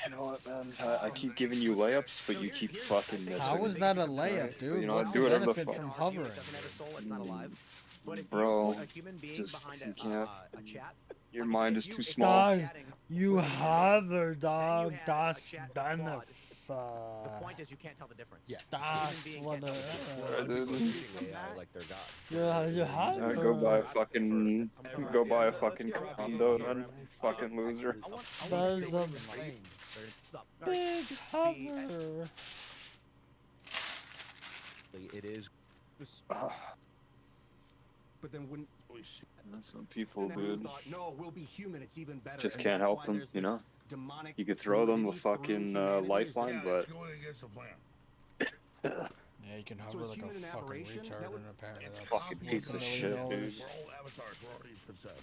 You know what, man? I keep giving you layups, but you keep fucking missing. How is that a layup, dude? You know, What's do the whatever the benefit fuck. from hovering? Doesn't have a soul. It's not alive. But if Bro, you put a human being just behind you can't. a chat, Your mind is too small. Dog, you hover, dog. Das benefit. the point is you can't tell the difference. Yeah. Das what like they're God. Yeah, go buy a fucking condo, then fucking loser. There's a big hover. It is. But then wouldn't Some people, dude, no, we'll be human. It's even better. just And can't that's help why them, there's you this know? demonic You could throw them a fluidity through fucking humanity. lifeline, but It's going against the plan. Yeah, you can hover is like human a an fucking aberration? retard, That would- and apparently that's fucking piece of shit, dude. We're all avatars. We're already possessed.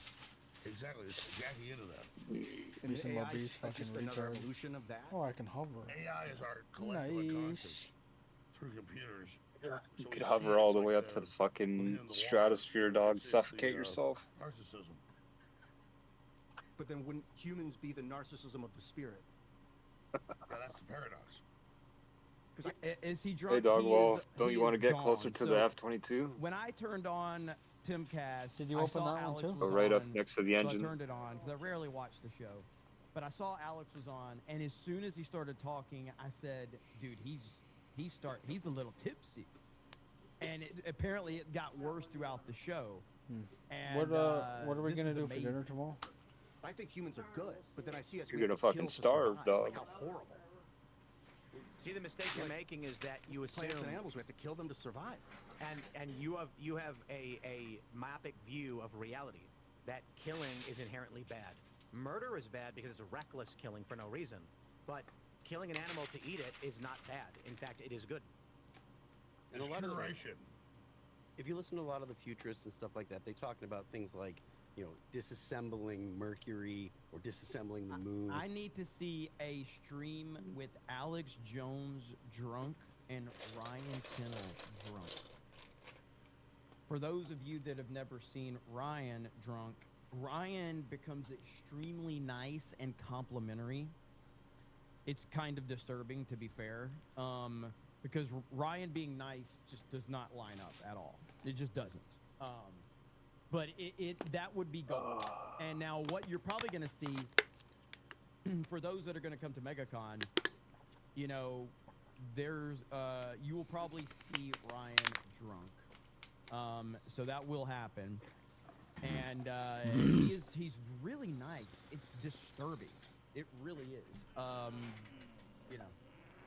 Exactly. It's jacking into that. Be some AI obese is fucking just another retard. evolution of that. Oh, I can hover. AI is our collective Nice. unconscious through computers. you could hover all the way up to the fucking stratosphere, dog. Suffocate yourself. Narcissism. But then wouldn't humans be the narcissism of the spirit? Yeah, that's the paradox. Is he drunk? Hey, dog. He Well, is- don't he you want to is get gone. closer to the So, F-22? When I turned on Timcast, Did you I open saw that one Alex too? was Go right up on, next to the so engine. I turned it on because I rarely watch the show. But I saw Alex was on, and as soon as he started talking, I said, "Dude, he's a little tipsy." And apparently it got worse throughout the show. And What are we this gonna is do for dinner amazing. tomorrow? I think humans are good, but then I see us. You're we gonna have to fucking kill to starve, survive. dog. Like how horrible. See, the mistake you're making is that you Plants assume and animals, we have to kill them to survive. and you have a myopic view of reality that killing is inherently bad. Murder is bad because it's a reckless killing for no reason. But killing an animal to eat it is not bad. In fact, it is good. And a lot of if you listen to a lot of the futurists and stuff like that, they're talking about things like, disassembling Mercury or disassembling the moon. I need to see a stream with Alex Jones drunk and Ryan Chennel drunk. For those of you that have never seen Ryan drunk, Ryan becomes extremely nice and complimentary. It's kind of disturbing, to be fair, because Ryan being nice just does not line up at all. It just doesn't. But that would be gold. And now what you're probably going to see, for those that are going to come to MegaCon, there's you will probably see Ryan drunk. So that will happen. And he's really nice. It's disturbing. It really is.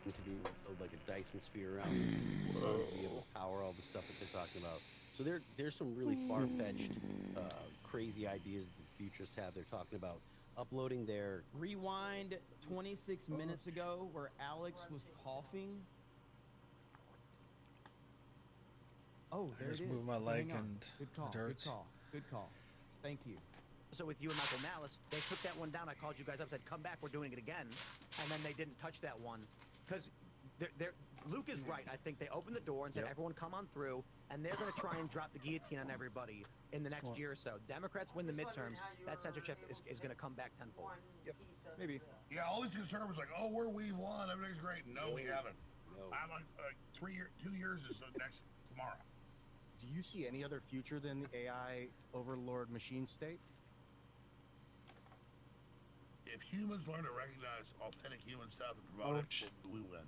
To be like a Dyson sphere around the sun to be able to power all the stuff that they're talking about. So there's some really far-fetched, crazy ideas that the futurists have. They're talking about uploading their... Rewind 26 minutes ago where Alex was coughing. Oh, there it is. I just moved my leg and good call, it hurts. Good call. Thank you. So with you and Michael Malice, they took that one down. I called you guys up, said, come back, we're doing it again. And then they didn't touch that one. Because Luke is right. I think they opened the door and said, everyone come on through, and they're going to try and drop the guillotine on everybody in the next year or so. Democrats win the midterms. That censorship is going to come back tenfold. Yep. Maybe. Yeah, all these conservatives are like, oh, we won. Everything's great. No, we haven't. No. I'm like, 2 years is the next tomorrow. Do you see any other future than the AI overlord machine state? If humans learn to recognize authentic human stuff and promote it, we win.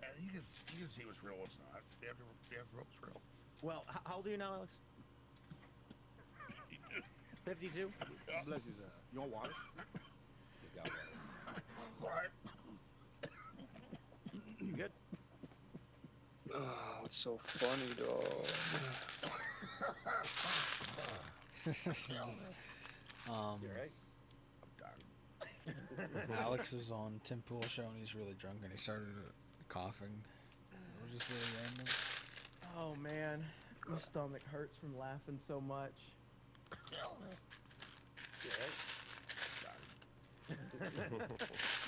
And you can see what's real, what's not. You have to know what's real. Well, how old are you now, Alex? 52? Bless you, sir. You want water? He's got water. You good? Oh, it's so funny, dog. You all right? Alex was on Tim Pool show and he's really drunk and he started coughing. It was just really random. Oh man, my stomach hurts from laughing so much.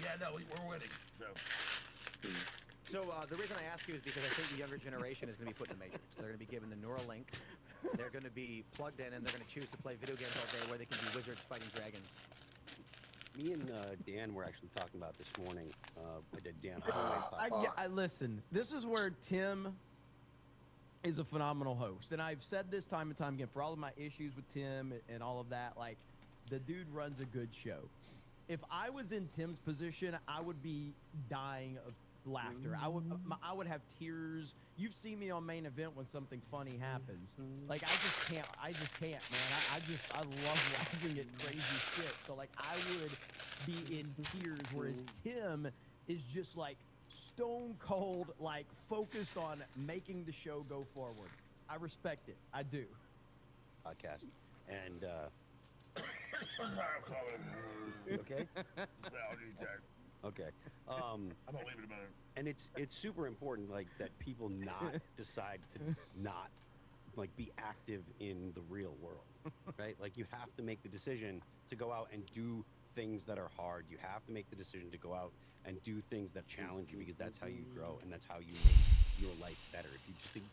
Yeah, no, we're winning. So the reason I ask you is because I think the younger generation is going to be put in the Matrix. They're going to be given the Neuralink. They're going to be plugged in, and they're going to choose to play video games all day where they can be wizards fighting dragons. Me and Dan were actually talking about this morning. I did Dan. I listen. This is where Tim is a phenomenal host, and I've said this time and time again. For all of my issues with Tim and all of that, like, the dude runs a good show. If I was in Tim's position, I would be dying of laughter. I would have tears. You've seen me on Main Event when something funny happens. Like, I just can't, man. I love laughing at crazy shit. So, like, I would be in tears, whereas Tim is just, like, stone cold, like, focused on making the show go forward. I respect it. I do. Podcast. And, okay? Okay. I'm gonna leave it a minute. And it's super important, like, that people not decide to not, like, be active in the real world, right? Like, you have to make the decision to go out and do things that are hard. You have to make the decision to go out and do things that challenge you, because that's how you grow and that's how you make your life better.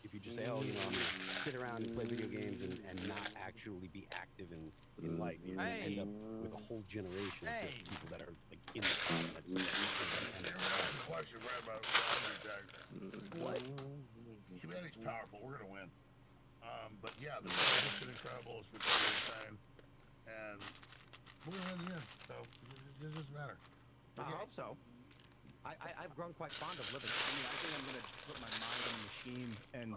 If you just say, oh, you know, I'm gonna sit around and play video games and not actually be active in life, you're gonna end up with a whole generation of just people that are, like, in the comments. Question right about what? Humanity's powerful. We're gonna win. But yeah, the it's been incredible. It's been really insane, and we're gonna win the end. So it doesn't matter. I hope so. I've grown quite fond of living. I mean, I think I'm going to put my mind in the machine and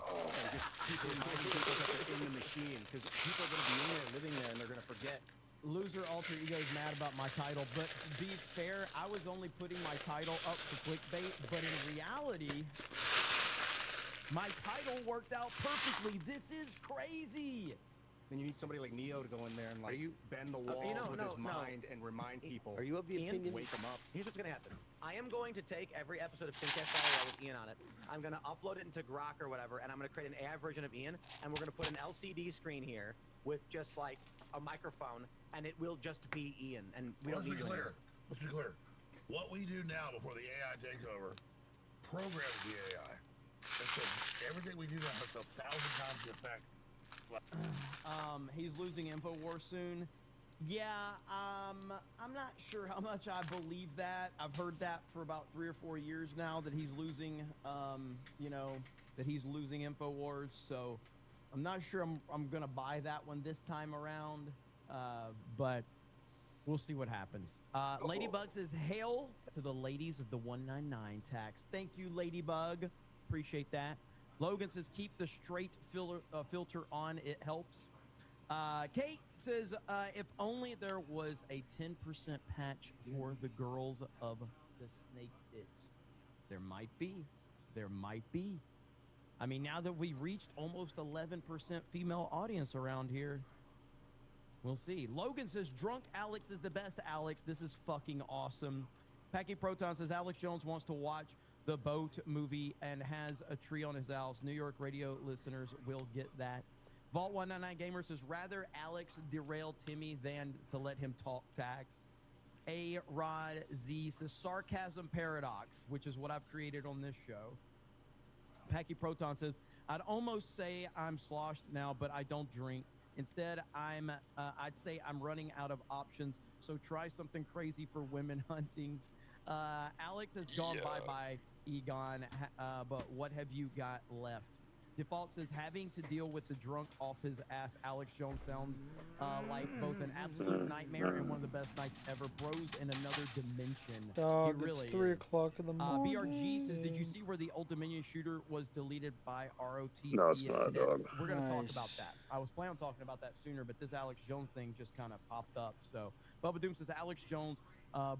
just keep reminding people that they're in the machine, because people are going to be in there, living there, and they're going to forget. Loser Alter Ego is mad about my title, but to be fair, I was only putting my title up for clickbait, but in reality, my title worked out perfectly. This is crazy. Then you need somebody like Neo to go in there and like bend the walls with his mind and remind people. Are you of the opinion? Wake them up. Here's what's gonna happen. I am going to take every episode of Thinkcast IRL with Ian on it. I'm gonna upload it into Grok or whatever, and I'm gonna create an AI version of Ian, and we're gonna put an LCD screen here with just like a microphone, and it will just be Ian, and we don't need you anymore. Let's be clear. What we do now before the AI takes over, programs the AI. And so everything we do now has 1,000 times the effect. He's losing InfoWars soon. Yeah, I'm not sure how much I believe that. I've heard that for about 3 or 4 years now that he's losing, that he's losing InfoWars. So I'm not sure I'm gonna buy that one this time around, but we'll see what happens. Ladybug says, "Hail to the ladies of the 199 tax." Thank you, Ladybug. Appreciate that. Logan says, "Keep the straight filter on. It helps." Kate says, "If only there was a 10% patch for the girls of the Snake Pit." There might be. There might be. I mean, now that we've reached almost 11% female audience around here, we'll see. Logan says, "Drunk Alex is the best Alex. This is fucking awesome." Packing Proton says, "Alex Jones wants to watch the Boat movie and has a tree on his house. New York radio listeners will get that." Vault 199 Gamer says, "Rather Alex derail Timmy than to let him talk tax." A Rod Z says, "Sarcasm paradox," which is what I've created on this show. Packy Proton says, "I'd almost say I'm sloshed now, but I don't drink. Instead, I'd say I'm running out of options. So try something crazy for women hunting." Alex has gone bye-bye, Egon, but what have you got left? Default says, "Having to deal with the drunk off his ass Alex Jones sounds like both an absolute nightmare and one of the best nights ever. Bros in another dimension." Dog, he really it's 3 is. o'clock in the morning. BRG says, "Did you see where the Old Dominion shooter was deleted by ROTC?" No, it's not, dog. We're going to talk about that. I was planning on talking about that sooner, but this Alex Jones thing just kind of popped up. So Bubba Doom says, "Alex Jones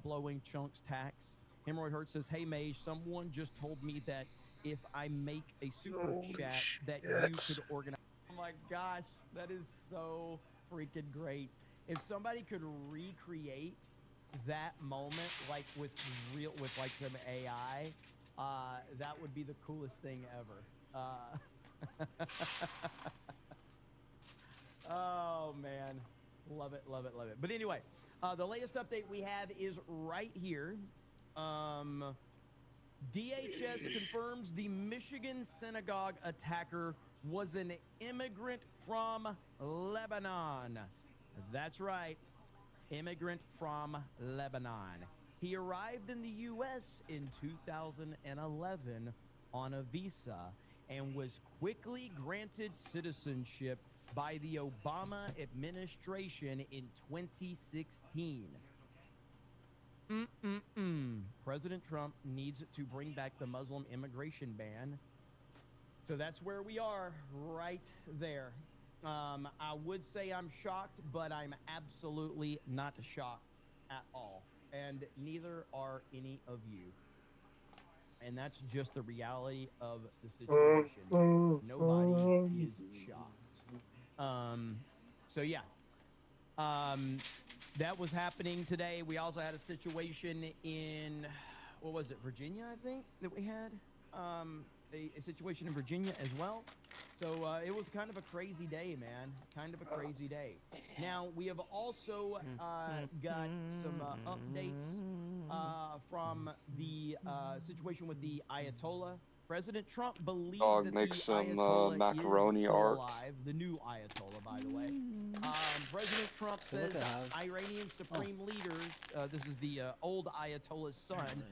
blowing chunks tax." Hemorrhoid Hurt says, "Hey, Mage, someone just told me that if I make a super chat that you could organize." Oh my gosh, that is so freaking great. If somebody could recreate that moment, like with like some AI, that would be the coolest thing ever. Oh man, love it, love it, love it. But anyway, the latest update we have is right here. DHS confirms the Michigan synagogue attacker was an immigrant from Lebanon. That's right, immigrant from Lebanon. He arrived in the U.S. in 2011 on a visa and was quickly granted citizenship by the Obama administration in 2016. President Trump needs to bring back the Muslim immigration ban. So that's where we are right there. I would say I'm shocked, but I'm absolutely not shocked at all. And neither are any of you. And that's just the reality of the situation. Nobody is shocked. So yeah. That was happening today. We also had a situation in, what was it, Virginia, I think, that we had? A situation in Virginia as well. So it was kind of a crazy day, man. Kind of a crazy day. Now, we have also got some updates from the situation with the Ayatollah. President Trump believes that make the some Ayatollah macaroni is still art. alive. The new Ayatollah, by the way. President Trump says Iranian supreme leader, this is the old Ayatollah's son,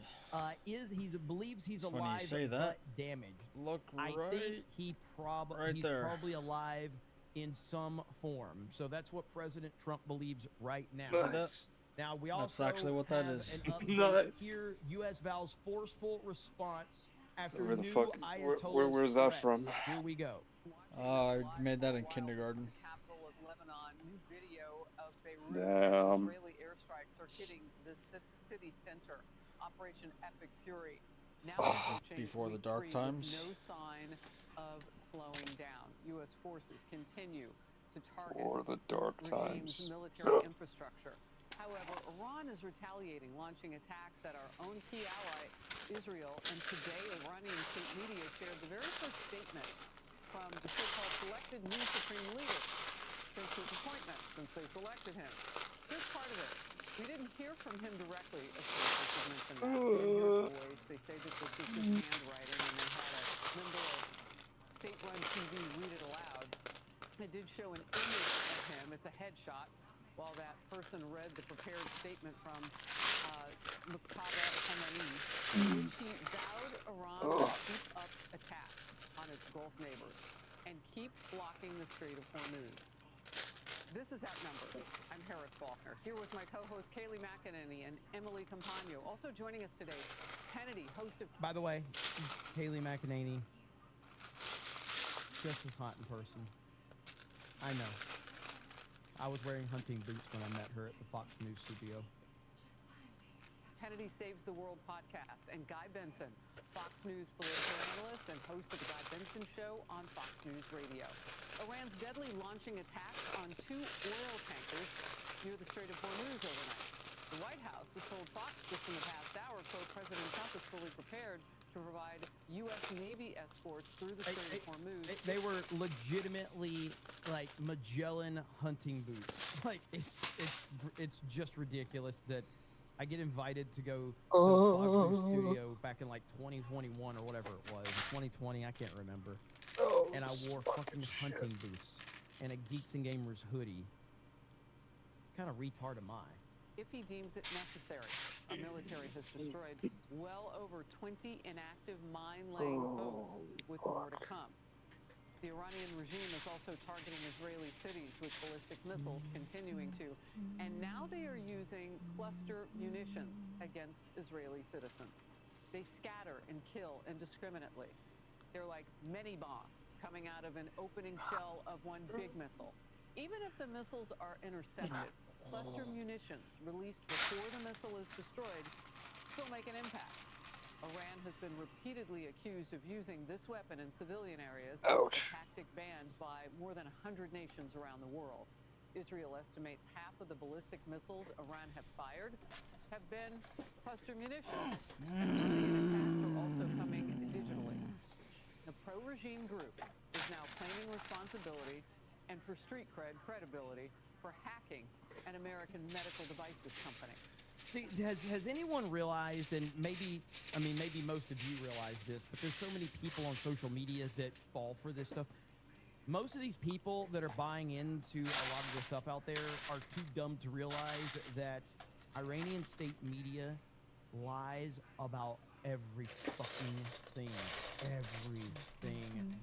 he believes he's alive but damaged. Look, I think he's probably alive in some form. So that's what President Trump believes right now. Nice. Now we also That's actually what that is. An update here. U.S. vows forceful response after Where the new fuck? Ayatollah's Where's that threats. from? Here we go. I made that in kindergarten. Damn. Israeli airstrikes are hitting the city center. Operation Epic Fury. Now Before the dark times. No sign of slowing down. U.S. forces continue to target For the dark regime's times. military infrastructure. However, Iran is retaliating, launching attacks at our own key ally, Israel, and today Iranian state media shared the very first statement from the so-called selected new supreme leader since his appointment, since they selected him. Here's part of it. We didn't hear from him directly, of course, as you mentioned that. We didn't hear his voice. They say that this is his handwriting, and they had a member of state-run TV read it aloud. It did show an image of him. It's a headshot. While that person read the prepared statement from Muqtada Khamenei, in which he vowed Iran would keep up attacks on its Gulf neighbors and keep blocking the Strait of Hormuz. This is Outnumbered. I'm Harris Faulkner, here with my co-hosts Kayleigh McEnany and Emily Campagno. Also joining us today, Kennedy, host of... By the way, Kayleigh McEnany, just as hot in person. I know. I was wearing hunting boots when I met her at the Fox News studio. Kennedy Saves the World podcast, and Guy Benson, Fox News political analyst and host of the Guy Benson Show on Fox News Radio. Iran's deadly launching attacks on 2 oil tankers near the Strait of Hormuz overnight. The White House has told Fox just in the past hour, quote, President Trump is fully prepared to provide U.S. Navy escorts through the Strait of Hormuz. They were legitimately like Magellan hunting boots. Like it's just ridiculous that I get invited to go to the Fox News studio back in like 2021 or whatever it was, 2020, I can't remember. And I wore fucking hunting boots and a Geeks and Gamers hoodie. What kind of retard am I? If he deems it necessary. Our military has destroyed well over 20 inactive mine-laying posts, with more to come. The Iranian regime is also targeting Israeli cities with ballistic missiles, continuing to. And now they are using cluster munitions against Israeli citizens. They scatter and kill indiscriminately. They're like many bombs coming out of an opening shell of one big missile. Even if the missiles are intercepted, cluster munitions released before the missile is destroyed still make an impact. Iran has been repeatedly accused of using this weapon in civilian areas, a tactic banned by more than 100 nations around the world. Israel estimates half of the ballistic missiles Iran have fired have been cluster munitions. Targeted attacks are also coming digitally. The pro-regime group is now claiming responsibility and for street credibility for hacking an American medical devices company. See, has anyone realized, and maybe most of you realize this, but there's so many people on social media that fall for this stuff. Most of these people that are buying into a lot of the stuff out there are too dumb to realize that Iranian state media lies about every fucking thing. Everything.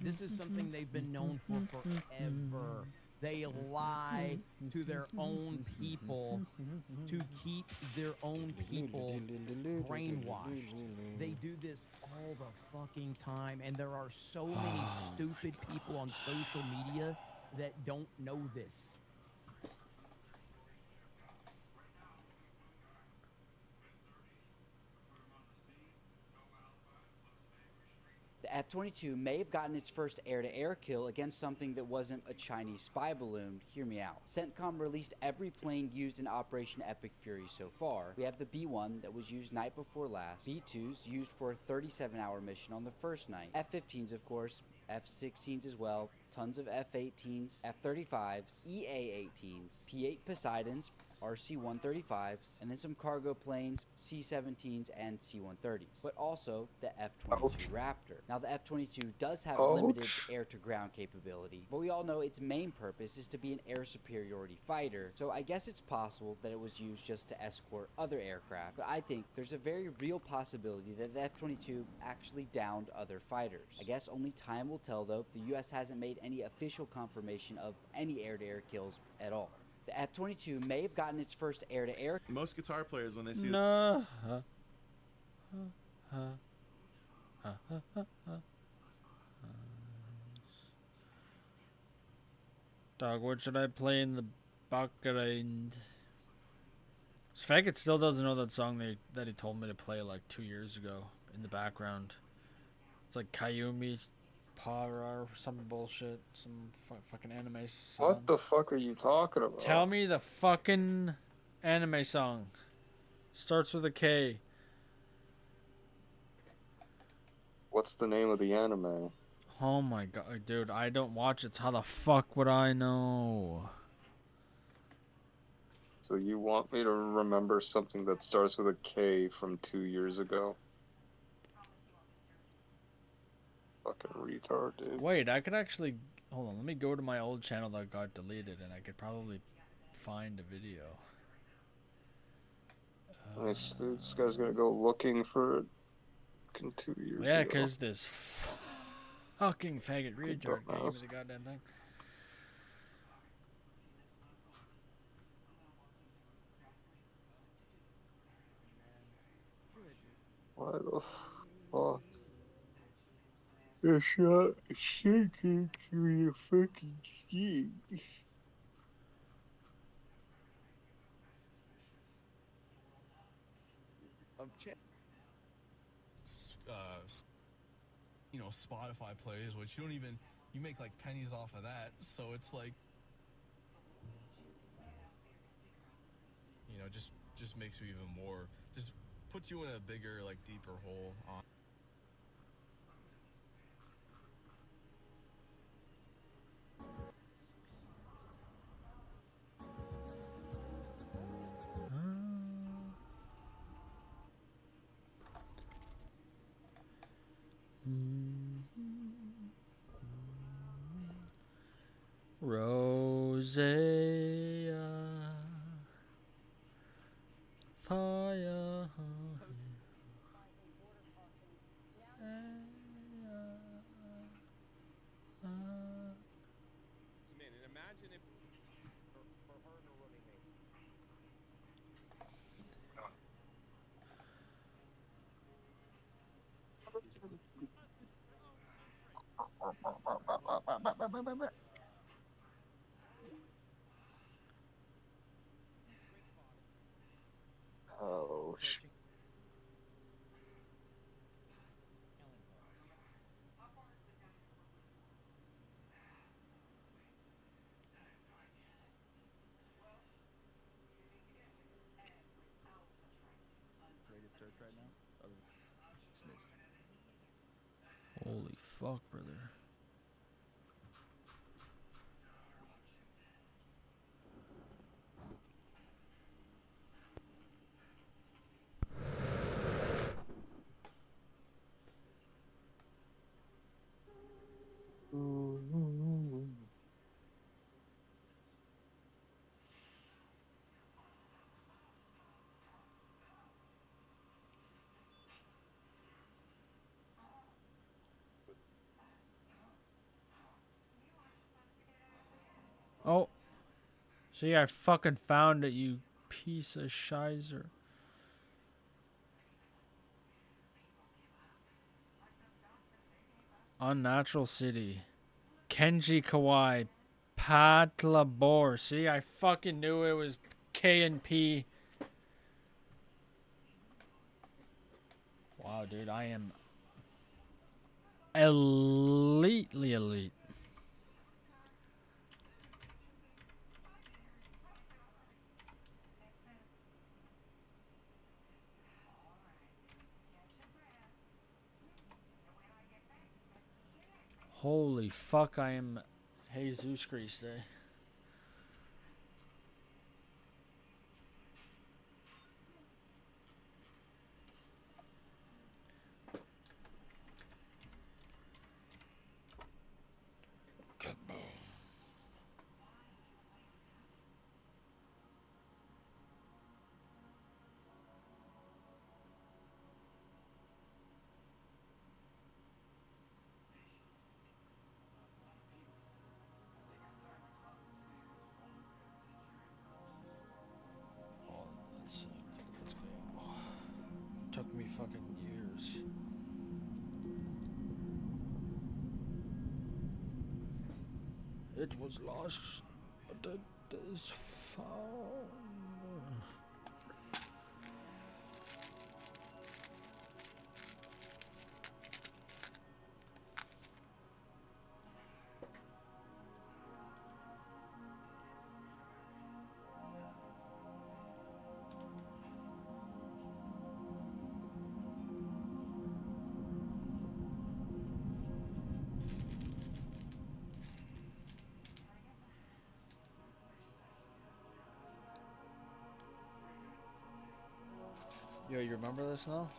This is something they've been known for forever. They lie to their own people to keep their own people brainwashed. They do this all the fucking time, and there are so many stupid people on social media that don't know this. The F-22 may have gotten its first air-to-air kill against something that wasn't a Chinese spy balloon. Hear me out. CENTCOM released every plane used in Operation Epic Fury so far. We have the B-1 that was used night before last, B-2s used for a 37-hour mission on the first night, F-15s of course, F-16s as well, tons of F-18s, F-35s, EA-18s, P-8 Poseidons, RC-135s, and then some cargo planes, C-17s, and C-130s, but also the F-22 Raptor. Now, the F-22 does have limited air-to-ground capability, but we all know its main purpose is to be an air superiority fighter, so I guess it's possible that it was used just to escort other aircraft, but I think there's a very real possibility that the F-22 actually downed other fighters. I guess only time will tell, though. The U.S. hasn't made any official confirmation of any air-to-air kills at all. The F-22 may have gotten its first air-to-air. Most guitar players, when they see Dog, what should I play in the background? Faggot still doesn't know that song that he told me to play like 2 years ago in the background. It's like Kayumi Para or some bullshit, some fucking anime song. What the fuck are you talking about? Tell me the fucking anime song. Starts with a K. What's the name of the anime? Oh my god, dude, I don't watch it. How the fuck would I know? So you want me to remember something that starts with a K from 2 years ago? Fucking retard, dude. Wait, I could actually... Hold on, let me go to my old channel that got deleted, and I could probably find a video. Nice, dude. This guy's gonna go looking for it. 2 years Yeah, ago. because this fucking faggot retard gave me the goddamn thing. Why the fuck? It's not shaking through your fucking skin. You know, Spotify plays, which you make like pennies off of that, so it's like, you know, just makes you even more, just puts you in a bigger, like, deeper hole on. Rosea, fire. Man, and imagine if for her to really make Oh shit. Rated search right now. Dismissed. Holy fuck, brother. Oh. See, I fucking found it, you piece of shizer. Unnatural City. Kenji Kawai. Patlabor. See, I fucking knew it was K and P. Wow, dude, I am elitely elite. Holy fuck, I am Jesus Christ. Let's go. Took me fucking years. It was lost, but it is found. Yo, you remember this now?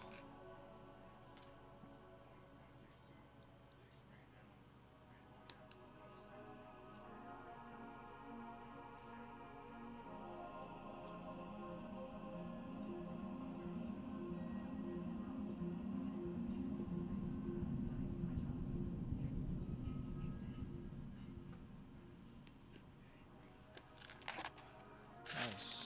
Nice.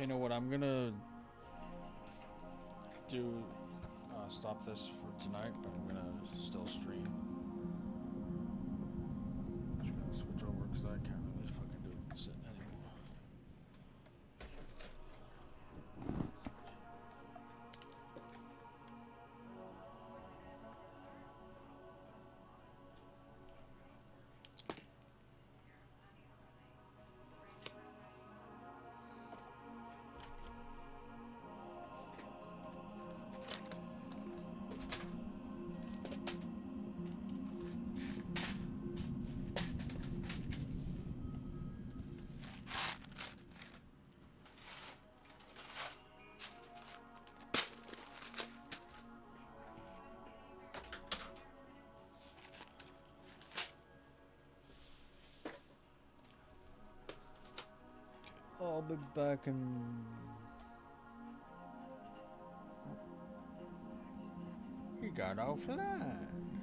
You know what? I'm gonna do. Stop this for tonight, but I'm gonna still stream. I'm just gonna switch over because I can't really fucking do it sitting anymore. I'll be back in. You got offline.